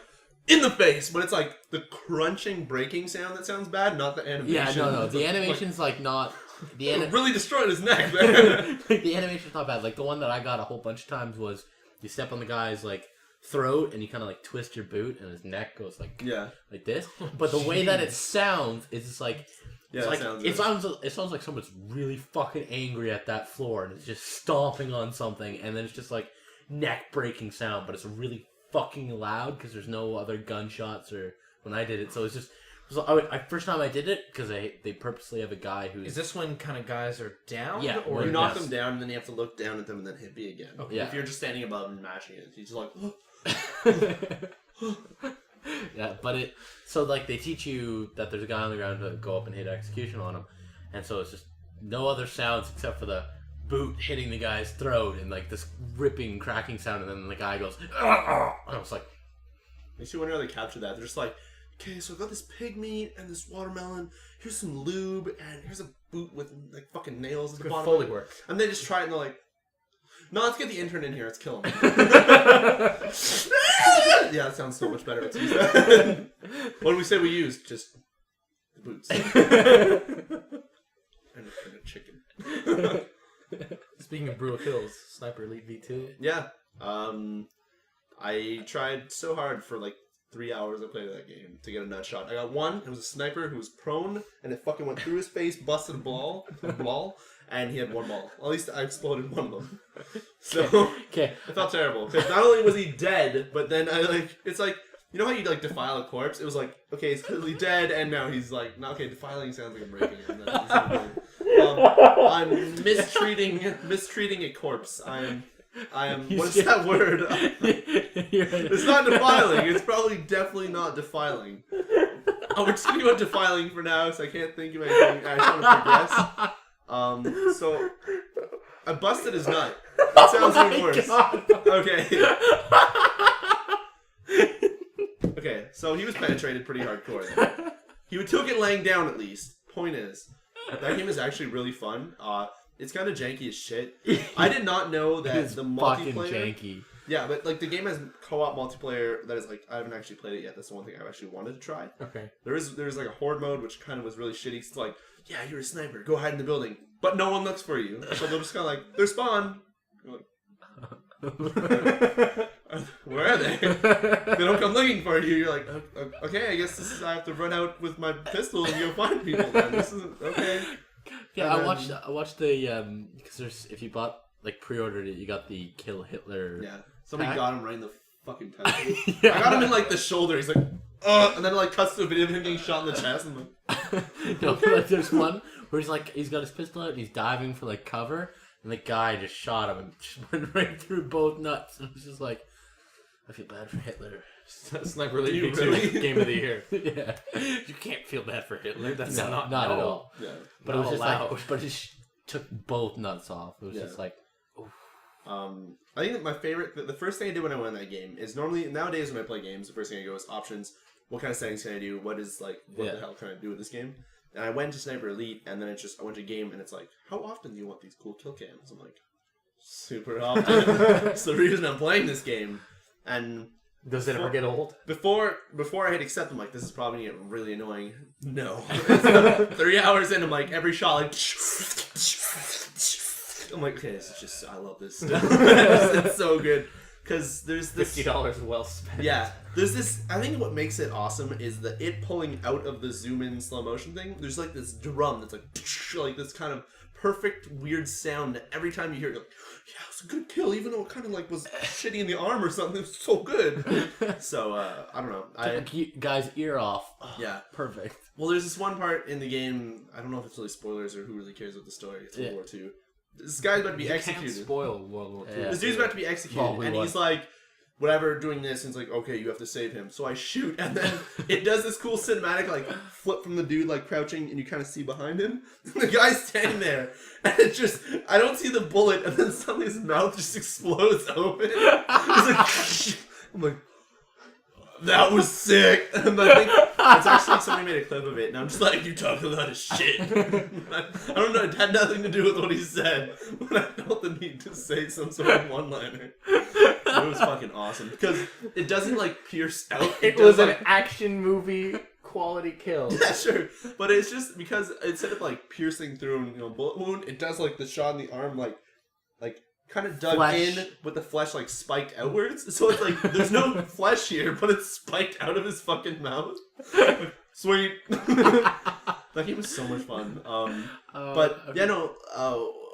[SPEAKER 5] in the face, but it's like the crunching breaking sound that sounds bad, not the animation.
[SPEAKER 2] yeah, no,
[SPEAKER 5] It's
[SPEAKER 2] the
[SPEAKER 5] like,
[SPEAKER 2] animation's like not the
[SPEAKER 5] it really destroyed his neck, man.
[SPEAKER 2] the animation's not bad. Like the one that I got a whole bunch of times was you step on the guy's like throat and you kind of like twist your boot and his neck goes like
[SPEAKER 5] Yeah,
[SPEAKER 2] like this. But the way that it sounds is just like
[SPEAKER 5] yeah,
[SPEAKER 2] it's like
[SPEAKER 5] sounds
[SPEAKER 2] it sounds like someone's really fucking angry at that floor and it's just stomping on something and then it's just like neck breaking sound, but it's really fucking loud because there's no other gunshots or when I did it. So it's just first time I did it because they purposely have a guy who's
[SPEAKER 1] Is this when kind of guys are down?
[SPEAKER 2] Yeah,
[SPEAKER 1] or
[SPEAKER 5] you knock
[SPEAKER 2] yes.
[SPEAKER 5] them down, and then you have to look down at them, and then hit B again.
[SPEAKER 1] Okay.
[SPEAKER 2] Yeah.
[SPEAKER 5] If you're just standing above and mashing it, he's just like,
[SPEAKER 2] yeah, but it so like they teach you that there's a guy on the ground to go up and hit execution on him, and so it's just no other sounds except for the boot hitting the guy's throat and like this ripping cracking sound, and then the guy goes, "Argh!" And I was like,
[SPEAKER 5] makes you wonder how they capture that. They're just like, okay, so I got this pig meat and this watermelon. Here's some lube and here's a boot with like fucking nails at the
[SPEAKER 1] Good
[SPEAKER 5] bottom.
[SPEAKER 1] Foley work.
[SPEAKER 5] And they just try it and they're like, no, let's get the intern in here. Let's kill him. Yeah, that sounds so much better. What did we say we used? Just the boots. and a chicken.
[SPEAKER 1] Speaking of brutal kills, Sniper Elite V2.
[SPEAKER 5] Yeah. I tried so hard for like 3 hours I played that game to get a nut shot. I got one. It was a sniper who was prone, and it fucking went through his face, busted a ball, and he had one ball. At least I exploded one of them. So
[SPEAKER 2] Okay.
[SPEAKER 5] I felt terrible because not only was he dead, but then it's like, you know how you like defile a corpse? It was like, okay, he's clearly dead, and now he's like, no, okay, defiling sounds like I'm breaking it. I'm mistreating a corpse. I am. What's that word? It's not defiling. It's probably definitely not defiling. Oh, we're just gonna go with defiling for now, because I can't think of anything. I just want to progress. So I busted his nut. That sounds even worse. Okay. Okay, so he was penetrated pretty hardcore then. He took it laying down at least. Point is, that game is actually really fun. It's kind of janky as shit. I did not know that the multiplayer...
[SPEAKER 2] fucking janky.
[SPEAKER 5] Yeah, but like the game has co-op multiplayer that is like, I haven't actually played it yet. That's the one thing I've actually wanted to try.
[SPEAKER 1] Okay.
[SPEAKER 5] There's like a horde mode, which kind of was really shitty. It's like, yeah, you're a sniper. Go hide in the building. But no one looks for you. So they're just kind of like, they're spawn. You're like, where are they? They don't come looking for you. You're like, okay, I guess I have to run out with my pistol and go find people then. This isn't, okay.
[SPEAKER 2] Yeah, I watched the, because if you bought, like, pre-ordered it, you got the Kill Hitler.
[SPEAKER 5] Yeah. Somebody
[SPEAKER 2] pack.
[SPEAKER 5] got him right in the fucking temple.
[SPEAKER 2] Yeah.
[SPEAKER 5] I got him in like the shoulder. He's like, and then it like cuts to a video of him getting shot in the chest. And I'm like,
[SPEAKER 2] No, like, there's one where he's got his pistol out and he's diving for like cover, and the guy just shot him and just went right through both nuts. And I was just like, I feel bad for Hitler.
[SPEAKER 1] Sniper Elite
[SPEAKER 5] You
[SPEAKER 1] V2
[SPEAKER 5] really?
[SPEAKER 1] Game of the Year.
[SPEAKER 2] Yeah,
[SPEAKER 1] You can't feel bad for Hitler. That's
[SPEAKER 2] No,
[SPEAKER 1] not
[SPEAKER 2] not at
[SPEAKER 1] no.
[SPEAKER 2] all.
[SPEAKER 5] yeah.
[SPEAKER 2] But it was
[SPEAKER 1] Not
[SPEAKER 2] just
[SPEAKER 1] allowed.
[SPEAKER 2] like, but it took both nuts off. It was
[SPEAKER 5] Yeah.
[SPEAKER 2] just like,
[SPEAKER 5] I think that my favorite, the first thing I did when I went in that game is normally, nowadays when I play games, the first thing I go is options. What kind of settings can I do? What the hell can I do with this game? And I went to Sniper Elite, and then I went to game, and it's like, how often do you want these cool kill cams? I'm like, super often. It's the reason I'm playing this game. And
[SPEAKER 1] Does it ever get old?
[SPEAKER 5] before I hit accept, I'm like, this is probably gonna get really annoying. No. 3 hours in, I'm like, every shot, like, I'm like, okay, this is just, I love this. It's so good. Because there's this...
[SPEAKER 1] $50 well spent.
[SPEAKER 5] Yeah. There's this... I think what makes it awesome is it pulling out of the zoom-in slow motion thing. There's like this drum that's like this kind of perfect, weird sound that every time you hear it, you're like, yeah, it was a good kill, even though it kind of like was shitty in the arm or something. It was so good. So, I don't know.
[SPEAKER 2] took a guy's ear off. Oh,
[SPEAKER 5] Yeah.
[SPEAKER 2] Perfect.
[SPEAKER 5] Well, there's this one part in the game, I don't know if it's really spoilers or who really cares about the story. It's World War II. This guy's about to be executed.
[SPEAKER 1] Can't spoil World War II.
[SPEAKER 2] Yeah.
[SPEAKER 5] This dude's about to be executed,
[SPEAKER 2] Well,
[SPEAKER 5] and he's like, whatever, doing this, and it's like, okay, you have to save him. So I shoot, and then it does this cool cinematic, like, flip from the dude, like, crouching, and you kind of see behind him. The guy's standing there, and it just, I don't see the bullet, and then suddenly his mouth just explodes open. He's like, I'm like, that was sick. And I think it's actually somebody made a clip of it, and I'm just like, you talk a lot of shit. I don't know, it had nothing to do with what he said, but I felt the need to say some sort of one-liner. It was fucking awesome because it doesn't like pierce out.
[SPEAKER 1] It
[SPEAKER 5] does,
[SPEAKER 1] was an
[SPEAKER 5] like,
[SPEAKER 1] action movie quality kill.
[SPEAKER 5] yeah, sure, but it's just because instead of like piercing through and bullet wound, it does like the shot in the arm like kind of dug
[SPEAKER 2] Flesh.
[SPEAKER 5] in with the flesh like spiked outwards. So it's like there's no flesh here, but it's spiked out of his fucking mouth. Sweet. That game was so much fun. But
[SPEAKER 2] okay.
[SPEAKER 5] yeah, no.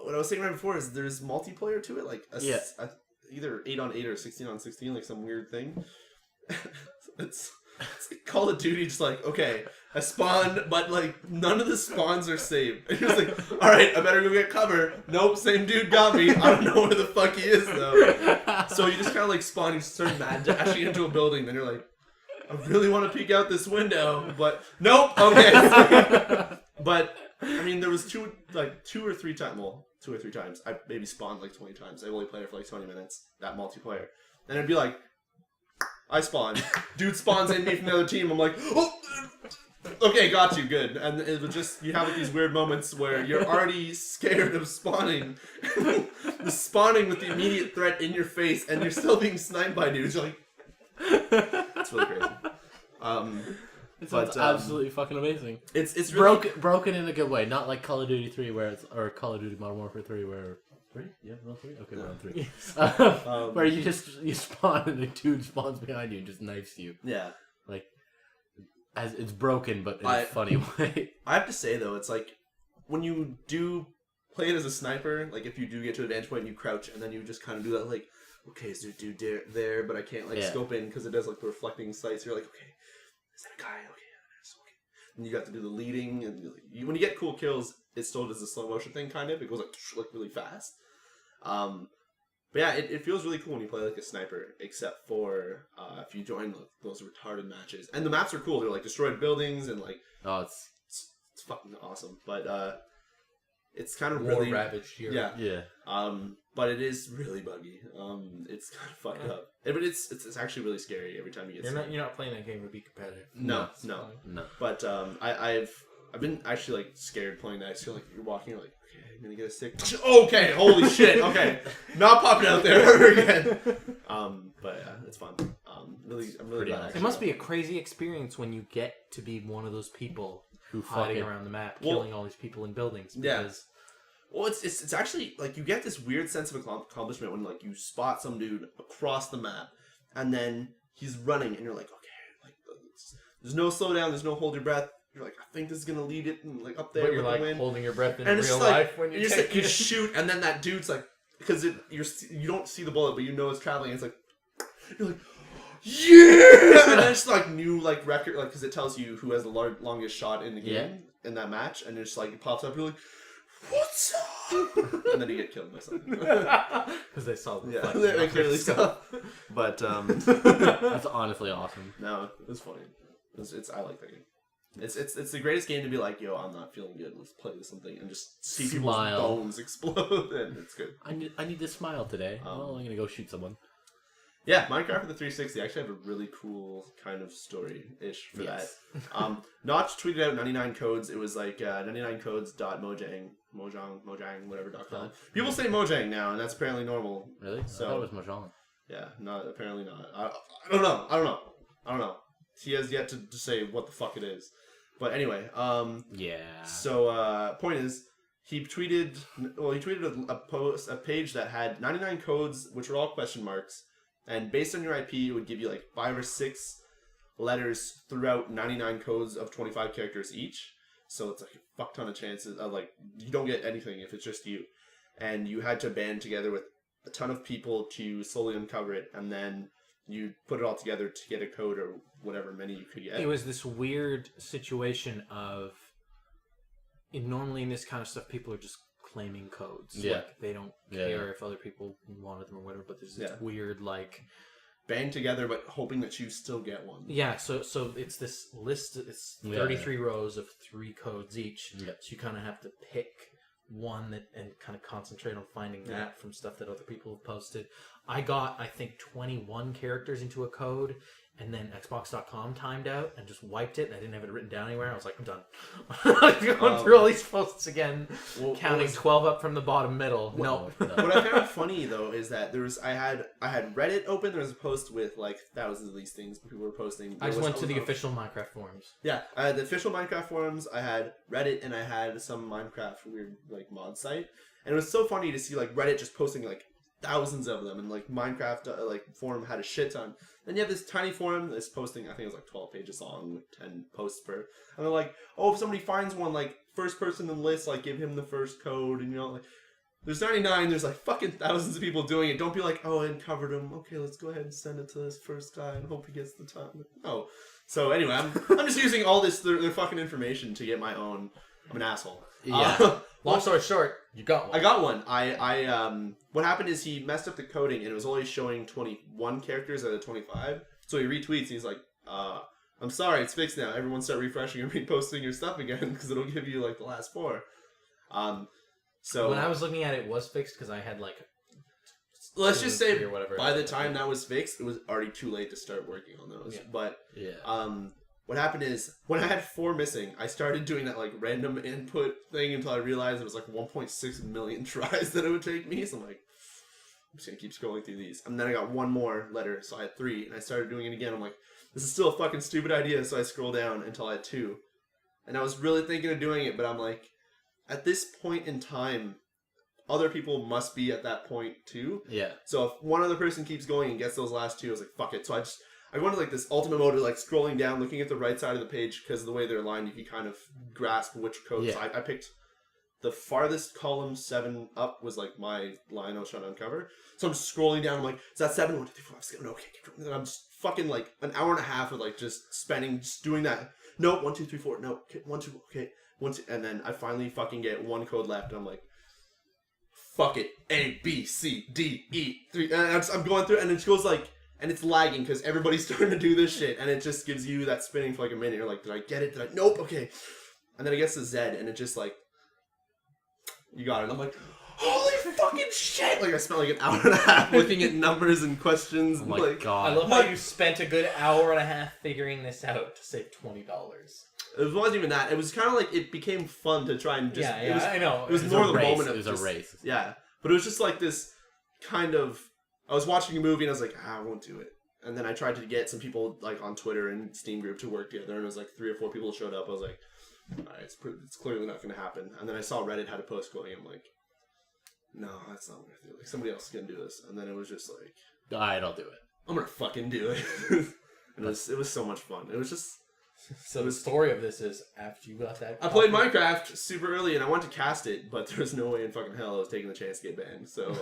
[SPEAKER 5] What I was saying right before is there's multiplayer to it, like either 8-on-8 or 16-on-16, like some weird thing. It's like Call of Duty, just like, okay, I spawned, but like none of the spawns are saved. And you're just like, all right, I better go get cover. Nope, same dude got me. I don't know where the fuck he is though. So you just kind of like spawn, you start mad dashing into a building, then you're like, I really want to peek out this window, but nope. Okay. But I mean, there was two or three times. I maybe spawned like 20 times. I only played it for like 20 minutes. That multiplayer, and it'd be like, I spawn. Dude spawns in me from the other team. I'm like, oh, okay, got you, good. And it was just, you have like these weird moments where you're already scared of spawning. The spawning with the immediate threat in your face, and you're still being sniped by dudes. You're like, it's really crazy.
[SPEAKER 2] It sounds absolutely fucking amazing.
[SPEAKER 5] It's really
[SPEAKER 2] broken in a good way, not like Call of Duty 3 or Call of Duty Modern Warfare 3 where 3? Yeah, we're on 3? Okay, we're on 3. Where you spawn and a dude spawns behind you and just knifes you.
[SPEAKER 5] Yeah.
[SPEAKER 2] Like, as it's broken, but in a funny way.
[SPEAKER 5] I have to say, though, it's like, when you do play it as a sniper, like, if you do get to a vantage point and you crouch, and then you just kind of do that, like, okay, is there a dude there, but I can't, like, scope in, because it does, like, the reflecting sights. You're like, okay, is that a guy? Okay, that's okay. And you got to do the leading, and when you get cool kills, it still does the slow motion thing, kind of. It goes, like really fast. But yeah, it feels really cool when you play like a sniper, except for if you join those retarded matches. And the maps are cool. They're like destroyed buildings and like it's fucking awesome. But it's kind of really
[SPEAKER 4] ravaged here.
[SPEAKER 5] Yeah. But it is really buggy. It's kind of fucked up. But it's actually really scary every time you get.
[SPEAKER 4] You're not playing that game to be competitive.
[SPEAKER 5] No. But I've been actually like scared playing that. I feel like you're walking, you're like, okay, I'm gonna get a sick. Okay, holy shit. Okay, not popping out there ever again. But yeah, it's fun. I'm really glad.
[SPEAKER 4] It must be a crazy experience when you get to be one of those people who hiding around the map, killing all these people in buildings. Because...
[SPEAKER 5] Well, it's actually like you get this weird sense of accomplishment when like you spot some dude across the map, and then he's running, and you're like, okay, like there's no slowdown, there's no hold your breath. You're like, I think this is gonna lead it, and like up there.
[SPEAKER 4] But you're like holding your breath in
[SPEAKER 5] and
[SPEAKER 4] real life when you
[SPEAKER 5] just like, you shoot, and then that dude's like, because you don't see the bullet, but you know it's traveling. And it's like you're like, yeah, and then it's like new like record, like because it tells you who has the longest shot in the game in that match, and it's like it pops up. You're like, what's up? And then you get killed by something
[SPEAKER 4] because they saw the
[SPEAKER 5] they clearly saw. But
[SPEAKER 2] that's honestly awesome.
[SPEAKER 5] No, it was funny. It's I like that game. It's the greatest game to be like, yo, I'm not feeling good. Let's play something and just see people's bones explode, and it's good.
[SPEAKER 2] I need to smile today. Well, I'm gonna go shoot someone.
[SPEAKER 5] Yeah, Minecraft for the 360 actually have a really cool kind of story-ish for that. Notch tweeted out 99 codes. It was like 99codes.mojang, whatever.com. People say Mojang now, and that's apparently normal.
[SPEAKER 2] Really?
[SPEAKER 5] So,
[SPEAKER 2] I thought it was Mojang.
[SPEAKER 5] Yeah, apparently not. I don't know. He has yet to say what the fuck it is. But anyway, So, point is, he tweeted a page that had 99 codes, which were all question marks. And based on your IP, it would give you like 5 or 6 letters throughout 99 codes of 25 characters each. So it's like a fuck ton of chances of like, you don't get anything if it's just you. And you had to band together with a ton of people to slowly uncover it. And then you put it all together to get a code or whatever many you could get.
[SPEAKER 4] It was this weird situation of, normally in this kind of stuff, people are just claiming codes.
[SPEAKER 2] Yeah.
[SPEAKER 4] Like, they don't care if other people wanted them or whatever, but there's this weird, like...
[SPEAKER 5] band together, but hoping that you still get one.
[SPEAKER 4] Yeah, so it's this list, it's 33 rows of 3 codes each, so you kind of have to pick one and kind of concentrate on finding that from stuff that other people have posted. I got, I think, 21 characters into a code, and then Xbox.com timed out and just wiped it, and I didn't have it written down anywhere. I was like, I'm done. Going through all these posts again, counting 12 up from the bottom middle. No.
[SPEAKER 5] What I found funny, though, is that I had Reddit open. There was a post with, like, thousands of these things people were posting.
[SPEAKER 4] I just went to the official Minecraft forums.
[SPEAKER 5] Yeah, I had the official Minecraft forums, I had Reddit, and I had some Minecraft weird, like, mod site. And it was so funny to see, like, Reddit just posting, like, thousands of them, and like Minecraft forum had a shit ton. Then you have this tiny forum that's posting, I think it was like 12 pages long with 10 posts per, and they're like, oh, if somebody finds one, like first person in the list, like give him the first code, and you know, like there's 99, there's like fucking thousands of people doing it. Don't be like, oh, I uncovered him, okay, let's go ahead and send it to this first guy and hope he gets the time. No. So anyway, I'm just using all this their fucking information to get my own. I'm an asshole.
[SPEAKER 4] Yeah. Long story short, you got one.
[SPEAKER 5] I got one. I what happened is he messed up the coding and it was only showing 21 characters out of 25. So he retweets and he's like, I'm sorry, it's fixed now. Everyone start refreshing and reposting your stuff again because it'll give you like the last 4. So
[SPEAKER 4] when I was looking at it, was fixed because I had like
[SPEAKER 5] let's just say
[SPEAKER 4] or whatever.
[SPEAKER 5] by the time that was fixed, it was already too late to start working on those.
[SPEAKER 4] Yeah.
[SPEAKER 5] But
[SPEAKER 2] Yeah.
[SPEAKER 5] what happened is when I had 4 missing, I started doing that like random input thing until I realized it was like 1.6 million tries that it would take me. So I'm like, I'm just gonna keep scrolling through these. And then I got 1 more letter, so I had 3, and I started doing it again. I'm like, this is still a fucking stupid idea. So I scroll down until I had 2, and I was really thinking of doing it, but I'm like, at this point in time, other people must be at that point too.
[SPEAKER 2] Yeah.
[SPEAKER 5] So if one other person keeps going and gets those last 2, I was like, fuck it. So I went to like this ultimate mode of like scrolling down, looking at the right side of the page because of the way they're aligned, you can kind of grasp which codes.
[SPEAKER 2] Yeah.
[SPEAKER 5] I picked the farthest column 7 up was like my line I was trying to uncover. So I'm scrolling down. I'm like, is that 7? 1, 2, 3, 4, 5, 6. No, okay, keep going. And I'm just fucking like an hour and a half of like just spending just doing that. No, 1, 2, 3, 4. No, okay, 1, 2. Okay, 1, 2, and then I finally fucking get 1 code left. And I'm like, fuck it. A, B, C, D, E, 3. And I'm going through, and it goes like. And it's lagging because everybody's starting to do this shit, and it just gives you that spinning for like a minute. You're like, did I get it? Did I? Nope. Okay. And then it gets to Z, and it just like, you got it. And I'm like, holy fucking shit! Like I spent like an hour and a half looking at numbers and questions.
[SPEAKER 2] Oh my
[SPEAKER 5] like,
[SPEAKER 2] god.
[SPEAKER 1] I love how you spent a good hour and a half figuring this out to save $20.
[SPEAKER 5] It wasn't even that. It was kind of like it became fun to try and just.
[SPEAKER 1] Yeah,
[SPEAKER 5] it was,
[SPEAKER 1] I know.
[SPEAKER 5] It was
[SPEAKER 2] It was
[SPEAKER 5] more
[SPEAKER 2] a
[SPEAKER 5] the
[SPEAKER 2] race.
[SPEAKER 5] moment of
[SPEAKER 2] It was
[SPEAKER 5] just,
[SPEAKER 2] a race.
[SPEAKER 5] Yeah, but it was just like this kind of. I was watching a movie and I was like, I won't do it. And then I tried to get some people like on Twitter and Steam group to work together, and it was like 3 or 4 people showed up. I was like, all right, it's clearly not going to happen. And then I saw Reddit had a post going. I'm like, no, that's not worth it. Like somebody else can do this. And then it was just like,
[SPEAKER 2] I don't do it.
[SPEAKER 5] I'm gonna fucking do it. And it was so much fun. It was just.
[SPEAKER 1] So the story of this is after you got that.
[SPEAKER 5] I played Minecraft super early and I wanted to cast it, but there was no way in fucking hell I was taking the chance to get banned. So,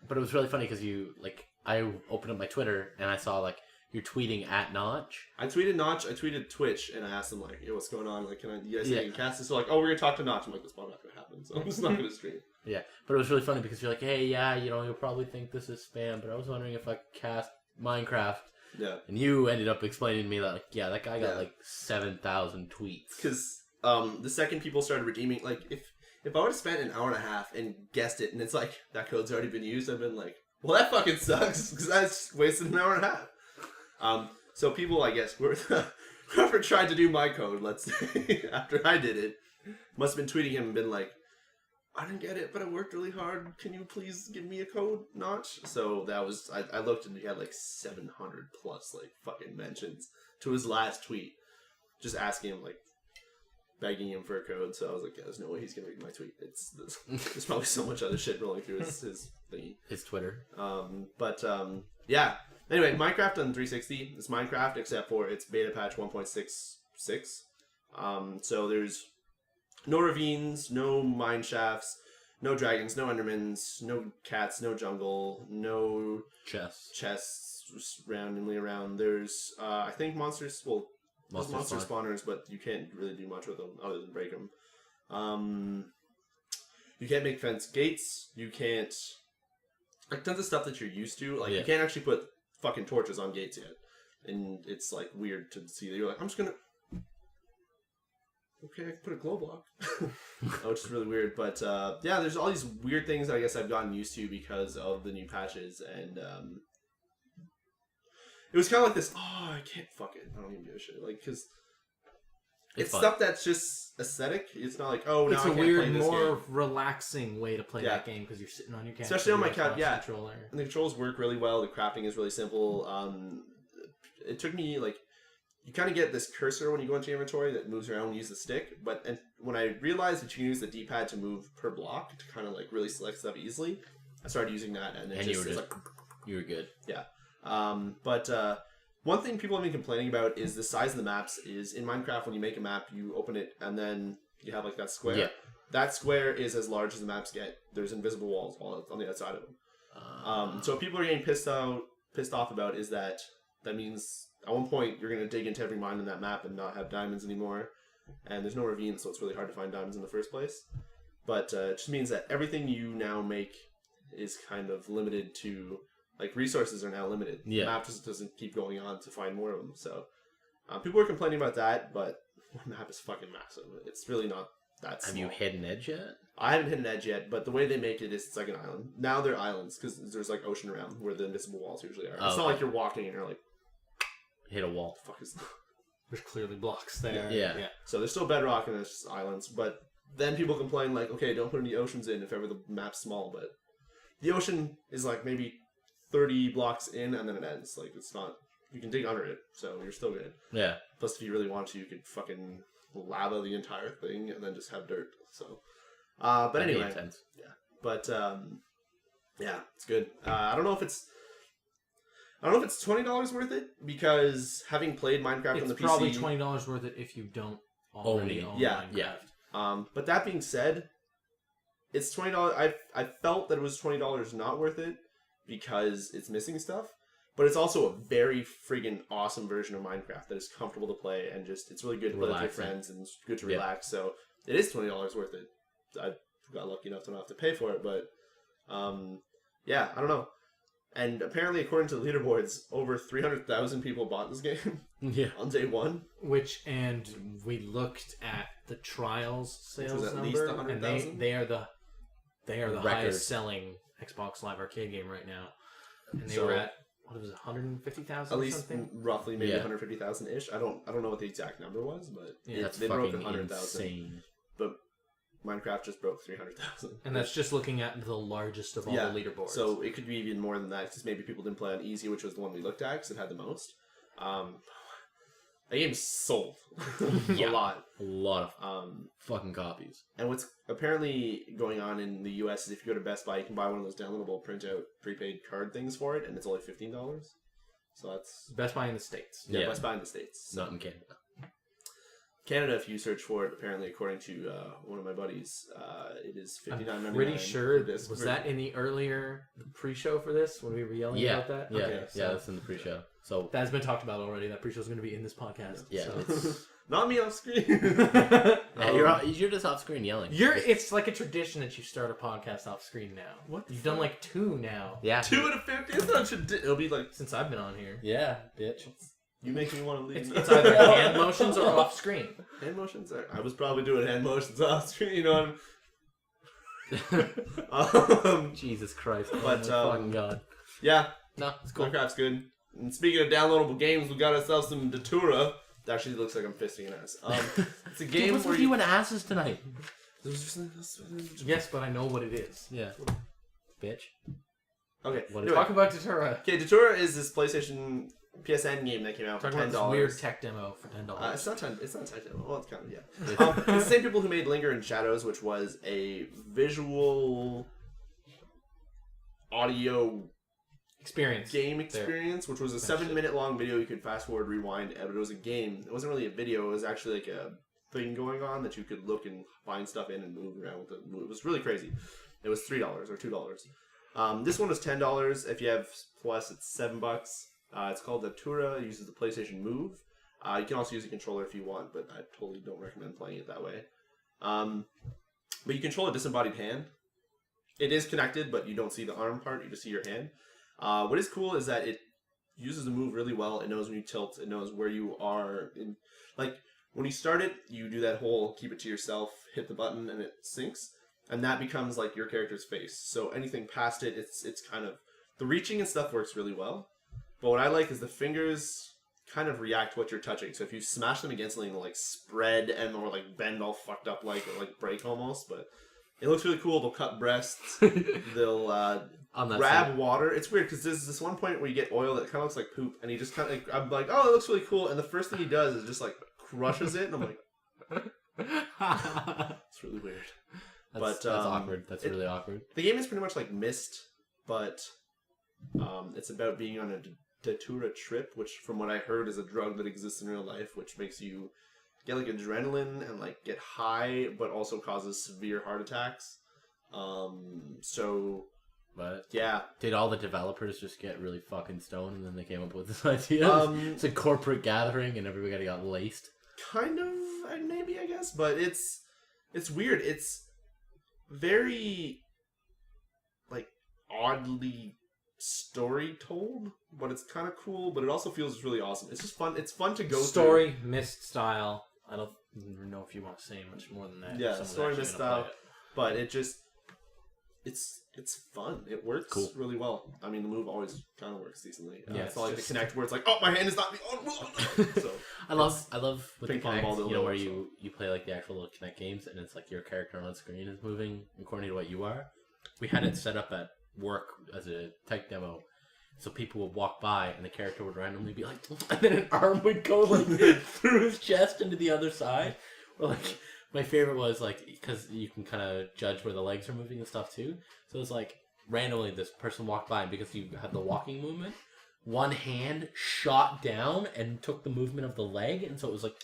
[SPEAKER 2] But it was really funny because you, like, I opened up my Twitter and I saw, like, you're tweeting at Notch.
[SPEAKER 5] I tweeted Notch, I tweeted Twitch, and I asked them, like, yo, what's going on? Like, you guys think I can cast this? So, like, oh, we're gonna talk to Notch. I'm like, that's probably not gonna happen, so I'm just not gonna stream.
[SPEAKER 2] Yeah, but it was really funny because you're like, hey, yeah, you know, you'll probably think this is spam, but I was wondering if I could cast Minecraft.
[SPEAKER 5] Yeah.
[SPEAKER 2] And you ended up explaining to me that, like, yeah, that guy got, like, 7,000 tweets.
[SPEAKER 5] Because the second people started redeeming, like, if I would have spent an hour and a half and guessed it, and it's like, that code's already been used, I've been like, well, that fucking sucks, because I just wasted an hour and a half. So people, I guess, whoever tried to do my code, let's say, after I did it, must have been tweeting him and been like, I didn't get it, but I worked really hard. Can you please give me a code, Notch? So that was, I looked and he had like 700 plus like fucking mentions to his last tweet. Just asking him, like, begging him for a code. So I was like, yeah, there's no way he's going to read my tweet. There's probably so much other shit rolling through his thingy.
[SPEAKER 2] His Twitter.
[SPEAKER 5] Yeah. Anyway, Minecraft on 360. It's Minecraft except for its beta patch 1.66. So there's no ravines, no mine shafts, no dragons, no endermans, no cats, no jungle, no chests randomly around. There's, I think monsters, well, there's monster spawners, but you can't really do much with them other than break them. You can't make fence gates. You can't, like, tons of stuff that you're used to. Like, you can't actually put fucking torches on gates yet. And it's, like, weird to see that you're like, I'm just gonna... Okay, I can put a glow block. Which is really weird. But, yeah, there's all these weird things that I guess I've gotten used to because of the new patches. And, it was kind of like this, oh, I can't fuck it. I don't even give a shit. Like, because it's stuff that's just aesthetic. It's not like, oh, now I can't play this game.
[SPEAKER 1] It's a weird, more relaxing way to play that game because you're sitting on your couch.
[SPEAKER 5] Especially on my couch,
[SPEAKER 1] controller.
[SPEAKER 5] And the controls work really well. The crafting is really simple. It took me, like, you kind of get this cursor when you go into your inventory that moves around when you use the stick. But when I realized that you can use the D-pad to move per block to kind of, like, really select stuff easily, I started using that. And it just, it's like...
[SPEAKER 2] You were good.
[SPEAKER 5] Yeah. But one thing people have been complaining about is the size of the maps. Is in Minecraft, when you make a map, you open it and then you have like that square.
[SPEAKER 2] Yeah.
[SPEAKER 5] That square is as large as the maps get. There's invisible walls all on the outside of them. So what people are getting pissed off about is that means at one point you're going to dig into every mine in that map and not have diamonds anymore. And there's no ravines, so it's really hard to find diamonds in the first place. But it just means that everything you now make is kind of limited to... Like, resources are now limited.
[SPEAKER 2] Yeah.
[SPEAKER 5] The map just doesn't keep going on to find more of them. So, people are complaining about that, but one map is fucking massive. It's really not That's
[SPEAKER 2] Have
[SPEAKER 5] small.
[SPEAKER 2] you hit an edge yet?
[SPEAKER 5] I haven't hit an edge yet, but the way they make it is it's like an island. Now they're islands because there's like ocean around where the invisible walls usually are. It's not like you're walking and you're like,
[SPEAKER 2] hit a wall.
[SPEAKER 5] the fuck is that?
[SPEAKER 1] There's clearly blocks there.
[SPEAKER 2] Yeah.
[SPEAKER 5] So there's still bedrock and there's just islands, but then people complain like, okay, don't put any oceans in if ever the map's small, but the ocean is like maybe 30 blocks in and then it ends. Like it's not, you can dig under it, so you're still good.
[SPEAKER 2] Yeah.
[SPEAKER 5] Plus, if you really want to, you could fucking lava the entire thing and then just have dirt. So, but
[SPEAKER 2] That'd be
[SPEAKER 5] anyway,
[SPEAKER 2] intense.
[SPEAKER 5] yeah. But yeah, it's good. I don't know if it's $20 worth it because having played Minecraft on the
[SPEAKER 1] It's
[SPEAKER 5] PC,
[SPEAKER 1] probably $20 worth it if you don't already own
[SPEAKER 5] Yeah.
[SPEAKER 1] Minecraft.
[SPEAKER 5] But that being said, it's $20. I felt that it was $20 not worth it because it's missing stuff. But it's also a very friggin' awesome version of Minecraft that is comfortable to play and just it's really good to play with your friends and it's good to relax. So it is $20 worth it. I got lucky enough to not have to pay for it, but yeah, I don't know. And apparently, according to the leaderboards, over 300,000 people bought this game on day one.
[SPEAKER 1] And we looked at the trials sales
[SPEAKER 5] was at
[SPEAKER 1] number,
[SPEAKER 5] least
[SPEAKER 1] and
[SPEAKER 5] 100,000?
[SPEAKER 1] they are the
[SPEAKER 2] Record.
[SPEAKER 1] highest selling Xbox Live Arcade game right now, and they were at what was it, 150,000
[SPEAKER 5] At
[SPEAKER 1] or
[SPEAKER 5] least
[SPEAKER 1] something?
[SPEAKER 5] roughly maybe 150,000 ish. I don't know what the exact number was, but
[SPEAKER 2] That's
[SPEAKER 5] they broke
[SPEAKER 2] fucking
[SPEAKER 5] 100,000.
[SPEAKER 2] insane.
[SPEAKER 5] But Minecraft just broke 300,000.
[SPEAKER 1] And that's just looking at the largest of all the leaderboards.
[SPEAKER 5] So it could be even more than that because maybe people didn't play on easy, which was the one we looked at because it had the most. The game sold a lot.
[SPEAKER 2] A lot of fucking copies.
[SPEAKER 5] And what's apparently going on in the US is if you go to Best Buy, you can buy one of those downloadable printout prepaid card things for it, and it's only $15. So that's
[SPEAKER 1] Best Buy in the States.
[SPEAKER 5] Best Buy in the States.
[SPEAKER 2] Not in Canada.
[SPEAKER 5] Canada, if you search for it, apparently according to one of my buddies, it is $59.99.
[SPEAKER 1] I'm pretty sure
[SPEAKER 5] this
[SPEAKER 1] was that in the pre-show for this when we were yelling about that?
[SPEAKER 2] Yeah,
[SPEAKER 1] Okay, so
[SPEAKER 2] that's in the pre-show. So
[SPEAKER 1] that's been talked about already. That pre-show is going to be in this podcast.
[SPEAKER 2] yeah,
[SPEAKER 1] so.
[SPEAKER 2] it's,
[SPEAKER 5] Not me off screen.
[SPEAKER 2] you're just off screen yelling.
[SPEAKER 1] It's like a tradition that you start a podcast off screen now.
[SPEAKER 5] What?
[SPEAKER 1] You've done like 2 now.
[SPEAKER 2] Yeah,
[SPEAKER 5] 2 out of 50. It's not it'll be like
[SPEAKER 1] Since I've been on here.
[SPEAKER 2] yeah, bitch.
[SPEAKER 5] you make me want to leave.
[SPEAKER 1] It's either hand motions or off screen.
[SPEAKER 5] Hand motions. I was probably doing hand motions off screen. You know what I mean?
[SPEAKER 2] Jesus Christ!
[SPEAKER 5] But,
[SPEAKER 2] oh my fucking god.
[SPEAKER 5] Yeah,
[SPEAKER 2] No, it's cool.
[SPEAKER 5] Minecraft's good. And speaking of downloadable games, we got ourselves some Datura. It actually looks like I'm fisting an ass. It's a game
[SPEAKER 2] What's
[SPEAKER 5] where
[SPEAKER 2] with you and asses tonight?
[SPEAKER 1] Yes, but I know what it is.
[SPEAKER 2] Yeah, bitch.
[SPEAKER 5] Okay.
[SPEAKER 2] What
[SPEAKER 5] Anyway.
[SPEAKER 1] Talk about Datura.
[SPEAKER 5] Okay, Datura is this PlayStation PSN game that came out for
[SPEAKER 1] Talk about
[SPEAKER 5] $10.
[SPEAKER 1] this weird tech demo for $10.
[SPEAKER 5] It's not 10. It's not 10. Well, it's kind of it's the same people who made Linger in Shadows, which was a visual audio game experience, which was a 7-minute long video. You could fast forward, rewind, but it was a game. It wasn't really a video. It was actually like a thing going on that you could look and find stuff in and move around with it. It was really crazy. It was $3 or $2. This one was $10. If you have Plus, it's $7. It's called Datura. It uses the PlayStation Move. You can also use a controller if you want, but I totally don't recommend playing it that way. But you control a disembodied hand. It is connected, but you don't see the arm part. You just see your hand. What is cool is that it uses the move really well. It knows when you tilt. It knows where you are. Like, when you start it, you do that whole keep it to yourself, hit the button, and it syncs. And that becomes, like, your character's face. So anything past it, it's kind of... The reaching and stuff works really well. But what I like is the fingers kind of react to what you're touching. So if you smash them against something, they'll, like, spread and or, like, bend all fucked up, like, or, like, break almost. But it looks really cool. They'll cut breasts. They'll... grab water. It's weird because there's this one point where you get oil that kind of looks like poop, and he just kind of like, I'm like, oh, it looks really cool, and the first thing he does is just like crushes it, and I'm like, it's really weird.
[SPEAKER 2] That's awkward. That's really awkward.
[SPEAKER 5] The game is pretty much like Myst, but it's about being on a Datura trip, which from what I heard is a drug that exists in real life, which makes you get like adrenaline and like get high, but also causes severe heart attacks.
[SPEAKER 2] But
[SPEAKER 5] yeah,
[SPEAKER 2] did all the developers just get really fucking stoned and then they came up with this idea? It's a corporate gathering and everybody got laced.
[SPEAKER 5] Kind of, maybe, I guess, but it's weird. It's very like oddly story told, but it's kind of cool. But it also feels really awesome. It's just fun. It's fun to go
[SPEAKER 1] story
[SPEAKER 5] through.
[SPEAKER 1] Myst style.
[SPEAKER 4] I don't know if you want to say much more than that.
[SPEAKER 5] Yeah,
[SPEAKER 4] Someone's
[SPEAKER 5] story
[SPEAKER 4] actually
[SPEAKER 5] missed
[SPEAKER 4] gonna play
[SPEAKER 5] out, but it just it's fun. It works
[SPEAKER 2] Cool.
[SPEAKER 5] really well. I mean, the move always kind of works decently.
[SPEAKER 4] Yeah,
[SPEAKER 5] it's not like the
[SPEAKER 4] just-
[SPEAKER 5] Connect where it's like, oh, my hand is not. So
[SPEAKER 2] I love with the
[SPEAKER 5] ping pong
[SPEAKER 2] Connect,
[SPEAKER 5] ball
[SPEAKER 2] you know, where
[SPEAKER 5] dildo,
[SPEAKER 2] you play like the actual little Connect games, and it's like your character on screen is moving according to what you are. We had it set up at work as a tech demo, so people would walk by, and the character would randomly be like, and then an arm would go like through his chest into the other side. Or like my favorite was like, because you can kind of judge where the legs are moving and stuff too. So it's like randomly this person walked by, and because you had the walking movement, one hand shot down and took the movement of the leg, and so it was like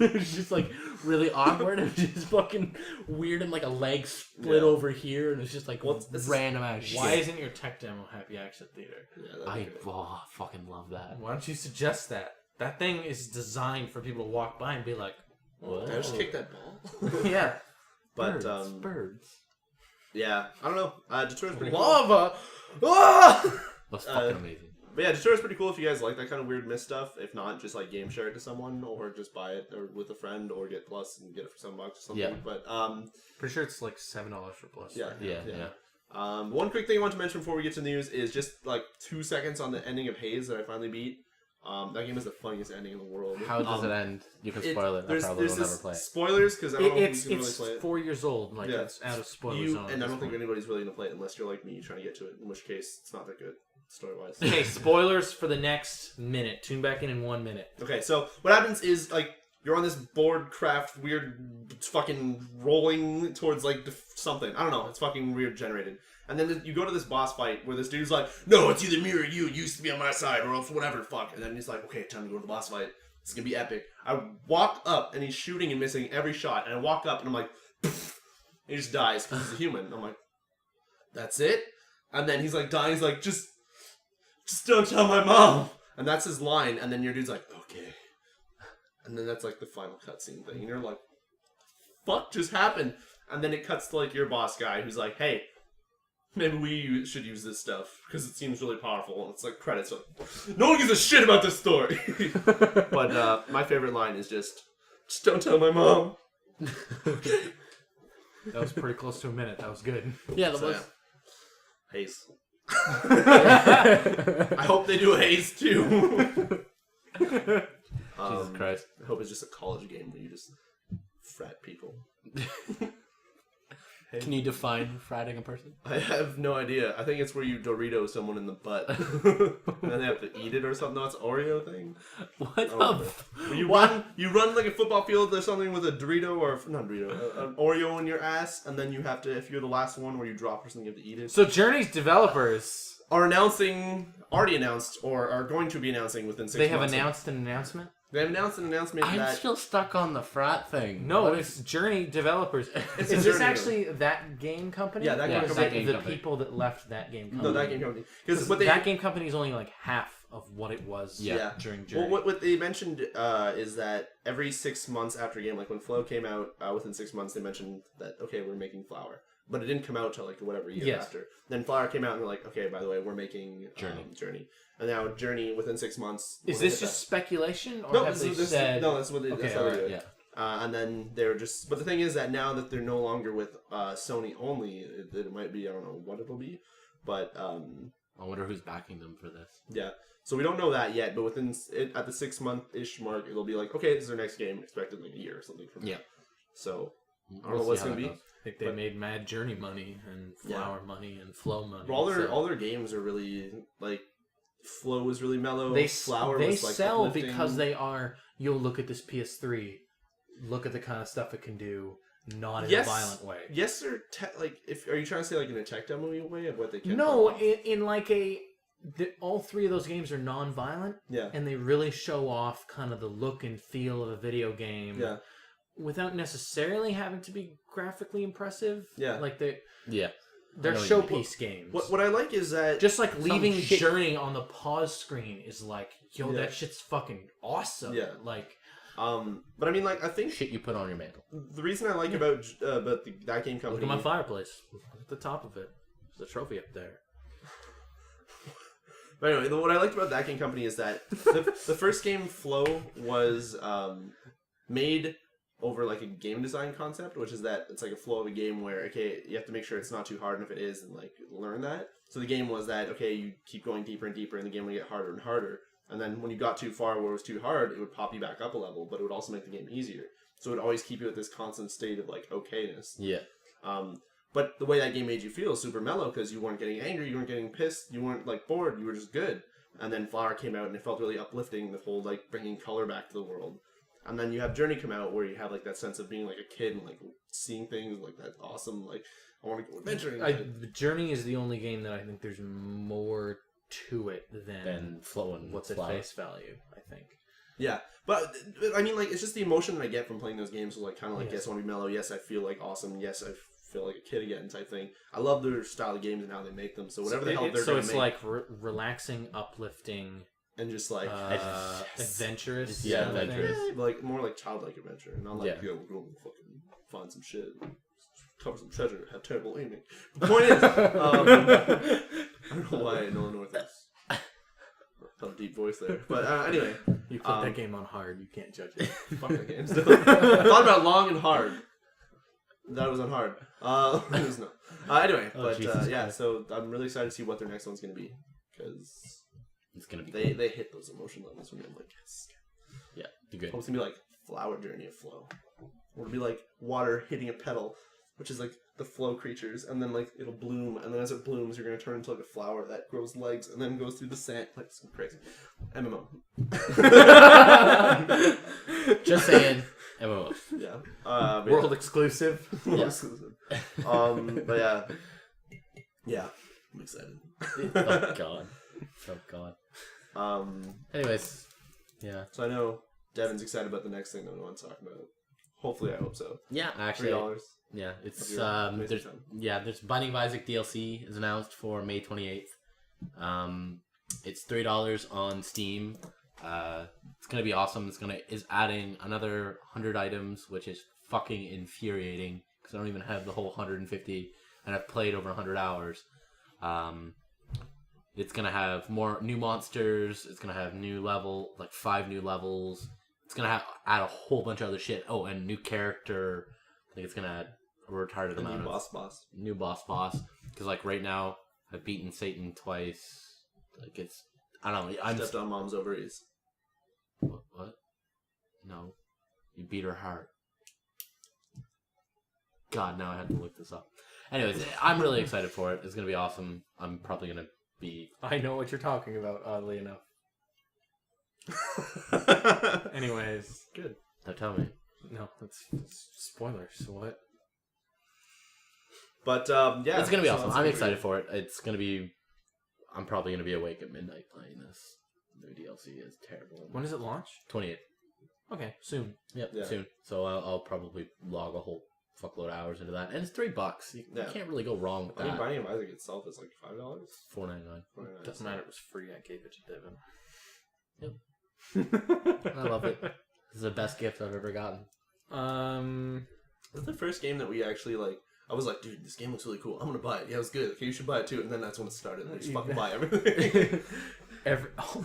[SPEAKER 2] it was just like really awkward and just fucking weird, and like a leg split over here, and it's just like random ass shit.
[SPEAKER 4] Why isn't your tech demo Happy Action Theater?
[SPEAKER 5] yeah,
[SPEAKER 2] I fucking love that.
[SPEAKER 4] Why don't you suggest that? That thing is designed for people to walk by and be like,
[SPEAKER 2] What?
[SPEAKER 5] Did I just kick that ball?
[SPEAKER 4] yeah.
[SPEAKER 5] But
[SPEAKER 2] birds.
[SPEAKER 5] yeah, I don't know. Detroit's pretty cool.
[SPEAKER 4] Lava! Ah!
[SPEAKER 2] That's fucking amazing.
[SPEAKER 5] But yeah, Detroit's pretty cool if you guys like that kind of weird myth stuff. If not, just like game share it to someone, or just buy it or with a friend, or get Plus and get it for $7 or something.
[SPEAKER 2] Yeah.
[SPEAKER 5] But
[SPEAKER 4] Pretty sure it's like $7 for Plus.
[SPEAKER 5] yeah,
[SPEAKER 4] right?
[SPEAKER 2] Yeah.
[SPEAKER 5] One quick thing I want to mention before we get to the news is just like 2 seconds on the ending of Haze that I finally beat. That game is the funniest ending in the world.
[SPEAKER 2] How does it end? You can spoil it. I probably will never play it.
[SPEAKER 5] Spoilers because I don't know if you can really
[SPEAKER 4] It's
[SPEAKER 5] play it.
[SPEAKER 4] 4 years old. Like,
[SPEAKER 5] Yeah.
[SPEAKER 4] it's out of spoiler zone.
[SPEAKER 5] And I don't think anybody's really gonna play it unless you're like me trying to get to it. In which case, it's not that good story wise.
[SPEAKER 4] Okay, spoilers for the next minute. Tune back in 1 minute.
[SPEAKER 5] Okay, so what happens is like you're on this board craft weird fucking rolling towards like something. I don't know. It's fucking weird generated. And then you go to this boss fight where this dude's like, no, it's either me or you. You used to be on my side or else whatever, fuck. And then he's like, okay, time to go to the boss fight. It's going to be epic. I walk up and he's shooting and missing every shot. And I walk up and I'm like, pfft. He just dies because he's a human. I'm like, that's it? And then he's like dying. He's like, just don't tell my mom. And that's his line. And then your dude's like, okay. And then that's like the final cutscene thing. And you're like, fuck just happened? And then it cuts to like your boss guy who's like, hey, maybe we should use this stuff because it seems really powerful. And it's like credits. Like, no one gives a shit about this story. But my favorite line is just don't tell my mom.
[SPEAKER 4] That was pretty close to a minute. That was good.
[SPEAKER 2] Yeah, that
[SPEAKER 5] So,
[SPEAKER 2] was.
[SPEAKER 5] yeah. Haze. I hope they do Haze too.
[SPEAKER 2] Jesus Christ.
[SPEAKER 5] I hope it's just a college game where you just frat people.
[SPEAKER 2] Can you define fratting a person?
[SPEAKER 5] I have no idea. I think it's where you Dorito someone in the butt. And then they have to eat it or something. No, it's Oreo thing.
[SPEAKER 2] What
[SPEAKER 5] the you run like a football field or something with a Dorito or not Dorito, an Oreo in your ass, and then you have to, if you're the last one where you drop or something, you have to eat it.
[SPEAKER 4] So Journey's developers
[SPEAKER 5] Already announced, or are going to be announcing within 6 months.
[SPEAKER 4] they have announced an announcement.
[SPEAKER 5] They have announced an announcement
[SPEAKER 2] I'm
[SPEAKER 5] that
[SPEAKER 2] still stuck on the frat thing.
[SPEAKER 4] No,
[SPEAKER 2] What
[SPEAKER 4] it's Journey developers.
[SPEAKER 5] It's
[SPEAKER 4] Is
[SPEAKER 5] a
[SPEAKER 4] this
[SPEAKER 5] Journey
[SPEAKER 4] actually that game company?
[SPEAKER 5] Yeah, that game
[SPEAKER 4] Or is
[SPEAKER 5] company.
[SPEAKER 4] it
[SPEAKER 2] That game
[SPEAKER 4] the
[SPEAKER 2] company.
[SPEAKER 4] people that left that game company?
[SPEAKER 5] no, that game company, because
[SPEAKER 4] That game company is only like half of what it was during Journey.
[SPEAKER 5] Well, what they mentioned is that every 6 months after a game, like when Flow came out, within 6 months they mentioned that, okay, we're making Flower. But it didn't come out till like whatever year after. Then Flower came out and they're like, okay, by the way, we're making Journey. And now Journey within 6 months.
[SPEAKER 4] Is this just speculation, or
[SPEAKER 5] No,
[SPEAKER 4] have they said?
[SPEAKER 5] no, that's what they, that's how they do it.
[SPEAKER 2] Yeah.
[SPEAKER 5] And then they're just. But the thing is that now that they're no longer with Sony only, it might be, I don't know what it'll be, but
[SPEAKER 2] I wonder who's backing them for this.
[SPEAKER 5] yeah. So we don't know that yet, but within at the 6 month-ish mark, it'll be like, okay, this is our next game, expected like a year or something from now.
[SPEAKER 2] Yeah.
[SPEAKER 5] So I don't
[SPEAKER 2] We'll
[SPEAKER 5] know what's
[SPEAKER 2] see how
[SPEAKER 5] gonna
[SPEAKER 2] that
[SPEAKER 5] be.
[SPEAKER 2] goes.
[SPEAKER 4] I think they made Mad Journey money and Flower money and Flow money.
[SPEAKER 5] But
[SPEAKER 4] so-
[SPEAKER 5] all their games are really like. Flow was really mellow.
[SPEAKER 4] They
[SPEAKER 5] Flower
[SPEAKER 4] they
[SPEAKER 5] was like
[SPEAKER 4] sell
[SPEAKER 5] uplifting.
[SPEAKER 4] because they are. You'll look at this PS3, look at the kind of stuff it can do, not in a violent way.
[SPEAKER 5] Yes, they're like. If are you trying to say like in a tech demo way of what they can?
[SPEAKER 4] No,
[SPEAKER 5] pull off?
[SPEAKER 4] in like all three of those games are non-violent,
[SPEAKER 5] Yeah.
[SPEAKER 4] and they really show off kind of the look and feel of a video game.
[SPEAKER 5] Yeah.
[SPEAKER 4] Without necessarily having to be graphically impressive.
[SPEAKER 5] Yeah.
[SPEAKER 4] Like they're
[SPEAKER 2] Yeah.
[SPEAKER 4] they're
[SPEAKER 2] I know what you mean.
[SPEAKER 4] showpiece games.
[SPEAKER 5] What I like is that
[SPEAKER 4] Just like leaving
[SPEAKER 2] shit-
[SPEAKER 4] Journey on the pause screen is like, yo,
[SPEAKER 5] Yeah.
[SPEAKER 4] that shit's fucking awesome.
[SPEAKER 5] Yeah.
[SPEAKER 4] Like,
[SPEAKER 5] but I mean, like, I think
[SPEAKER 2] Shit you put on your mantle.
[SPEAKER 5] the reason I like about that game company.
[SPEAKER 4] look at my fireplace. Look at the top of it. There's a trophy up there.
[SPEAKER 5] But anyway, what I liked about that game company is that the first game, Flow, was made over like a game design concept, which is that it's like a flow of a game where, okay, you have to make sure it's not too hard, and if it is, then like learn that. So the game was that, okay, you keep going deeper and deeper, and the game would get harder and harder. And then when you got too far where it was too hard, it would pop you back up a level, but it would also make the game easier. So it would always keep you at this constant state of like okayness.
[SPEAKER 2] Yeah.
[SPEAKER 5] But the way that game made you feel is super mellow because you weren't getting angry, you weren't getting pissed, you weren't like bored, you were just good. And then Flower came out and it felt really uplifting, the whole like bringing color back to the world. And then you have Journey come out where you have like that sense of being like a kid and like seeing things like that awesome, like I want to go adventuring.
[SPEAKER 4] Journey is the only game that I think there's more to it than
[SPEAKER 2] Flow and
[SPEAKER 4] what's at face value, I think.
[SPEAKER 5] Yeah, but I mean, like, it's just the emotion that I get from playing those games. So, like, kind of like, yes, I want to be mellow. Yes, I feel like awesome. Yes, I feel like a kid again, type thing. I love their style of games and how they make them. So whatever the hell they're going to make.
[SPEAKER 4] So it's like relaxing, uplifting,
[SPEAKER 5] and just like
[SPEAKER 4] adventurous.
[SPEAKER 2] Yeah, adventurous.
[SPEAKER 5] Like more like childlike adventure, and not like we're going to fucking find some shit, cover some treasure, have terrible aiming. The point is, I don't know why Nolan North is. A deep voice there, but anyway,
[SPEAKER 4] you put that game on hard. You can't judge it.
[SPEAKER 5] Fuck that game. Still. I thought about long and hard. That was on hard. It was no. Anyway, but yeah. So I'm really excited to see what their next one's gonna be because
[SPEAKER 2] it's gonna be.
[SPEAKER 5] They hit those emotion levels when I'm like, yes.
[SPEAKER 2] Yeah, be good.
[SPEAKER 5] It's gonna be like Flower Journey of Flow. It'll be like water hitting a petal, which is like the flow creatures, and then like it'll bloom, and then as it blooms, you're gonna turn into like a flower that grows legs and then goes through the sand, like some crazy MMO.
[SPEAKER 2] Just saying, MMO.
[SPEAKER 5] Yeah,
[SPEAKER 4] World exclusive.
[SPEAKER 5] World exclusive. But yeah, I'm excited.
[SPEAKER 2] Oh god. Anyways, yeah.
[SPEAKER 5] So I know Devin's excited about the next thing that we want to talk about. Hopefully, I hope so.
[SPEAKER 2] Yeah, actually.
[SPEAKER 5] $3.
[SPEAKER 2] Yeah, it's there's Binding of Isaac DLC is announced for May 28th. It's $3 on Steam. It's gonna be awesome. Is adding another 100 items, which is fucking infuriating because I don't even have the whole 150, and I've played over 100 hours. It's gonna have more new monsters. It's gonna have like 5 new levels. It's gonna add a whole bunch of other shit. Oh, and new character. I think it's gonna add a retarded amount of new boss. Because like right now, I've beaten Satan twice. Like it's, I don't know. I'm
[SPEAKER 5] stepped on mom's ovaries.
[SPEAKER 2] What? No, you beat her heart. God, now I have to look this up. Anyways, I'm really excited for it. It's gonna be awesome. I'm probably gonna be.
[SPEAKER 4] I know what you're talking about. Oddly enough. Anyways, good.
[SPEAKER 2] Now tell me.
[SPEAKER 4] No, that's spoilers. What?
[SPEAKER 5] But yeah,
[SPEAKER 2] it's gonna be awesome. I'm excited for it. It's gonna be. I'm probably gonna be awake at midnight playing this. New DLC is terrible.
[SPEAKER 4] When does it launch?
[SPEAKER 2] 28th.
[SPEAKER 4] Okay, soon.
[SPEAKER 2] Yep, soon. So I'll probably log a whole fuckload of hours into that, and it's $3. You can't really go wrong with that.
[SPEAKER 5] I mean, Binding of Isaac itself is like $5.
[SPEAKER 2] $4.99.
[SPEAKER 4] Doesn't matter. It was free. I gave it to Devin.
[SPEAKER 2] Yep. I love it. This is the best gift I've ever gotten.
[SPEAKER 5] This is the first game that we actually like. I was like, dude, this game looks really cool. I'm gonna buy it. Yeah, it was good. Okay, you should buy it too. And then that's when it started. I just fucking buy everything.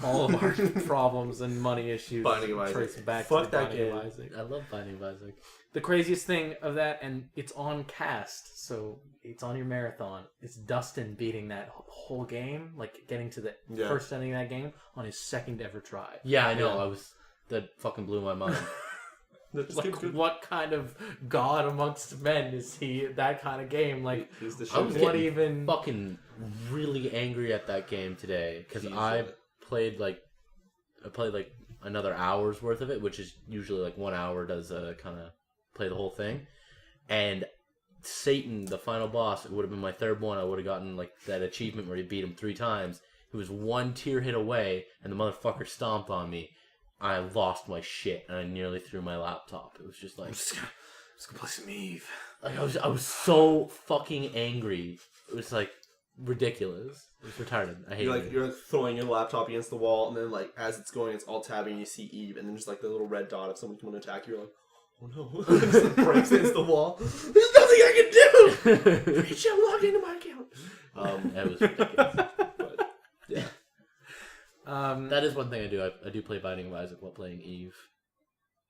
[SPEAKER 4] All of our problems and money issues
[SPEAKER 5] Binding of Isaac.
[SPEAKER 4] trace back
[SPEAKER 5] Fuck
[SPEAKER 4] to
[SPEAKER 5] that
[SPEAKER 4] Binding
[SPEAKER 5] game.
[SPEAKER 4] of Isaac.
[SPEAKER 2] I love Binding of Isaac.
[SPEAKER 4] The craziest thing of that, and it's on cast, so it's on your marathon. It's Dustin beating that whole game, like getting to the first ending of that game on his second ever try.
[SPEAKER 2] Yeah, I know. That fucking blew my mind.
[SPEAKER 4] Like, what kind of god amongst men is he? That kind of game, like,
[SPEAKER 5] He's the shit.
[SPEAKER 2] I was getting fucking really angry at that game today because I played like another hour's worth of it, which is usually like 1 hour does kind of play the whole thing. And Satan, the final boss, it would have been my third one. I would have gotten like that achievement where you beat him 3 times. He was 1 tier hit away, and the motherfucker stomped on me. I lost my shit, and I nearly threw my laptop. It was just like,
[SPEAKER 4] I'm just gonna play some Eve.
[SPEAKER 2] Like I was so fucking angry. It was like ridiculous. It was retarded. I hate it.
[SPEAKER 5] You're like throwing your laptop against the wall, and then like as it's going, it's all tabbing, and you see Eve, and then just like the little red dot of someone coming to attack you. You're like, oh no! It just breaks against the wall. There's nothing I can do. Reach out, log into my account.
[SPEAKER 2] It was ridiculous.
[SPEAKER 5] But yeah.
[SPEAKER 2] That is one thing I do. I do play Binding of Isaac while playing Eve.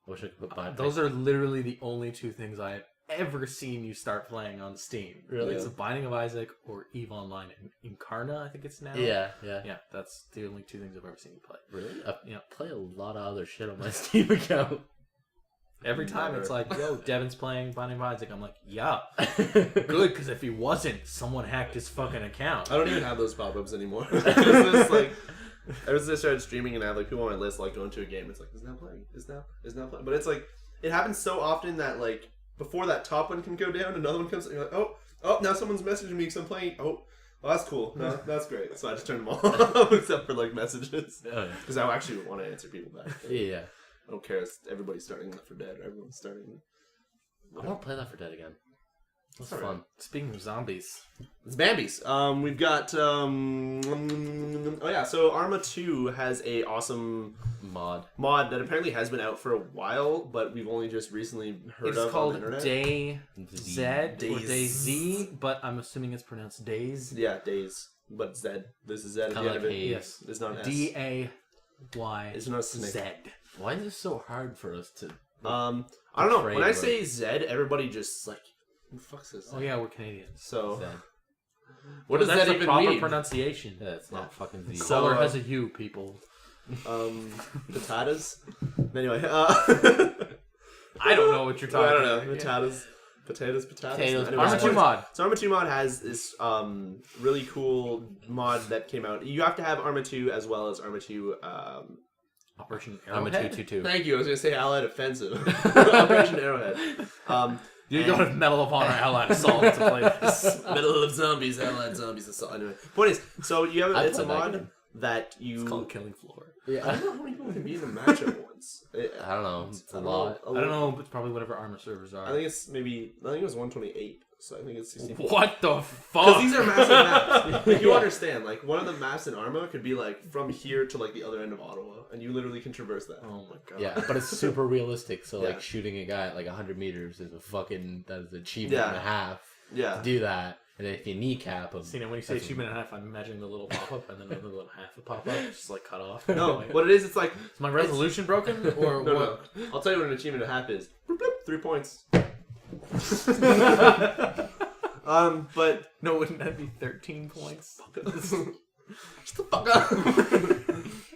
[SPEAKER 2] I wish I could put Binding.
[SPEAKER 4] Those are literally the only two things I've ever seen you start playing on Steam.
[SPEAKER 2] Really?
[SPEAKER 4] It's a Binding of Isaac or Eve Online. Incarna, I think it's now.
[SPEAKER 2] Yeah.
[SPEAKER 4] Yeah, that's the only two things I've ever seen you play.
[SPEAKER 2] Really? I play a lot of other shit on my Steam account.
[SPEAKER 4] Every time it's like, yo, Devin's playing Binding of Isaac. I'm like, yeah, good, because if he wasn't, someone hacked his fucking account.
[SPEAKER 5] I don't even have those pop-ups anymore. It's just like, ever since I started streaming and I have like people on my list like going to a game, it's like, is now playing? Is now playing? But it's like, it happens so often that like, before that top one can go down, another one comes and you're like, oh, now someone's messaging me because I'm playing, oh, that's cool. No, that's great. So I just turn them all off except for like messages. Because I actually want to answer people back.
[SPEAKER 2] Yeah.
[SPEAKER 5] I don't care. Everybody's starting Left 4 Dead. Everyone's starting.
[SPEAKER 2] I want to play Left 4 Dead again. It's
[SPEAKER 5] All
[SPEAKER 2] fun.
[SPEAKER 5] right.
[SPEAKER 4] Speaking of zombies,
[SPEAKER 5] It's Bambi's. We've got. So Arma 2 has a awesome
[SPEAKER 2] Mod.
[SPEAKER 5] that apparently has been out for a while, but we've only just recently heard
[SPEAKER 4] it's
[SPEAKER 5] of
[SPEAKER 4] called
[SPEAKER 5] on the internet.
[SPEAKER 4] DayZ or
[SPEAKER 5] Days.
[SPEAKER 4] DayZ, but I'm assuming it's pronounced Days.
[SPEAKER 5] Yeah, Days, but Z. There's a Z at the
[SPEAKER 2] Kinda
[SPEAKER 5] end of
[SPEAKER 2] like
[SPEAKER 5] it.
[SPEAKER 2] Haze.
[SPEAKER 4] Yes,
[SPEAKER 5] It's not an S.
[SPEAKER 4] DAYZ.
[SPEAKER 5] It's not a snake.
[SPEAKER 2] Why is this so hard for us to...
[SPEAKER 5] I don't know.
[SPEAKER 2] Afraid
[SPEAKER 5] When I
[SPEAKER 2] of
[SPEAKER 5] say Z, everybody just like, who the fuck says Z?
[SPEAKER 4] Oh yeah, we're Canadians.
[SPEAKER 5] So
[SPEAKER 2] Z?
[SPEAKER 5] what does
[SPEAKER 4] that's
[SPEAKER 5] that
[SPEAKER 4] the
[SPEAKER 5] even
[SPEAKER 4] proper
[SPEAKER 5] mean?
[SPEAKER 4] pronunciation.
[SPEAKER 2] Yeah, it's not fucking Z.
[SPEAKER 5] So,
[SPEAKER 4] Color has a hue, people.
[SPEAKER 5] Potatoes. Anyway,
[SPEAKER 4] I don't know what you're talking
[SPEAKER 5] I don't know.
[SPEAKER 4] about.
[SPEAKER 5] Potatoes. Potatoes.
[SPEAKER 2] Potatoes.
[SPEAKER 5] Anyway,
[SPEAKER 4] Arma 2 mod.
[SPEAKER 5] So Arma 2 mod has this really cool mod that came out. You have to have Arma 2 as well as Arma 2.
[SPEAKER 4] Operation
[SPEAKER 2] I'm a
[SPEAKER 4] Arrowhead.
[SPEAKER 2] 222.
[SPEAKER 5] Thank you. I was going to say Allied Offensive. Operation Arrowhead.
[SPEAKER 4] You got to Medal of Honor Allied Assault to play this.
[SPEAKER 5] Middle of Zombies, Allied Zombies Assault. Anyway, point is, so you have it's a
[SPEAKER 2] played that
[SPEAKER 5] mod
[SPEAKER 2] game.
[SPEAKER 5] that you.
[SPEAKER 4] It's called Killing Floor.
[SPEAKER 5] I don't know how many people can be in the match at once.
[SPEAKER 2] I don't know. It's a
[SPEAKER 5] I don't
[SPEAKER 2] lot.
[SPEAKER 5] know.
[SPEAKER 4] I don't know, but it's probably whatever armor servers are.
[SPEAKER 5] I think it's maybe. I think it was 128. So I think it's 64.
[SPEAKER 4] What the
[SPEAKER 5] Because
[SPEAKER 4] fuck?
[SPEAKER 5] these are massive maps. Like, you understand, like, one of the maps in Arma could be, like, from here to, like, the other end of Ottawa, and you literally can traverse that.
[SPEAKER 4] Oh my god.
[SPEAKER 2] Yeah, but it's super realistic. So,
[SPEAKER 5] Yeah.
[SPEAKER 2] like, shooting a guy at, like, 100 meters is that is an achievement and a half
[SPEAKER 5] Yeah.
[SPEAKER 2] to do that. And if you kneecap him...
[SPEAKER 4] See, now when you say achievement and a half, I'm imagining the little pop-up and then another little half a pop-up, just like cut off.
[SPEAKER 5] No, what it is like...
[SPEAKER 4] Is my resolution broken? Or
[SPEAKER 5] No,
[SPEAKER 4] what?
[SPEAKER 5] no. I'll tell you what an achievement and a half is. Bloop, bloop, 3 points. But...
[SPEAKER 4] No, wouldn't that be 13 points?
[SPEAKER 5] Shut the fuck up!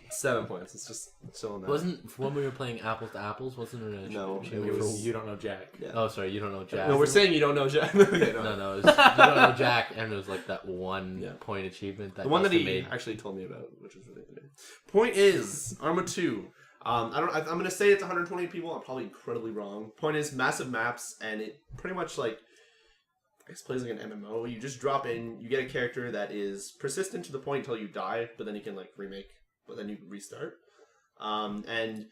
[SPEAKER 5] 7 points. It's just chilling there.
[SPEAKER 2] Wasn't, when we were playing Apples to Apples, wasn't it a
[SPEAKER 5] No,
[SPEAKER 2] achievement
[SPEAKER 5] it was-
[SPEAKER 2] for-
[SPEAKER 4] You don't know Jack.
[SPEAKER 5] Yeah.
[SPEAKER 2] Oh, sorry, you don't know Jack.
[SPEAKER 5] No, we're saying you don't know Jack. Okay,
[SPEAKER 2] No, it was, you don't know Jack, and it was like that one
[SPEAKER 5] Yeah.
[SPEAKER 2] point achievement that
[SPEAKER 5] The one that he
[SPEAKER 2] Dustin made.
[SPEAKER 5] actually told me about, which was really good. Point is, Arma 2. I'm gonna say it's 120 people. I'm probably incredibly wrong. Point is, massive maps, and it pretty much like I guess plays like an MMO. You just drop in, you get a character that is persistent to the point until you die, but then you can like remake, but then you can restart. And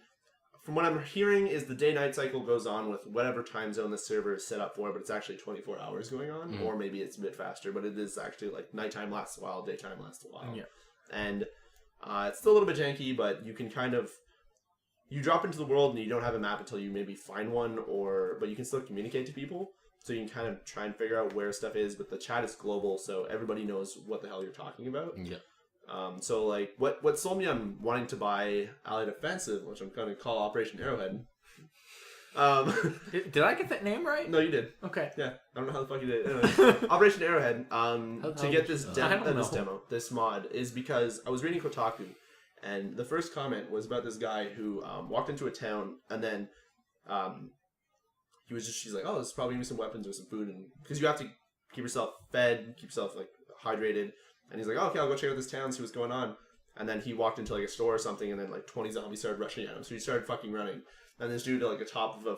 [SPEAKER 5] from what I'm hearing is the day-night cycle goes on with whatever time zone the server is set up for, but it's actually 24 hours going on, or maybe it's a bit faster, but it is actually like nighttime lasts a while, daytime lasts a while.
[SPEAKER 4] Yeah.
[SPEAKER 5] And it's still a little bit janky, but you can kind of you drop into the world and you don't have a map until you maybe find one, but you can still communicate to people, so you can kind of try and figure out where stuff is, but the chat is global, so everybody knows what the hell you're talking about.
[SPEAKER 2] Yeah.
[SPEAKER 5] So like what sold me on wanting to buy Allied Offensive, which I'm gonna call Operation Arrowhead.
[SPEAKER 4] Did I get that name right?
[SPEAKER 5] No, you did.
[SPEAKER 4] Okay.
[SPEAKER 5] Yeah, I don't know how the fuck you did. Anyway, Operation Arrowhead. To get this
[SPEAKER 4] I don't know.
[SPEAKER 5] this mod is because I was reading Kotaku, and the first comment was about this guy who walked into a town, and then she's like, oh, there's probably gonna be some weapons or some food, and because you have to keep yourself fed, keep yourself like hydrated. And he's like, oh, okay, I'll go check out this town, see what's going on. And then he walked into like a store or something, and then like 20 zombies started rushing at him. So he started fucking running. And this dude at like the top of a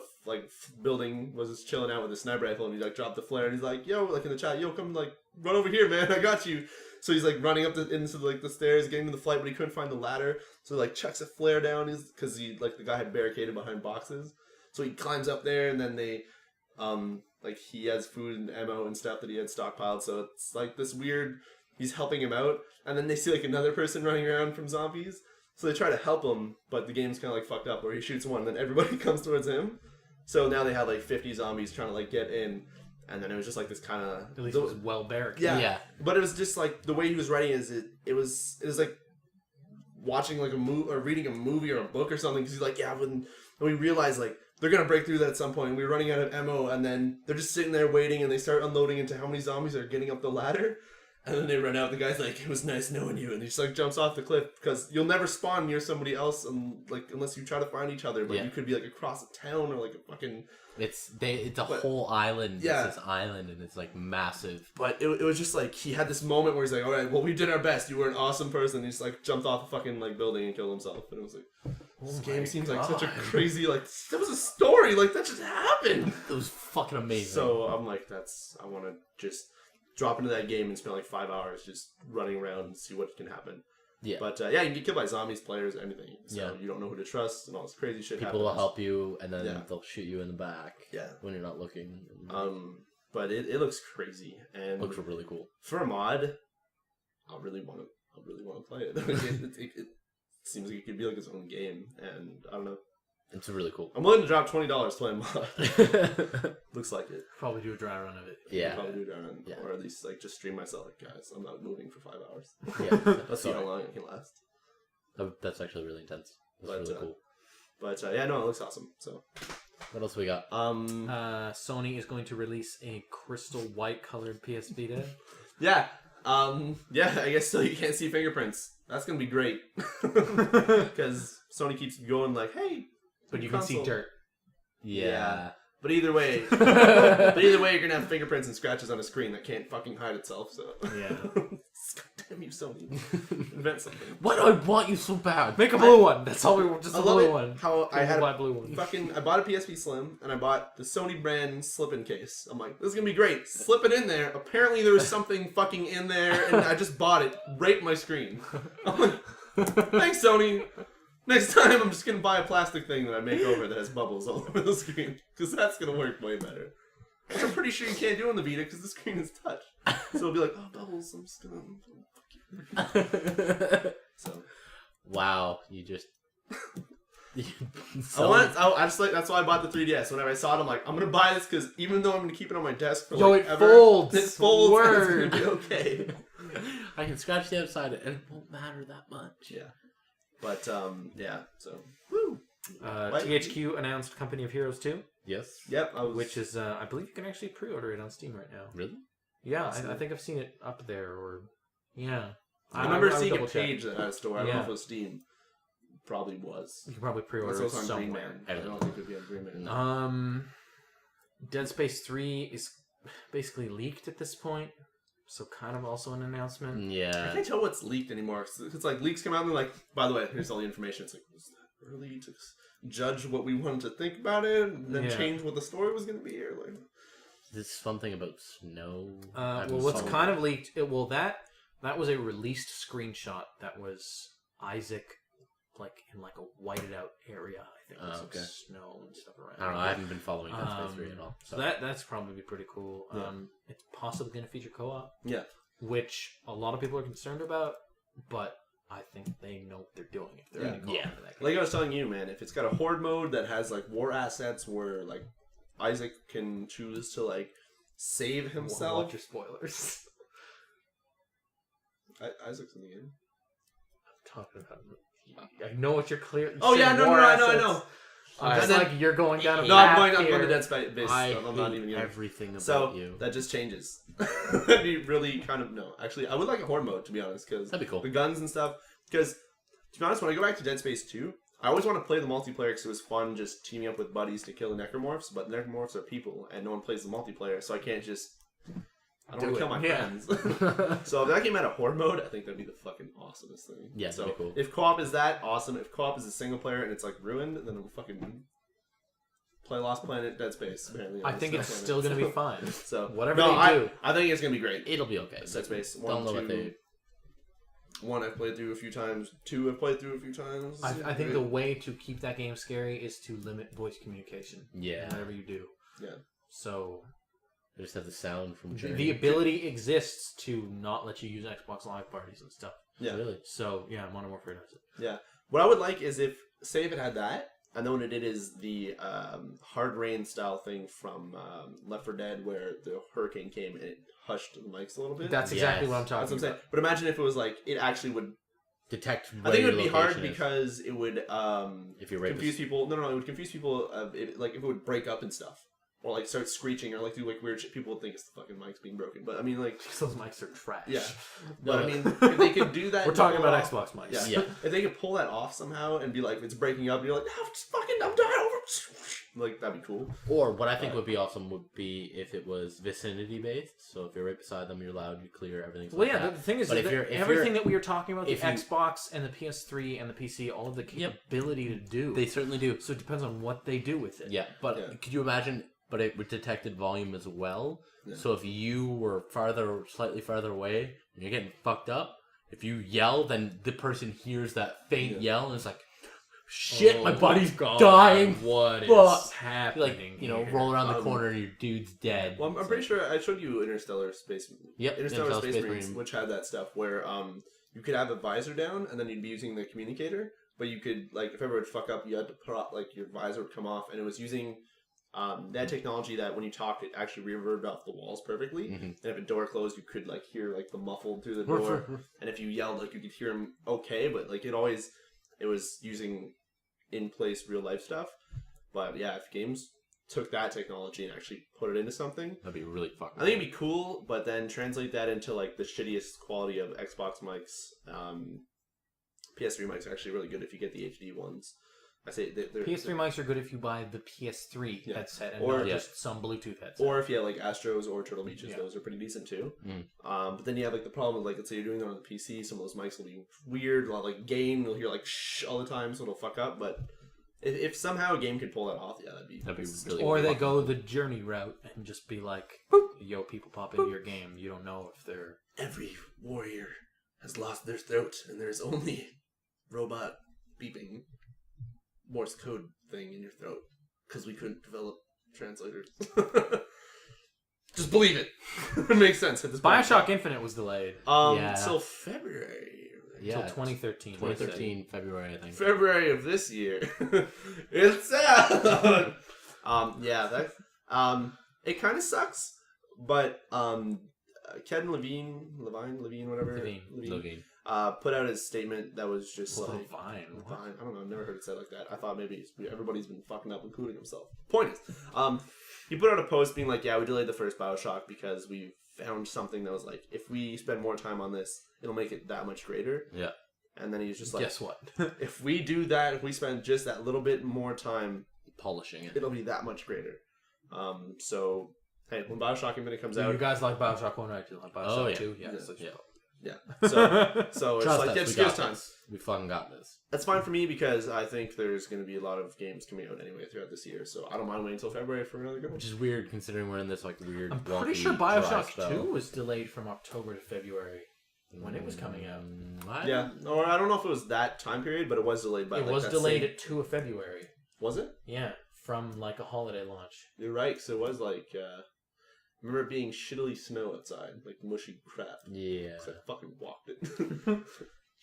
[SPEAKER 5] building was just chilling out with a sniper rifle, and he like dropped the flare, and he's like, yo, like in the chat, yo, come like run over here, man, I got you. So he's like running up into like the stairs, getting to the flight, but he couldn't find the ladder. So like chucks a flare down, because he like the guy had barricaded behind boxes. So he climbs up there, and then they like he has food and ammo and stuff that he had stockpiled. So it's like this weird. He's helping him out, and then they see like another person running around from zombies. So they try to help him, but the game's kind of like fucked up, where he shoots one, and then everybody comes towards him. So now they had like 50 zombies trying to like get in, and then it was just like this kind of.
[SPEAKER 4] At least it was well barricaded.
[SPEAKER 5] Yeah.
[SPEAKER 2] Yeah.
[SPEAKER 5] But it was just like the way he was writing it was like watching like a movie or reading a movie or a book or something, because he's like, yeah, when we realize like they're gonna break through that at some point, and we're running out of ammo, and then they're just sitting there waiting, and they start unloading into how many zombies are getting up the ladder. And then they run out. The guy's like, "It was nice knowing you," and he just like jumps off the cliff because you'll never spawn near somebody else, and like unless you try to find each other. But you could be like across a town or like a fucking.
[SPEAKER 2] It's a whole island.
[SPEAKER 5] Yeah.
[SPEAKER 2] It's this island, and it's like massive.
[SPEAKER 5] But it was just like he had this moment where he's like, "All right, well, we did our best. You were an awesome person." And he just like jumped off a fucking like building and killed himself. And it was like, this game seems like such a crazy like that was a story like that just happened.
[SPEAKER 2] It was fucking amazing.
[SPEAKER 5] So I'm like, I want to just drop into that game and spend like 5 hours just running around and see what can happen. Yeah. But yeah, you can get killed by zombies, players, anything. So you don't know who to trust and all this crazy shit
[SPEAKER 2] People
[SPEAKER 5] happens.
[SPEAKER 2] will help you and then they'll shoot you in the back.
[SPEAKER 5] Yeah.
[SPEAKER 2] When you're not looking.
[SPEAKER 5] But it looks crazy and
[SPEAKER 2] looks really cool. For
[SPEAKER 5] a mod, I really want to play it. It seems like it could be like its own game, and I don't know.
[SPEAKER 2] It's really cool.
[SPEAKER 5] I'm willing to drop $20 to play a mod. Looks like it.
[SPEAKER 4] Probably do a dry run of it.
[SPEAKER 2] Yeah.
[SPEAKER 5] Probably do a dry run. Yeah. Or at least like just stream myself like, guys, I'm not moving for 5 hours.
[SPEAKER 2] Yeah.
[SPEAKER 5] Let's see how long it can last.
[SPEAKER 2] That's actually really intense. That's really cool.
[SPEAKER 5] But yeah, no, it looks awesome. So
[SPEAKER 2] what else we got?
[SPEAKER 4] Sony is going to release a crystal white colored PS Vita.
[SPEAKER 5] Yeah. Yeah, I guess so you can't see fingerprints. That's gonna be great. Because Sony keeps going like, hey,
[SPEAKER 4] but you can see dirt.
[SPEAKER 2] Yeah.
[SPEAKER 5] But either way, you're gonna have fingerprints and scratches on a screen that can't fucking hide itself. So
[SPEAKER 4] yeah.
[SPEAKER 5] God damn you, Sony! Invent something.
[SPEAKER 2] Why do I want you so bad?
[SPEAKER 4] Make a blue one. That's all we want. Just a blue one.
[SPEAKER 5] How I had
[SPEAKER 4] a blue one.
[SPEAKER 5] I bought a PSP Slim and I bought the Sony brand slip-in case. I'm like, this is gonna be great. Slip it in there. Apparently there was something fucking in there, and I just bought it right in my screen. I'm like, thanks, Sony. Next time, I'm just gonna buy a plastic thing that I make over that has bubbles all over the screen, because that's gonna work way better. Which I'm pretty sure you can't do on the Vita because the screen is touch. So it'll be like, oh, bubbles. I'm just gonna fuck you. So,
[SPEAKER 2] wow, you just.
[SPEAKER 5] I just like that's why I bought the 3DS. Whenever I saw it, I'm like, I'm gonna buy this because even though I'm gonna keep it on my desk for like
[SPEAKER 4] it folds.
[SPEAKER 5] It folds.
[SPEAKER 4] Word.
[SPEAKER 5] And it's gonna be okay.
[SPEAKER 2] I can scratch the outside and it won't matter that much.
[SPEAKER 5] Yeah. But, yeah, so, woo!
[SPEAKER 4] THQ announced Company of Heroes 2.
[SPEAKER 2] Yes.
[SPEAKER 5] Yep.
[SPEAKER 4] Which is, I believe you can actually pre-order it on Steam right now.
[SPEAKER 2] Really?
[SPEAKER 4] Yeah, I think I've seen it up there, or, yeah.
[SPEAKER 5] I remember seeing a page that had a store. I don't know if it was Steam. Probably was.
[SPEAKER 4] You can probably pre-order it somewhere.
[SPEAKER 5] I don't think it would be on Green Man.
[SPEAKER 4] Dead Space 3 is basically leaked at this point. So kind of also an announcement.
[SPEAKER 2] Yeah.
[SPEAKER 5] I can't tell what's leaked anymore. It's like leaks come out and they're like, by the way, here's all the information. It's like, was that early to judge what we wanted to think about it and then change what the story was going to be? Or like,
[SPEAKER 2] this something about snow?
[SPEAKER 4] Well, what's kind of leaked, that was a released screenshot that was Isaac like in like a whited out area. I think there's like snow and stuff around.
[SPEAKER 2] I don't know. I haven't been following Dead Space 3 at all.
[SPEAKER 4] So that's probably pretty cool. Yeah. It's possibly going to feature co-op.
[SPEAKER 5] Yeah.
[SPEAKER 4] Which a lot of people are concerned about, but I think they know what they're doing if they're in co-op into that game.
[SPEAKER 5] Like I was telling you, man, if it's got a horde mode that has like war assets where like Isaac can choose to like save himself.
[SPEAKER 4] Watch your spoilers.
[SPEAKER 5] Isaac's in the game.
[SPEAKER 4] I'm talking about. I know what you're clear.
[SPEAKER 5] Oh yeah, no, I know.
[SPEAKER 4] It's like you're going down a path.
[SPEAKER 5] No, I'm going to Dead Space. I'm not even
[SPEAKER 2] everything about
[SPEAKER 5] so,
[SPEAKER 2] you.
[SPEAKER 5] That just changes. That'd be really kind of Actually, I would like a horde mode to be honest, because
[SPEAKER 2] that'd be cool.
[SPEAKER 5] The guns and stuff. Because to be honest, when I go back to Dead Space 2, I always want to play the multiplayer because it was fun just teaming up with buddies to kill the necromorphs. But the necromorphs are people, and no one plays the multiplayer, so I can't just. I don't want to kill my friends. So if that game had a horde mode, I think that'd be the fucking awesomest thing.
[SPEAKER 2] Yeah,
[SPEAKER 5] so
[SPEAKER 2] that'd be cool.
[SPEAKER 5] If co-op is that, awesome. If co-op is a single player and it's like ruined, then I'm fucking play Lost Planet, Dead Space. Apparently,
[SPEAKER 4] I think it's still gonna be fine.
[SPEAKER 5] So
[SPEAKER 4] whatever they do,
[SPEAKER 5] I think it's gonna be great.
[SPEAKER 2] It'll be okay.
[SPEAKER 5] Dead Space 1,
[SPEAKER 2] don't know
[SPEAKER 5] 2,
[SPEAKER 2] what they.
[SPEAKER 5] 1 I've played through a few times. 2 I've played through a few times.
[SPEAKER 4] I think the way to keep that game scary is to limit voice communication.
[SPEAKER 2] Yeah.
[SPEAKER 4] Whatever you do.
[SPEAKER 5] Yeah.
[SPEAKER 4] So.
[SPEAKER 2] I just have the sound from Journey.
[SPEAKER 4] The ability exists to not let you use Xbox Live parties and stuff.
[SPEAKER 5] Yeah.
[SPEAKER 2] Really?
[SPEAKER 4] So, yeah, Modern Warfare does it.
[SPEAKER 5] Yeah. What I would like is if it had that, and then what it did is the hard rain style thing from Left 4 Dead where the hurricane came and it hushed the mics a little bit.
[SPEAKER 4] That's exactly what I'm talking about.
[SPEAKER 5] That's what I'm saying. But imagine if it was like, it actually would
[SPEAKER 2] detect.
[SPEAKER 5] I think it would be hard
[SPEAKER 2] location is.
[SPEAKER 5] because it would
[SPEAKER 2] If you're right
[SPEAKER 5] confuse people. No, it would confuse people. Like if it would break up and stuff, or like start screeching, or like do like weird shit. People would think it's the fucking mics being broken. But I mean, like
[SPEAKER 4] Those mics are trash.
[SPEAKER 5] yeah. But I mean, if they could do that.
[SPEAKER 4] We're talking
[SPEAKER 5] pull it
[SPEAKER 4] about
[SPEAKER 5] off-
[SPEAKER 4] Xbox mics.
[SPEAKER 5] Yeah. If they could pull that off somehow and be like, if it's breaking up, and you're like, no, just fucking, I'm done. Over. Like that'd be cool.
[SPEAKER 2] Or what I think would be awesome would be if it was vicinity based. So if you're right beside them, you're loud, you clear, everything's.
[SPEAKER 4] Well,
[SPEAKER 2] like
[SPEAKER 4] yeah.
[SPEAKER 2] that.
[SPEAKER 4] The thing is,
[SPEAKER 2] But
[SPEAKER 4] that
[SPEAKER 2] if
[SPEAKER 4] everything
[SPEAKER 2] you're-
[SPEAKER 4] that we were talking about, the
[SPEAKER 2] if you-
[SPEAKER 4] Xbox and the PS3 and the PC, all of the capability to do.
[SPEAKER 2] They certainly do.
[SPEAKER 4] So it depends on what they do with it.
[SPEAKER 2] Yeah, but
[SPEAKER 5] Yeah.
[SPEAKER 2] could you imagine? But it would detected volume as well.
[SPEAKER 5] Yeah.
[SPEAKER 2] So if you were slightly farther away, and you're getting fucked up, if you yell, then the person hears that faint yell and it's like, "Shit, my body's dying."
[SPEAKER 4] What
[SPEAKER 2] Fuck.
[SPEAKER 4] is happening?
[SPEAKER 2] Like, you know,
[SPEAKER 4] here?
[SPEAKER 2] roll around the corner and your dude's dead.
[SPEAKER 5] Well, I'm pretty sure I showed you Interstellar Space.
[SPEAKER 2] Yep,
[SPEAKER 5] Interstellar Space Marines,
[SPEAKER 2] Marine.
[SPEAKER 5] which had that stuff where you could have a visor down and then you'd be using the communicator, but you could like if ever would fuck up, you had to put out, like your visor would come off, and it was using that technology that when you talked, it actually reverbed off the walls perfectly.
[SPEAKER 2] Mhm.
[SPEAKER 5] And if a door closed, you could like hear like the muffled through the door, and if you yelled, like you could hear him okay, but like it was using in place real life stuff. But yeah, if games took that technology and actually put it into something,
[SPEAKER 2] That'd be really fucking.
[SPEAKER 5] I think it'd be cool, but then translate that into like the shittiest quality of Xbox mics. PS3 mics are actually really good if you get the HD ones. I say they're
[SPEAKER 4] PS3 mics are good if you buy the PS3
[SPEAKER 5] Yeah.
[SPEAKER 4] headset and
[SPEAKER 5] Or-
[SPEAKER 4] not
[SPEAKER 2] Yeah.
[SPEAKER 4] just some Bluetooth headset.
[SPEAKER 5] or if you have like Astros or Turtle Beaches,
[SPEAKER 4] Yeah.
[SPEAKER 5] those are pretty decent too.
[SPEAKER 2] Mm.
[SPEAKER 5] But then you have like the problem with like, let's say you're doing it on the PC, some of those mics will be weird. A lot like game, you'll hear like shh all the time, so it'll fuck up. But if somehow a game could pull that off, yeah, that'd be
[SPEAKER 2] really
[SPEAKER 4] Or they
[SPEAKER 2] fucking-
[SPEAKER 4] go the Journey route and just be like, "Yo, people pop into your game. You don't know if they're."
[SPEAKER 5] Every warrior has lost their throat, and there's only robot beeping Morse code thing in your throat because we couldn't develop translators. Just believe it. It makes sense at this point.
[SPEAKER 4] Bioshock Infinite was delayed
[SPEAKER 2] Yeah.
[SPEAKER 5] Till February.
[SPEAKER 2] Yeah,
[SPEAKER 4] until 2013.
[SPEAKER 2] 2013 February, I think.
[SPEAKER 5] February of this year. It's out. Yeah, that it kind of sucks, but Kevin Levine, whatever,
[SPEAKER 2] Levine.
[SPEAKER 5] put out his statement that was just like
[SPEAKER 4] Levine. What?
[SPEAKER 5] Levine. I don't know. I've never heard it said like that. I thought maybe everybody's been fucking up, including himself. Point is, he put out a post being like, "Yeah, we delayed the first BioShock because we found something that was like, if we spend more time on this, it'll make it that much greater."
[SPEAKER 2] Yeah.
[SPEAKER 5] And then he's just like,
[SPEAKER 4] Guess what?
[SPEAKER 5] if we do that, if we spend just that little bit more time,
[SPEAKER 2] Polishing it.
[SPEAKER 5] it'll be that much greater. So, hey, when BioShock Infinite comes
[SPEAKER 4] Do
[SPEAKER 5] out,
[SPEAKER 4] you guys like Bioshock 1, right? Do you like Bioshock
[SPEAKER 2] Oh, yeah.
[SPEAKER 4] 2? Yeah.
[SPEAKER 5] Yeah.
[SPEAKER 4] So
[SPEAKER 2] Yeah.
[SPEAKER 5] yeah. So it's
[SPEAKER 2] Trust
[SPEAKER 5] like,
[SPEAKER 2] us,
[SPEAKER 5] yeah, just
[SPEAKER 2] we
[SPEAKER 5] give
[SPEAKER 2] got
[SPEAKER 5] us time.
[SPEAKER 2] this. We fucking got this.
[SPEAKER 5] That's fine for me because I think there's going to be a lot of games coming out anyway throughout this year. So I don't mind waiting until February for another go.
[SPEAKER 2] Which is weird considering we're in this like weird.
[SPEAKER 4] I'm pretty
[SPEAKER 2] wonky,
[SPEAKER 4] sure
[SPEAKER 2] dry
[SPEAKER 4] Bioshock
[SPEAKER 2] spell.
[SPEAKER 4] 2 was delayed from October to February when it was coming out.
[SPEAKER 5] Yeah, or I don't know if it was that time period, but it was delayed by.
[SPEAKER 4] It
[SPEAKER 5] like,
[SPEAKER 4] was
[SPEAKER 5] that
[SPEAKER 4] delayed
[SPEAKER 5] same-
[SPEAKER 4] at 2 of February.
[SPEAKER 5] Was it?
[SPEAKER 4] Yeah, from like a holiday launch.
[SPEAKER 5] You're right. So it was like. I remember it being shittily snow outside, like mushy crap.
[SPEAKER 2] Yeah.
[SPEAKER 5] So I fucking walked it.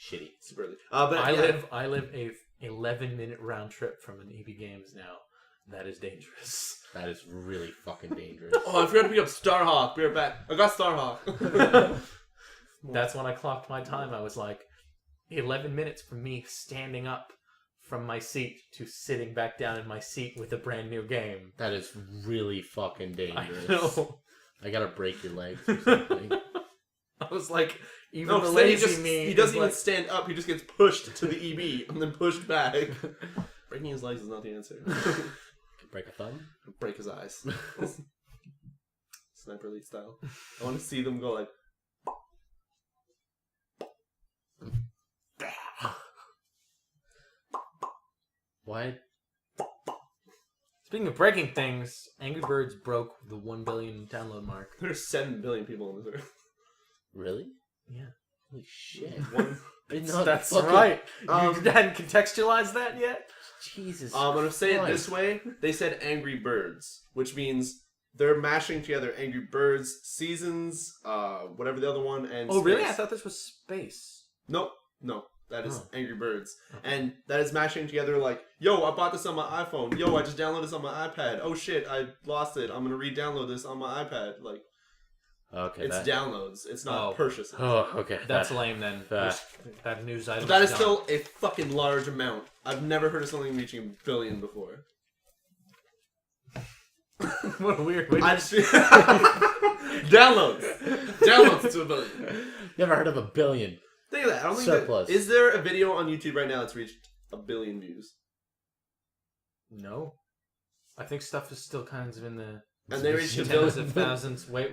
[SPEAKER 2] Shitty.
[SPEAKER 5] Super early. But
[SPEAKER 4] I live a 11-minute round trip from an EB Games now. That is dangerous.
[SPEAKER 2] That is really fucking dangerous.
[SPEAKER 5] Oh, I forgot to pick up Starhawk. Be right back. I got Starhawk.
[SPEAKER 4] That's when I clocked my time. I was like, 11 minutes from me standing up from my seat to sitting back down in my seat with a brand new game.
[SPEAKER 2] That is really fucking dangerous.
[SPEAKER 4] I know.
[SPEAKER 2] I gotta break your legs or something.
[SPEAKER 4] I was like, even
[SPEAKER 5] No,
[SPEAKER 4] the
[SPEAKER 5] 'cause then
[SPEAKER 4] lazy me.
[SPEAKER 5] he doesn't
[SPEAKER 4] is
[SPEAKER 5] even
[SPEAKER 4] like,
[SPEAKER 5] stand up. He just gets pushed to the EB and then pushed back. Breaking his legs is not the answer.
[SPEAKER 2] Break a thumb?
[SPEAKER 5] Break his eyes. Sniper Elite style. I want to see them go like.
[SPEAKER 2] Why?
[SPEAKER 4] Speaking of breaking things, Angry Birds broke the 1 billion download mark.
[SPEAKER 5] There's 7 billion people on this earth.
[SPEAKER 2] Really?
[SPEAKER 4] Yeah.
[SPEAKER 2] Holy shit.
[SPEAKER 5] One.
[SPEAKER 2] I didn't know
[SPEAKER 4] That's
[SPEAKER 2] fucking-
[SPEAKER 4] right.
[SPEAKER 5] Um,
[SPEAKER 4] You hadn't contextualized that yet?
[SPEAKER 2] Jesus.
[SPEAKER 5] I'm gonna say it
[SPEAKER 2] Christ.
[SPEAKER 5] this way. They said Angry Birds, which means they're mashing together Angry Birds Seasons, whatever the other one, and
[SPEAKER 4] Oh, really?
[SPEAKER 5] Space.
[SPEAKER 4] I thought this was Space.
[SPEAKER 5] Nope. No. That is
[SPEAKER 4] Oh.
[SPEAKER 5] Angry Birds.
[SPEAKER 4] Okay.
[SPEAKER 5] And that is mashing together like, yo, I bought this on my iPhone. Yo, I just downloaded this on my iPad. Oh shit, I lost it. I'm gonna re-download this on my iPad. Like,
[SPEAKER 2] Okay.
[SPEAKER 5] It's downloads. It's not purchases.
[SPEAKER 2] Oh, okay.
[SPEAKER 4] That's lame then. That news item.
[SPEAKER 5] But that is still a fucking large amount. I've never heard of something reaching $1 billion before.
[SPEAKER 4] What a weird way.
[SPEAKER 5] Downloads to $1 billion.
[SPEAKER 2] Never heard of $1 billion.
[SPEAKER 5] Think of that. I don't think
[SPEAKER 2] Surplus.
[SPEAKER 5] Is there a video on YouTube right now that's reached 1 billion views?
[SPEAKER 4] No. I think stuff is still kind of in the
[SPEAKER 5] And they reached 1
[SPEAKER 4] tens
[SPEAKER 5] billion.
[SPEAKER 4] of thousands. Wait.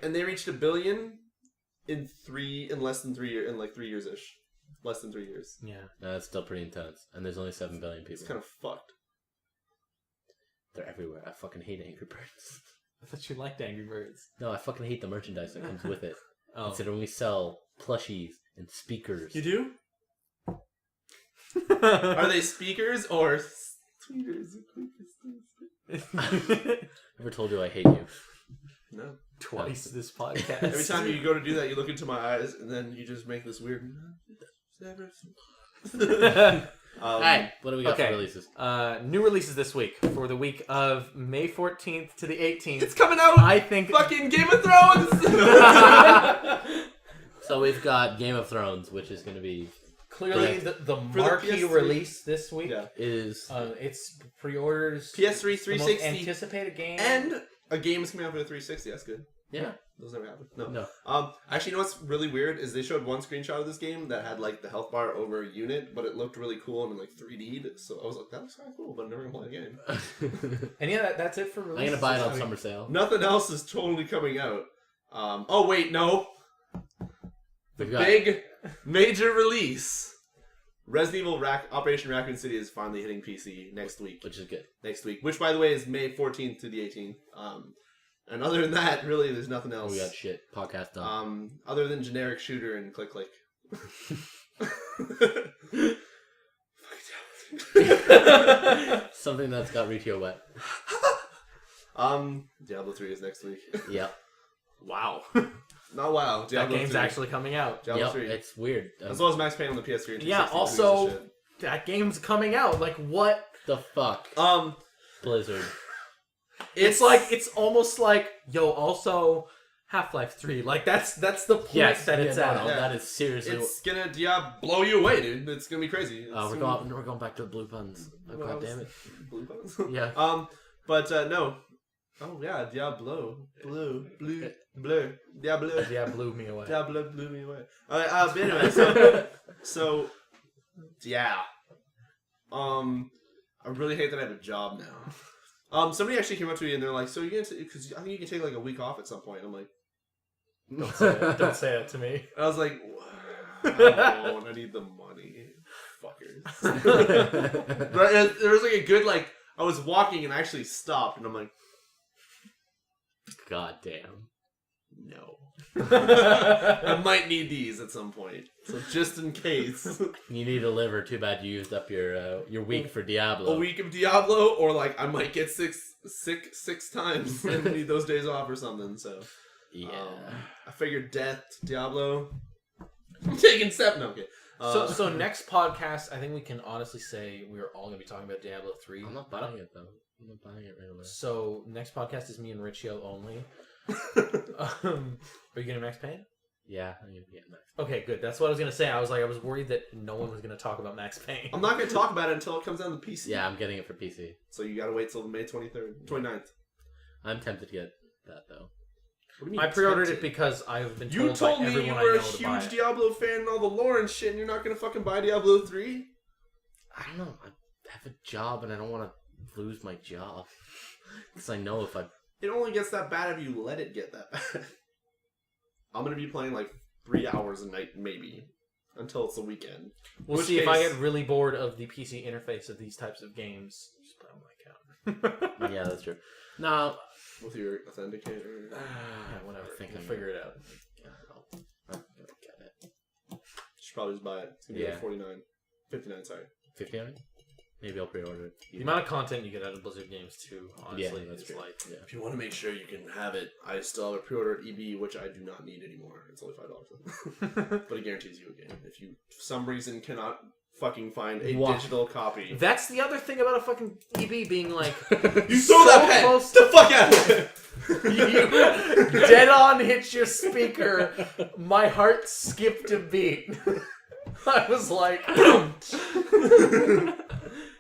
[SPEAKER 5] And they reached 1 billion in less than 3 years, in like 3 years ish. Less than 3 years.
[SPEAKER 4] Yeah.
[SPEAKER 2] That's still pretty intense. And there's only 7 billion people.
[SPEAKER 5] It's kind of fucked.
[SPEAKER 2] They're everywhere. I fucking hate Angry Birds.
[SPEAKER 4] I thought you liked Angry Birds.
[SPEAKER 2] No, I fucking hate the merchandise that comes with it.
[SPEAKER 4] Oh.
[SPEAKER 2] Considering we sell plushies and speakers.
[SPEAKER 5] You do? Are they speakers or tweeters?
[SPEAKER 2] Ever told you I hate you?
[SPEAKER 5] No.
[SPEAKER 4] Twice this podcast.
[SPEAKER 5] Every time you go to do that, you look into my eyes, and then you just make this weird.
[SPEAKER 2] Alright, what do we got for releases?
[SPEAKER 4] New releases this week for the week of May 14th to the 18th.
[SPEAKER 5] It's coming out.
[SPEAKER 4] I think
[SPEAKER 5] Fucking Game of Thrones.
[SPEAKER 2] So we've got Game of Thrones, which is going to be
[SPEAKER 1] Clearly, the marquee
[SPEAKER 5] PS3
[SPEAKER 1] release this week
[SPEAKER 2] is
[SPEAKER 1] it's pre-orders.
[SPEAKER 5] PS3
[SPEAKER 1] the most
[SPEAKER 5] 360
[SPEAKER 1] anticipated game.
[SPEAKER 5] and a game is coming out for the 360. That's good.
[SPEAKER 2] yeah.
[SPEAKER 5] Those never happen.
[SPEAKER 2] No.
[SPEAKER 5] Actually, you know what's really weird is they showed one screenshot of this game that had like the health bar over a unit, but it looked really cool and like 3D'd. So I was like, that looks kind of cool, but I'm never gonna play the game.
[SPEAKER 1] And yeah, that's it for
[SPEAKER 2] I'm
[SPEAKER 1] release.
[SPEAKER 2] gonna buy it on summer sale.
[SPEAKER 5] Nothing else is totally coming out. Oh wait, no. The
[SPEAKER 2] We've got-
[SPEAKER 5] big major release. Resident Evil Operation Raccoon City is finally hitting PC next week.
[SPEAKER 2] Which is good.
[SPEAKER 5] Next week, which by the way is May 14th to the 18th. And other than that, really, there's nothing else.
[SPEAKER 2] We got shit. Podcast done.
[SPEAKER 5] Other than generic shooter and click.
[SPEAKER 2] Something that's got Riccio wet.
[SPEAKER 5] Diablo 3 is next week.
[SPEAKER 2] Yep.
[SPEAKER 4] wow.
[SPEAKER 5] Not wow.
[SPEAKER 4] That
[SPEAKER 5] Diablo
[SPEAKER 4] game's
[SPEAKER 5] 3.
[SPEAKER 4] actually coming out.
[SPEAKER 5] Diablo
[SPEAKER 2] Yep.
[SPEAKER 5] 3.
[SPEAKER 2] It's weird.
[SPEAKER 5] As well as Max Payne on the PS3 and 260.
[SPEAKER 4] Yeah, also, that game's coming out. Like, what?
[SPEAKER 2] The fuck? Blizzard.
[SPEAKER 1] It's almost like, yo, also Half-Life 3. Like, that's the point that it's at.
[SPEAKER 2] No, that is seriously.
[SPEAKER 5] It's gonna blow you away, dude. It's gonna be crazy.
[SPEAKER 2] We're going back to the blue puns. Oh, God damn it.
[SPEAKER 5] Blue buttons?
[SPEAKER 2] Yeah.
[SPEAKER 5] But no. Oh yeah, Diablo. Blue. Diablo.
[SPEAKER 4] Yeah, blew me away.
[SPEAKER 5] Diablo blew me away. Alright, but anyway, so yeah. I really hate that I have a job now. Somebody actually came up to me and they're like, "So you're gonna because I think you can take like a week off at some point." I'm like,
[SPEAKER 4] Don't say that to me.
[SPEAKER 5] I was like, "I need the money, fuckers." But there was like a good I was walking and I actually stopped and I'm like,
[SPEAKER 2] God damn.
[SPEAKER 5] no. I might need these at some point. So just in case.
[SPEAKER 2] You need a liver. Too bad you used up your week for Diablo.
[SPEAKER 5] A week of Diablo, or I might get sick six times and need those days off or something. So
[SPEAKER 2] Yeah.
[SPEAKER 5] I figured death, Diablo. I'm taking 7. No, okay.
[SPEAKER 1] So next podcast, I think we can honestly say we're all going to be talking about Diablo 3.
[SPEAKER 2] I'm not buying it, though. I'm not buying it right away.
[SPEAKER 1] So next podcast is me and Riccio only. Are you getting Max Payne?
[SPEAKER 2] Yeah, I'm going to get Max.
[SPEAKER 1] Okay, good. That's what I was going to say. I was worried that no one was going to talk about Max Payne.
[SPEAKER 5] I'm not going to talk about it until it comes down to PC.
[SPEAKER 2] Yeah, I'm getting it for PC.
[SPEAKER 5] So you got to wait till May 23rd, 29th.
[SPEAKER 2] I'm tempted to get that, though.
[SPEAKER 5] What do you mean
[SPEAKER 1] I pre-ordered
[SPEAKER 5] tempted?
[SPEAKER 1] it because I've been
[SPEAKER 5] You
[SPEAKER 1] told
[SPEAKER 5] told
[SPEAKER 1] by
[SPEAKER 5] me you
[SPEAKER 1] everyone
[SPEAKER 5] were
[SPEAKER 1] I
[SPEAKER 5] a
[SPEAKER 1] know to buy
[SPEAKER 5] huge
[SPEAKER 1] it.
[SPEAKER 5] Diablo fan and all the lore and shit, and you're not going to fucking buy Diablo 3?
[SPEAKER 2] I don't know. I have a job, and I don't want to lose my job. Because I know if I...
[SPEAKER 5] It only gets that bad if you let it get that bad. I'm going to be playing 3 hours a night, maybe, until it's the weekend.
[SPEAKER 1] We'll see if I get really bored of the PC interface of these types of games. Just put it on my account.
[SPEAKER 2] Yeah, that's true. No.
[SPEAKER 5] With your authenticator.
[SPEAKER 1] Yeah, whatever.
[SPEAKER 2] I think
[SPEAKER 1] We'll
[SPEAKER 2] I'm
[SPEAKER 1] figure it out.
[SPEAKER 2] I'm gonna get it.
[SPEAKER 5] Should probably just buy it. It's going to be
[SPEAKER 2] Yeah.
[SPEAKER 5] 59, sorry.
[SPEAKER 2] 59? Maybe I'll pre-order it.
[SPEAKER 4] The amount of content you get out of Blizzard games too, honestly,
[SPEAKER 2] that's
[SPEAKER 4] is
[SPEAKER 2] true.
[SPEAKER 4] like
[SPEAKER 5] If you want to make sure you can have it, I still have a pre-order at EB, which I do not need anymore. It's only $5, but it guarantees you a game. If you for some reason cannot fucking find a digital copy,
[SPEAKER 4] that's the other thing about a fucking EB being like
[SPEAKER 5] you throw that pen
[SPEAKER 4] close
[SPEAKER 5] the fuck out of it.
[SPEAKER 4] you dead on hit your speaker. My heart skipped a beat. I was like,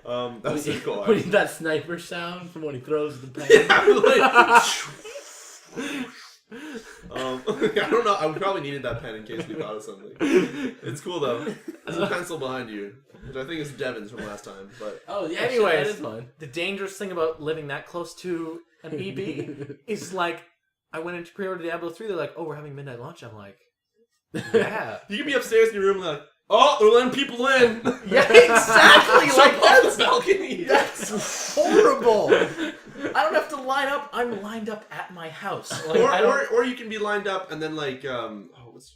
[SPEAKER 5] that was pretty cool.
[SPEAKER 2] What is that sniper sound from when he throws the pen?
[SPEAKER 5] I don't know. I probably needed that pen in case we thought of something. It's cool though. There's a pencil behind you, which I think is Devin's from last time. But
[SPEAKER 2] Oh yeah.
[SPEAKER 4] anyways,
[SPEAKER 2] that is fun.
[SPEAKER 4] the dangerous thing about living that close to an EB is like, I went into pre-order Diablo 3. They're like, oh, we're having midnight launch. I'm like, yeah.
[SPEAKER 5] you can be upstairs in your room like, oh, they're letting people in.
[SPEAKER 4] Yeah, exactly.
[SPEAKER 5] Like that's the balcony.
[SPEAKER 4] That's horrible. I don't have to line up. I'm lined up at my house. Like,
[SPEAKER 5] or you can be lined up and then like who's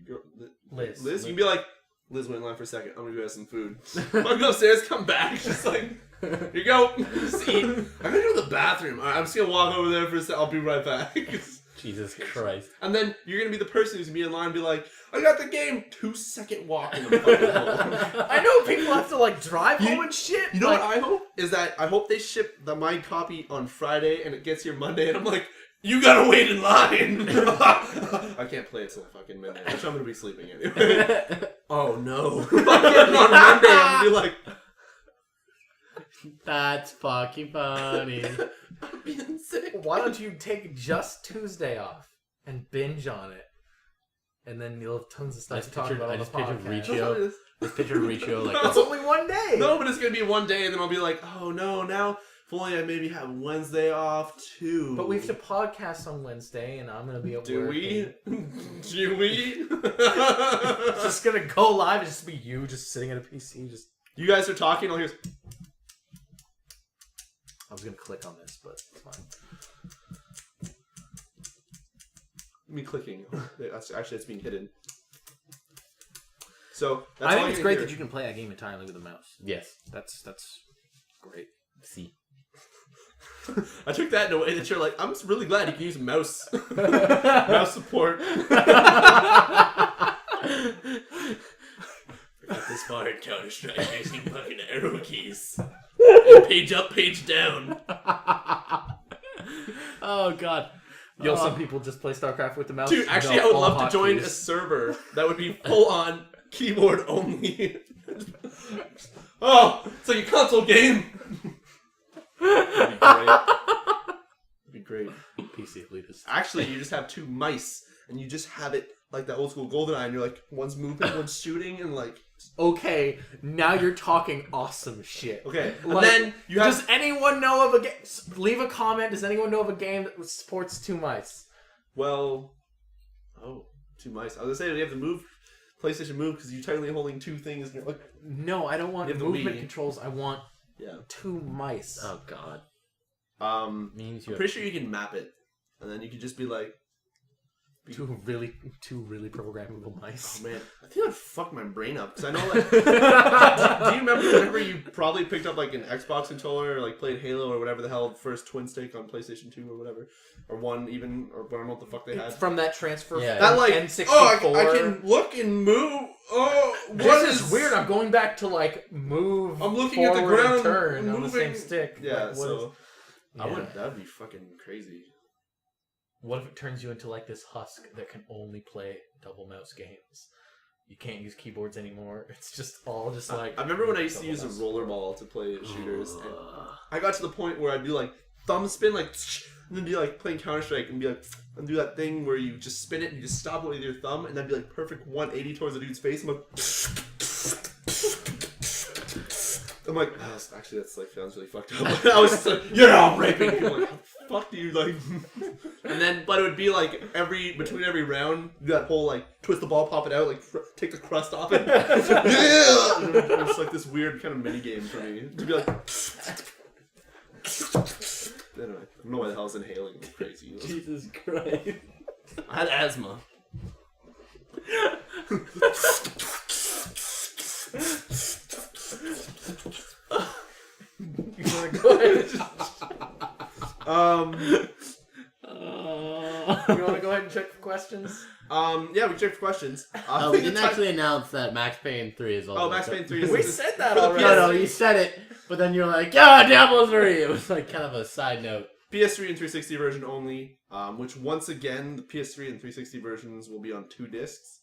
[SPEAKER 5] your girl?
[SPEAKER 4] Liz.
[SPEAKER 5] You can be like, Liz went in line for a second. I'm gonna go have some food. I'm gonna go upstairs, come back, just like, here you go. Just eat. I'm gonna go to the bathroom. All right, I'm just gonna walk over there for a second. I'll be right back.
[SPEAKER 2] Jesus Christ.
[SPEAKER 5] And then you're gonna be the person who's gonna be in line and be like, I got the game. 2-second walk in the fucking home.
[SPEAKER 4] I know people have to like drive home and shit.
[SPEAKER 5] You know
[SPEAKER 4] like,
[SPEAKER 5] what I hope? Is that I hope they ship my copy on Friday and it gets here Monday and I'm like, you gotta wait in line. I can't play it till fucking midnight, which I'm gonna be sleeping anyway. Oh no. On Monday I'm gonna be like,
[SPEAKER 2] That's fucking funny.
[SPEAKER 5] I'm being sick.
[SPEAKER 4] why don't you take just Tuesday off and binge on it? And then you'll have tons of stuff to talk about on the podcast.
[SPEAKER 2] Riccio. This picture of Riccio like
[SPEAKER 4] It's only one day.
[SPEAKER 5] No, but it's gonna be one day and then I'll be like, oh no, now if only I maybe have Wednesday off too.
[SPEAKER 4] But we have to podcast on Wednesday, and I'm gonna be at
[SPEAKER 5] Do
[SPEAKER 4] work.
[SPEAKER 5] we? Do we?
[SPEAKER 4] It's just gonna go live and just be you just sitting at a PC. Just
[SPEAKER 5] You guys are talking, I'll hear.
[SPEAKER 4] I was gonna click on this, but it's fine.
[SPEAKER 5] Me clicking. It's being hidden. So that's
[SPEAKER 4] I
[SPEAKER 5] all
[SPEAKER 4] think it's
[SPEAKER 5] you're
[SPEAKER 4] great
[SPEAKER 5] gonna
[SPEAKER 4] that you can play that game entirely with a mouse.
[SPEAKER 2] Yes.
[SPEAKER 4] That's great.
[SPEAKER 2] See.
[SPEAKER 5] hear. I took that in a way that you're like, I'm just really glad you can use mouse. Mouse support. Got this far in Counter-Strike using fucking arrow keys. Page up, page down.
[SPEAKER 2] Oh god.
[SPEAKER 4] Yo, some people just play StarCraft with the mouse.
[SPEAKER 5] Dude, actually,
[SPEAKER 4] No,
[SPEAKER 5] I would
[SPEAKER 4] all
[SPEAKER 5] love to join a
[SPEAKER 4] hotkeys.
[SPEAKER 5] server that would be full on keyboard only. Oh, it's like a console game. That'd be great.
[SPEAKER 2] PC elitist.
[SPEAKER 5] Actually, you just have two mice, and you just have it like that old school GoldenEye, and you're like, one's moving, one's shooting, and like...
[SPEAKER 4] Okay, now you're talking awesome shit.
[SPEAKER 5] Okay, and
[SPEAKER 4] Like,
[SPEAKER 5] then you have...
[SPEAKER 4] Does anyone know of a game? Leave a comment. Does anyone know of a game that supports two mice?
[SPEAKER 5] Well... Oh, two mice. I was gonna say, you have to move... PlayStation Move, because you're technically holding two things, and you're like...
[SPEAKER 4] No, I don't want
[SPEAKER 5] You have the
[SPEAKER 4] movement
[SPEAKER 5] Wii.
[SPEAKER 4] controls. I want
[SPEAKER 5] Yeah.
[SPEAKER 4] two mice.
[SPEAKER 2] Oh god.
[SPEAKER 5] I'm
[SPEAKER 2] Means you have
[SPEAKER 5] pretty sure you can map it, and then you could just be like...
[SPEAKER 4] Two really programmable mice.
[SPEAKER 5] Oh man, I think I'd fuck my brain up because I know like. do you remember whenever you probably picked up like an Xbox controller or like played Halo or whatever the hell first twin stick on PlayStation 2 or whatever, or one even, or I don't know what the fuck they had.
[SPEAKER 4] From that transfer,
[SPEAKER 2] Yeah.
[SPEAKER 5] That like
[SPEAKER 4] N64.
[SPEAKER 5] I can look and move. Oh, what
[SPEAKER 4] This is weird. I'm going back to like move.
[SPEAKER 5] I'm looking at the
[SPEAKER 4] forward
[SPEAKER 5] ground,
[SPEAKER 4] and turn on the
[SPEAKER 5] moving.
[SPEAKER 4] same stick.
[SPEAKER 5] Yeah,
[SPEAKER 4] Like,
[SPEAKER 5] so
[SPEAKER 4] is-
[SPEAKER 5] I
[SPEAKER 4] Yeah.
[SPEAKER 5] would. That'd be fucking crazy.
[SPEAKER 4] What if it turns you into like this husk that can only play double mouse games? You can't use keyboards anymore. It's just all just like.
[SPEAKER 5] I remember when I used to
[SPEAKER 4] double
[SPEAKER 5] use a
[SPEAKER 4] mouse.
[SPEAKER 5] rollerball to play shooters. And I got to the point where I'd do like thumb spin, like, and then be like playing Counter-Strike and be like, and do that thing where you just spin it and you just stop it with your thumb, and that'd be like perfect 180 towards the dude's face. I'm like, oh, actually, that's like sounds really fucked up. I was just like, I'm raping people. Like, how the fuck do you like? And then, but it would be like between every round, do that whole like twist the ball, pop it out, like take the crust off it. Yeah, and it was like this weird kind of mini game for me to be like. Anyway, I don't know why the hell I was inhaling. It was crazy.
[SPEAKER 2] Jesus Christ.
[SPEAKER 5] I had asthma.
[SPEAKER 1] want to go ahead? You want to go ahead and check for questions?
[SPEAKER 5] Yeah, we checked for questions.
[SPEAKER 2] We didn't actually announce that Max Payne 3 is all.
[SPEAKER 5] Oh, Max Payne 3 is.
[SPEAKER 1] We said that
[SPEAKER 5] for the
[SPEAKER 1] already.
[SPEAKER 2] No, you said it, but then you're like, yeah, Diablo 3. It was like kind of a side note.
[SPEAKER 5] PS3 and 360 version only, which once again, the PS3 and 360 versions will be on 2 discs.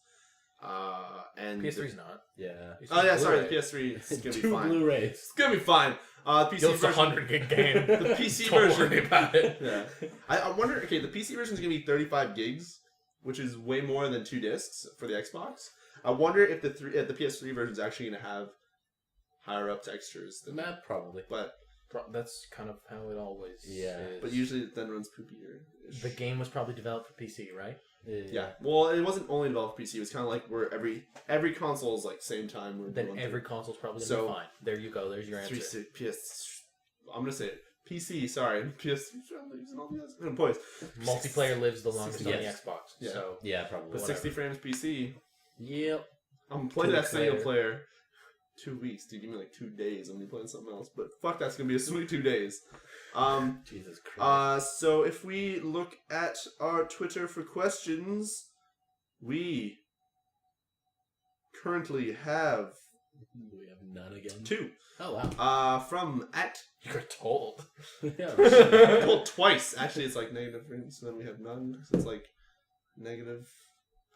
[SPEAKER 5] And
[SPEAKER 1] PS3's not.
[SPEAKER 2] Yeah.
[SPEAKER 5] Oh yeah, sorry, the PS3 is gonna be
[SPEAKER 2] 2
[SPEAKER 5] fine.
[SPEAKER 2] Blu-rays.
[SPEAKER 5] It's gonna be fine. PC
[SPEAKER 1] Yo, it's a
[SPEAKER 5] version.
[SPEAKER 1] 100 gig game.
[SPEAKER 5] The PC
[SPEAKER 1] Don't
[SPEAKER 5] version.
[SPEAKER 1] worry about it.
[SPEAKER 5] Yeah. I wonder. Okay, the PC version is gonna be 35 gigs, which is way more than 2 discs for the Xbox. I wonder if the PS3 version is actually gonna have higher up textures than
[SPEAKER 2] Matt, probably.
[SPEAKER 5] but
[SPEAKER 1] That's kind of how it always is.
[SPEAKER 5] but usually it then runs poopier.
[SPEAKER 1] The game was probably developed for PC, right?
[SPEAKER 5] Yeah. Well, it wasn't only developed for PC. It was kind of like where every console is like same time.
[SPEAKER 1] Then every console's probably going to be fine. There you go. There's your answer.
[SPEAKER 5] I'm gonna say it. PC. Sorry, PS. Using all the points.
[SPEAKER 1] Multiplayer lives the longest on the
[SPEAKER 2] Yes.
[SPEAKER 1] Xbox.
[SPEAKER 5] Yeah.
[SPEAKER 1] So
[SPEAKER 2] Yeah, probably.
[SPEAKER 5] But 60 frames PC.
[SPEAKER 2] Yep.
[SPEAKER 5] I'm playing
[SPEAKER 1] 2
[SPEAKER 5] that
[SPEAKER 1] weeks
[SPEAKER 5] single
[SPEAKER 1] later.
[SPEAKER 5] player. 2 weeks, dude. Give me like 2 days. I'm gonna be playing something else. But fuck, that's gonna be a sweet 2 days.
[SPEAKER 2] Jesus Christ.
[SPEAKER 5] So if we look at our Twitter for questions, we currently have
[SPEAKER 2] We have none again.
[SPEAKER 5] 2.
[SPEAKER 2] Oh, wow.
[SPEAKER 5] From at
[SPEAKER 1] you're told.
[SPEAKER 2] Yeah.
[SPEAKER 5] told twice. Actually, it's like negative, so then we have none. So it's like negative,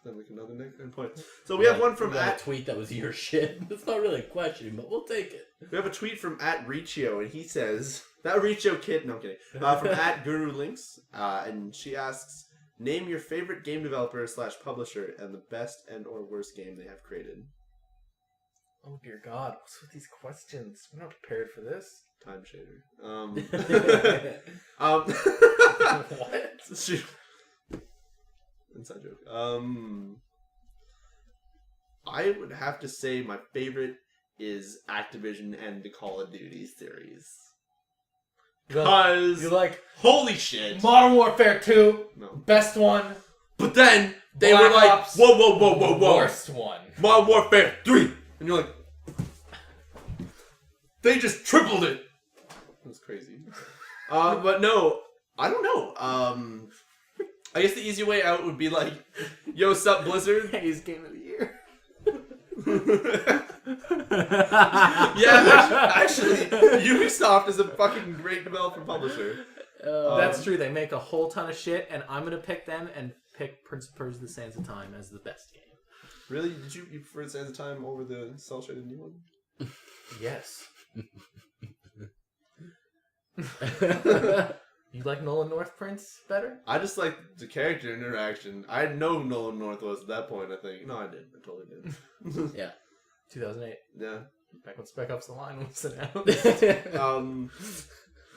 [SPEAKER 5] then like another negative point. So we have one from
[SPEAKER 2] We got
[SPEAKER 5] at.
[SPEAKER 2] a tweet that was your shit. It's not really a question, but we'll take it.
[SPEAKER 5] We have a tweet from at Riccio, and he says that Riccio kid. No, I'm kidding. From at Guru Links, and she asks, name your favorite game developer / publisher and the best and or worst game they have created.
[SPEAKER 1] Oh dear God, what's with these questions? We're not prepared for this.
[SPEAKER 5] Time shader.
[SPEAKER 1] What?
[SPEAKER 5] Shoot. Inside joke. I would have to say my favorite is Activision and the Call of Duty series. Because
[SPEAKER 1] you like
[SPEAKER 5] holy shit.
[SPEAKER 1] Modern Warfare 2,
[SPEAKER 5] No.
[SPEAKER 1] best one.
[SPEAKER 5] But then they
[SPEAKER 1] Black
[SPEAKER 5] were like,
[SPEAKER 1] Ops,
[SPEAKER 5] whoa.
[SPEAKER 1] worst one.
[SPEAKER 5] Modern Warfare 3. And you're like, they just tripled it. That was crazy. But no, I don't know. I guess the easy way out would be like, yo, sup, Blizzard?
[SPEAKER 1] Hayes Game of the Year.
[SPEAKER 5] Yeah, actually, Ubisoft is a fucking great developer publisher.
[SPEAKER 1] That's true. They make a whole ton of shit, and I'm gonna pick them and pick Prince of Persia: The Sands of Time as the best game.
[SPEAKER 5] Really? Did you prefer Sands of Time over the cel-shaded new one?
[SPEAKER 1] Yes. You like Nolan North Prince better?
[SPEAKER 5] I just like the character interaction. I know Nolan North was at that point, I think. No, I did. I totally did.
[SPEAKER 2] Yeah.
[SPEAKER 1] 2008.
[SPEAKER 5] Yeah.
[SPEAKER 1] Back when Spec Ops: The Line was announced.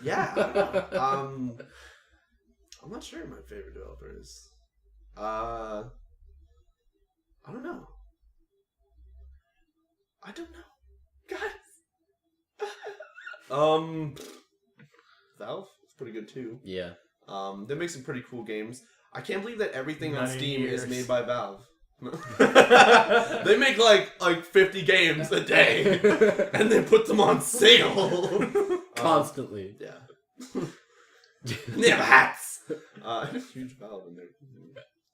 [SPEAKER 5] Yeah. I don't know. I'm not sure my favorite developer is. I don't know. Guys. Valve is pretty good too.
[SPEAKER 2] Yeah.
[SPEAKER 5] They make some pretty cool games. I can't believe that everything on
[SPEAKER 1] 9
[SPEAKER 5] Steam is
[SPEAKER 1] years.
[SPEAKER 5] made by Valve. They make like 50 games a day, and they put them on sale
[SPEAKER 2] Constantly.
[SPEAKER 5] Yeah. They have hats. Huge Valve in their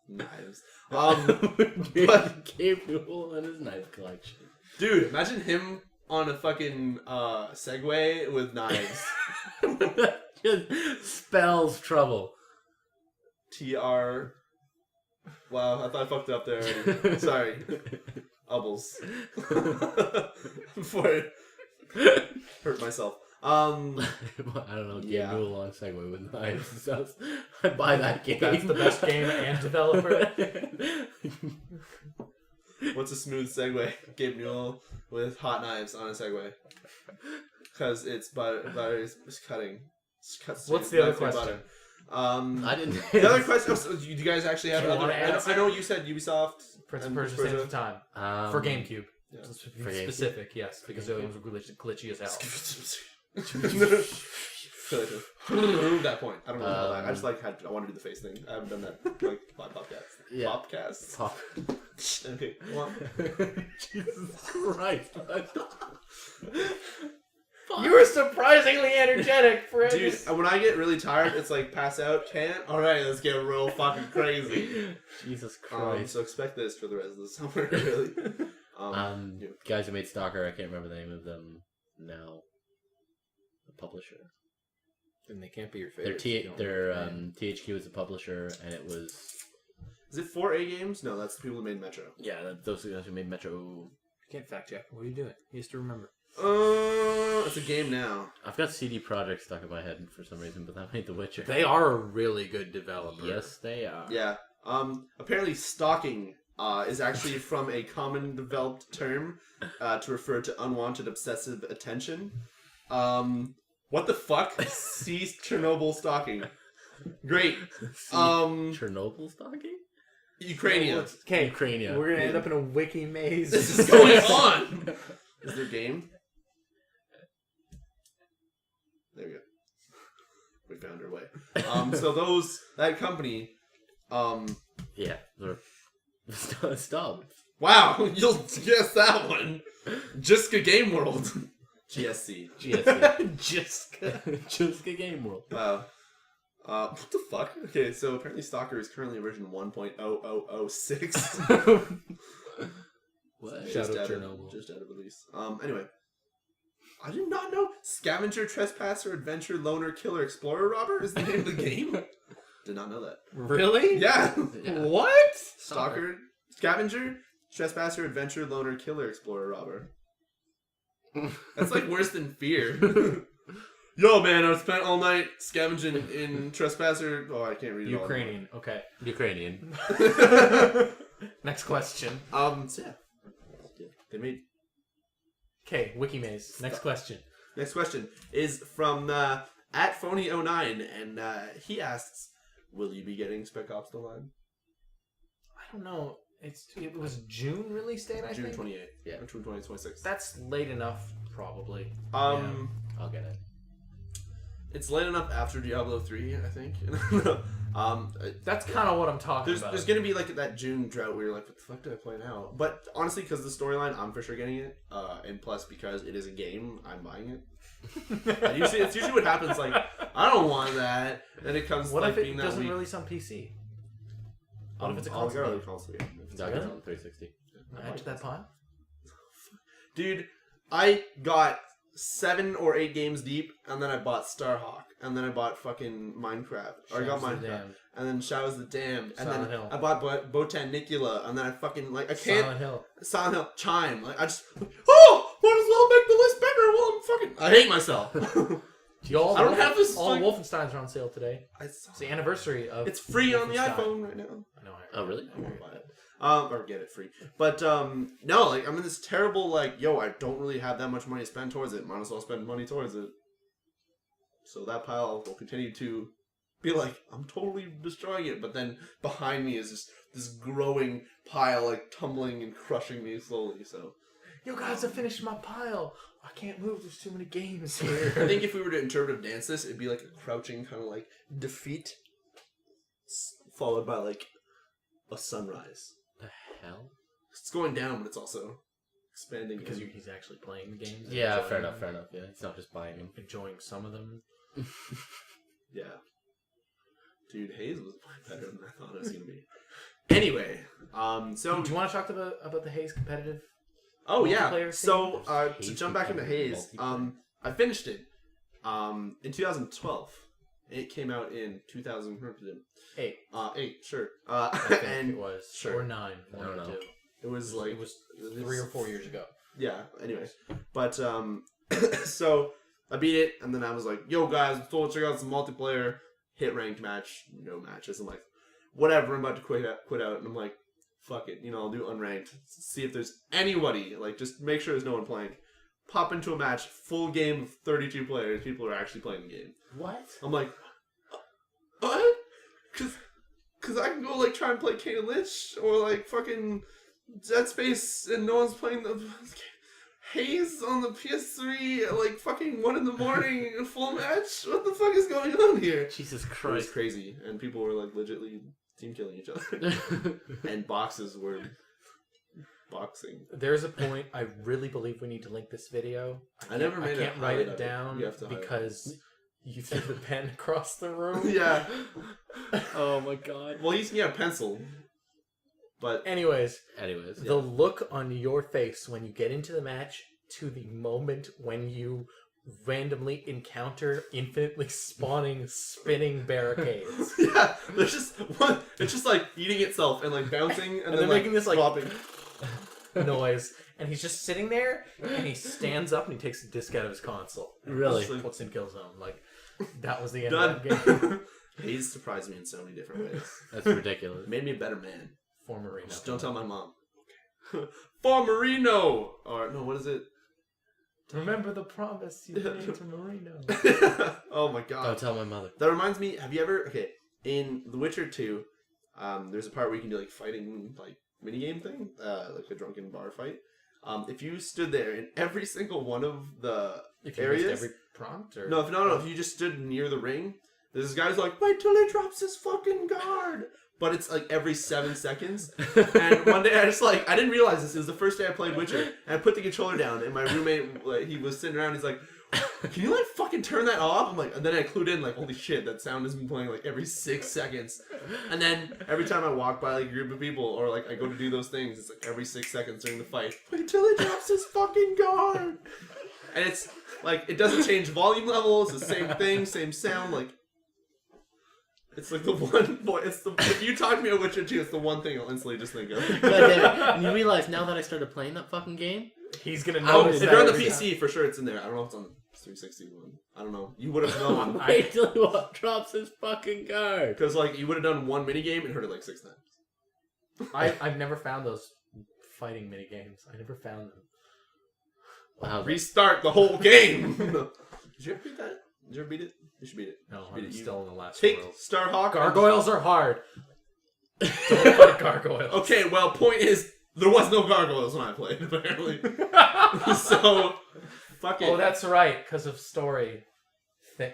[SPEAKER 5] knives. But
[SPEAKER 2] Gabe Newell and his knife collection.
[SPEAKER 5] dude, imagine him on a fucking Segway with knives.
[SPEAKER 2] Just spells trouble.
[SPEAKER 5] TR. Wow, I thought I fucked it up there already. Sorry. Ubbles. Before I hurt myself.
[SPEAKER 2] I don't know, Gabe
[SPEAKER 5] Yeah.
[SPEAKER 2] Newell on Segway with knives. I'd buy that game.
[SPEAKER 1] That's the best game and developer.
[SPEAKER 5] What's a smooth segue? Gabe Newell with hot knives on a Segway. Because it's butter is cutting.
[SPEAKER 1] What's the other question?
[SPEAKER 2] I didn't.
[SPEAKER 5] The other question. Oh, do you guys actually have
[SPEAKER 1] Do you
[SPEAKER 5] other?
[SPEAKER 1] wanna answer?
[SPEAKER 5] I know you said Ubisoft.
[SPEAKER 1] Prince of
[SPEAKER 5] and
[SPEAKER 1] Persia: Sands of Time. For GameCube.
[SPEAKER 5] Yeah.
[SPEAKER 1] Just to be
[SPEAKER 2] For GameCube.
[SPEAKER 1] specific, yes, because the other ones were glitchy as hell.
[SPEAKER 5] Remove that point. I don't know about that. I just I want to do the face thing. I haven't done that like 5 podcasts.
[SPEAKER 2] Yeah.
[SPEAKER 5] Podcasts.
[SPEAKER 2] Pop.
[SPEAKER 5] Okay. Come on.
[SPEAKER 2] Jesus Christ.
[SPEAKER 1] You were surprisingly energetic, Fred.
[SPEAKER 5] Dude, when I get really tired, it's like pass out, can't. All right, let's get real fucking crazy.
[SPEAKER 2] Jesus Christ.
[SPEAKER 5] So expect this for the rest of the summer, really.
[SPEAKER 2] Guys who made Stalker, I can't remember the name of them now. The publisher.
[SPEAKER 4] And they can't be your favorite.
[SPEAKER 2] THQ is the publisher, and it was.
[SPEAKER 5] Is it 4A Games? No, that's the people who made Metro.
[SPEAKER 2] Yeah, those guys who made Metro.
[SPEAKER 4] You can't fact check. What are you doing? He has to remember.
[SPEAKER 5] It's a game now.
[SPEAKER 2] I've got CD Projekt stuck in my head for some reason, but that made The Witcher.
[SPEAKER 4] They are a really good developer.
[SPEAKER 2] Yes, they are.
[SPEAKER 5] Yeah. Apparently, stalking is actually from a common developed term to refer to unwanted obsessive attention. What the fuck? Cease Chernobyl stalking. Great.
[SPEAKER 2] Chernobyl stalking?
[SPEAKER 5] Ukrainian.
[SPEAKER 1] Okay,
[SPEAKER 2] Ukrainian.
[SPEAKER 1] we're gonna end up in a wiki maze.
[SPEAKER 5] This is going on. Is there a game? There we go. We found our way. So that company.
[SPEAKER 2] Yeah. Stop.
[SPEAKER 5] Wow, you'll guess that one. Jiska Game World. GSC.
[SPEAKER 2] Jiska Game World.
[SPEAKER 5] Wow. What the fuck? Okay, so apparently Stalker is currently version 1.0006.
[SPEAKER 2] What?
[SPEAKER 4] Shout out Chernobyl.
[SPEAKER 5] Just out of release. Anyway. I did not know Scavenger, Trespasser, Adventure, Loner, Killer, Explorer, Robber is the name of the game. Did not know that.
[SPEAKER 1] Really?
[SPEAKER 5] Yeah.
[SPEAKER 1] What?
[SPEAKER 5] Stalker, Scavenger, Trespasser, Adventure, Loner, Killer, Explorer, Robber. That's like worse than Fear. Yo, man, I spent all night scavenging in Trespasser. Oh, I can't read it
[SPEAKER 1] Ukrainian. Okay.
[SPEAKER 2] Ukrainian.
[SPEAKER 1] Next question.
[SPEAKER 5] So yeah. They made.
[SPEAKER 1] Okay, wiki maze. Next question.
[SPEAKER 5] Next question is from @Phony09, and he asks, "Will you be getting Spec Ops: The Line?"
[SPEAKER 1] I don't know. It was June release date, I
[SPEAKER 5] June
[SPEAKER 1] think?
[SPEAKER 5] 28th.
[SPEAKER 2] Yeah.
[SPEAKER 5] Or June 26th.
[SPEAKER 1] That's late enough, probably.
[SPEAKER 2] I'll get it.
[SPEAKER 5] It's late enough after Diablo 3, I think.
[SPEAKER 1] That's kind of what I'm talking about.
[SPEAKER 5] There's gonna be like that June drought where you're like, what the fuck do I play now? But honestly, because the storyline, I'm for sure getting it. And plus, because it is a game, I'm buying it. It's usually what happens. Like, I don't want that, and it comes.
[SPEAKER 1] What
[SPEAKER 5] like,
[SPEAKER 1] if it
[SPEAKER 5] being that
[SPEAKER 1] doesn't
[SPEAKER 5] week.
[SPEAKER 1] release on PC? What if it's a console?
[SPEAKER 5] console game?
[SPEAKER 2] It's on 360.
[SPEAKER 1] Add to that pile?
[SPEAKER 5] Dude, I got 7 or 8 games deep, and then I bought Starhawk, and then I bought fucking Minecraft. Or I got
[SPEAKER 1] Shadows the
[SPEAKER 5] Minecraft,
[SPEAKER 1] Damned.
[SPEAKER 5] and then Shadows the Damned, and
[SPEAKER 1] Silent
[SPEAKER 5] then
[SPEAKER 1] Hill.
[SPEAKER 5] I bought Botanicula, and then I fucking I can't. Silent Hill. Chime. Like I just. Oh, might as well make the list bigger while I'm fucking. I hate myself.
[SPEAKER 1] I
[SPEAKER 5] don't have this,
[SPEAKER 1] All
[SPEAKER 5] like-
[SPEAKER 1] Wolfensteins are on sale today. It's the anniversary of.
[SPEAKER 5] It's free on the
[SPEAKER 1] Wolfenstein.
[SPEAKER 5] iPhone right now.
[SPEAKER 1] I know.
[SPEAKER 2] Oh, really?
[SPEAKER 5] I won't buy it. Or get it free. But no, like I'm in this terrible like, yo, I don't really have that much money to spend towards it. Might as well spend money towards it. So that pile will continue to be like, I'm totally destroying it. But then behind me is just this growing pile, like tumbling and crushing me slowly. So
[SPEAKER 1] Yo, guys, I finished my pile. I can't move. There's too many games here.
[SPEAKER 5] I think if we were to interpretive dance this, it'd be like a crouching kind of like defeat, followed by like a sunrise.
[SPEAKER 2] The hell?
[SPEAKER 5] It's going down, but it's also expanding
[SPEAKER 1] because he's actually playing the games. and
[SPEAKER 2] Yeah,
[SPEAKER 1] enjoying
[SPEAKER 2] fair enough.
[SPEAKER 1] them,
[SPEAKER 2] Fair enough. Yeah, he's not just buying them.
[SPEAKER 1] Enjoying some of them.
[SPEAKER 5] Yeah. Dude, Haze was better than I thought it was going to be. Anyway, so...
[SPEAKER 1] Do you want to talk about the Haze competitive?
[SPEAKER 5] Oh, yeah.
[SPEAKER 1] multiplayer
[SPEAKER 5] So,
[SPEAKER 2] Haze
[SPEAKER 5] to jump back into Haze,
[SPEAKER 2] multiplayer.
[SPEAKER 5] I finished it in 2012. It came out in
[SPEAKER 1] 8.
[SPEAKER 5] 8, sure.
[SPEAKER 1] I think
[SPEAKER 5] and
[SPEAKER 1] it was.
[SPEAKER 5] sure.
[SPEAKER 1] Or 9.
[SPEAKER 2] I don't know.
[SPEAKER 1] 2.
[SPEAKER 5] it was like...
[SPEAKER 1] It was 3 or 4 years ago.
[SPEAKER 5] Yeah, anyway. But, so, I beat it, and then I was like, yo, guys, let's go check out some multiplayer. Hit ranked match, no matches. I'm like, whatever, I'm about to quit out, and I'm like, fuck it, I'll do unranked. See if there's anybody, like, just make sure there's no one playing. Pop into a match, full game of 32 players, people are actually playing the game.
[SPEAKER 1] What?
[SPEAKER 5] I'm like, what? Cause I can go, like, try and play Kane and Lich, or, like, fucking Dead Space, and no one's playing the... Haze on the PS3 at like fucking 1 a.m. in a full match? What the fuck is going on here?
[SPEAKER 2] Jesus
[SPEAKER 5] It was
[SPEAKER 2] Christ.
[SPEAKER 5] crazy, and people were like legitly team killing each other, and boxes were boxing.
[SPEAKER 1] There's a point I really believe we need to link this video.
[SPEAKER 5] I can't
[SPEAKER 1] write it down because you threw the pen across the room.
[SPEAKER 5] Yeah.
[SPEAKER 2] Oh my god.
[SPEAKER 5] Well, he's a pencil. But
[SPEAKER 1] Anyways,
[SPEAKER 2] the
[SPEAKER 1] look on your face when you get into the match to the moment when you randomly encounter infinitely spawning spinning barricades.
[SPEAKER 5] yeah, there's just one. It's just like eating itself and like bouncing and then
[SPEAKER 1] they're making this like
[SPEAKER 5] dropping
[SPEAKER 1] noise, and he's just sitting there, and he stands up and he takes the disc out of his console.
[SPEAKER 2] Really?
[SPEAKER 1] Just puts in Killzone. Like that was the end
[SPEAKER 5] Done.
[SPEAKER 1] of that game.
[SPEAKER 5] He's surprised me in so many different ways.
[SPEAKER 2] That's ridiculous.
[SPEAKER 5] Made me a better man.
[SPEAKER 1] For Marino.
[SPEAKER 5] Just don't tell my mom. Okay. For Marino! Or, no, what is it?
[SPEAKER 1] Remember the promise you made to Marino.
[SPEAKER 5] Oh my god.
[SPEAKER 2] Don't tell my mother.
[SPEAKER 5] That reminds me, have you ever, okay, in The Witcher 2, there's a part where you can do like fighting, like minigame thing, like a drunken bar fight. If you stood there in every single one of the areas.
[SPEAKER 1] Missed every prompt? Or...
[SPEAKER 5] No, if you just stood near the ring, there's this guy's like, wait till he drops his fucking guard. But it's like every 7 seconds. And one day I didn't realize this. It was the first day I played Witcher. And I put the controller down. And my roommate, like, he was sitting around. He's like, can you like fucking turn that off? I'm like, and then I clued in like, holy shit, that sound has been playing like every 6 seconds. And then every time I walk by like a group of people or like I go to do those things, it's like every 6 seconds during the fight. Wait till he drops his fucking guard. And it's like, it doesn't change volume level. It's the same thing, same sound. Like, it's like the one boy. If you talk to me about Witcher 2, it's the one thing I'll instantly just think of.
[SPEAKER 2] God damn it. And you realize now that I started playing that fucking game,
[SPEAKER 1] he's gonna notice.
[SPEAKER 5] If you're on the PC, for sure it's in there. I don't know if it's on the 361. I don't know. You would have known.
[SPEAKER 2] wait till he drops his fucking guard.
[SPEAKER 5] Because like you would have done one minigame and heard it like 6 times.
[SPEAKER 1] I've never found those fighting mini games. I never found them.
[SPEAKER 2] Wow.
[SPEAKER 5] Restart the whole game. Did you ever beat that? Did you ever beat it? You should beat it.
[SPEAKER 1] No,
[SPEAKER 5] beat
[SPEAKER 1] I'm
[SPEAKER 5] it.
[SPEAKER 1] still in the last
[SPEAKER 5] Take
[SPEAKER 1] world.
[SPEAKER 5] Starhawk.
[SPEAKER 1] Gargoyles are hard. Don't fight gargoyles.
[SPEAKER 5] Okay, well, point is, there was no gargoyles when I played, apparently. So, fuck it.
[SPEAKER 1] Oh, that's right, because of story.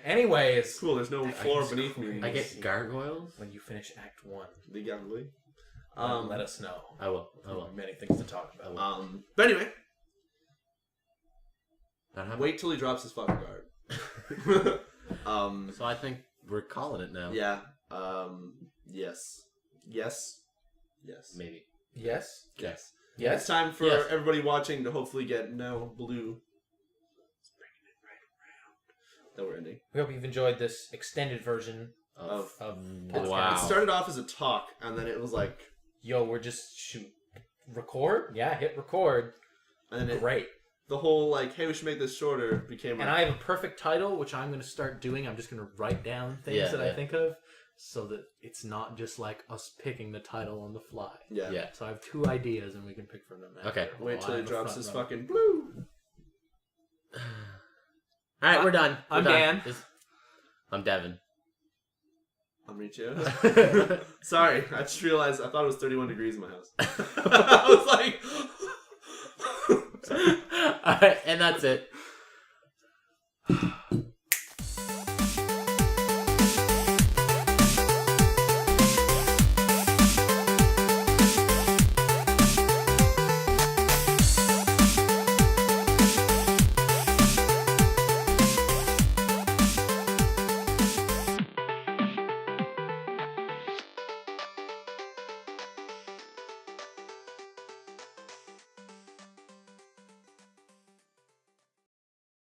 [SPEAKER 1] Anyways,
[SPEAKER 5] Cool, there's no floor beneath me.
[SPEAKER 2] I get gargoyles?
[SPEAKER 1] when you finish Act 1,
[SPEAKER 5] Big gargoyle.
[SPEAKER 1] let us know.
[SPEAKER 2] I will.
[SPEAKER 1] Many things to talk about.
[SPEAKER 5] But anyway,
[SPEAKER 2] That happened.
[SPEAKER 5] wait till he drops his fucking guard.
[SPEAKER 2] So I think we're calling it now.
[SPEAKER 5] Yeah. Yes.
[SPEAKER 2] Maybe.
[SPEAKER 1] Yes?
[SPEAKER 2] Yes.
[SPEAKER 1] Yes?
[SPEAKER 5] It's time for
[SPEAKER 2] Yes.
[SPEAKER 5] everybody watching to hopefully get now blue. It's bringing it right around. That we're ending.
[SPEAKER 1] We hope you've enjoyed this extended version
[SPEAKER 5] Of
[SPEAKER 2] Wow.
[SPEAKER 5] It started off as a talk, and then it was like,
[SPEAKER 1] yo, we're just record? Yeah, hit record.
[SPEAKER 5] and then
[SPEAKER 1] Great.
[SPEAKER 5] the whole like, hey, we should make this shorter became.
[SPEAKER 1] And I have a perfect title, which I'm going to start doing. I'm just going to write down things I think of so that it's not just like us picking the title on the fly.
[SPEAKER 5] Yeah.
[SPEAKER 2] Yeah.
[SPEAKER 1] So I have 2 ideas and we can pick from them.
[SPEAKER 2] Okay.
[SPEAKER 5] Wait till
[SPEAKER 1] I
[SPEAKER 5] he
[SPEAKER 1] have a
[SPEAKER 5] drops
[SPEAKER 1] front
[SPEAKER 5] his
[SPEAKER 1] runner.
[SPEAKER 5] fucking blue.
[SPEAKER 2] Alright, we're done.
[SPEAKER 1] I'm
[SPEAKER 2] We're done.
[SPEAKER 1] Dan.
[SPEAKER 2] I'm Devin.
[SPEAKER 5] I'm Riccio. Sorry, I just realized I thought it was 31 degrees in my house. I was like,
[SPEAKER 2] Alright, and that's it.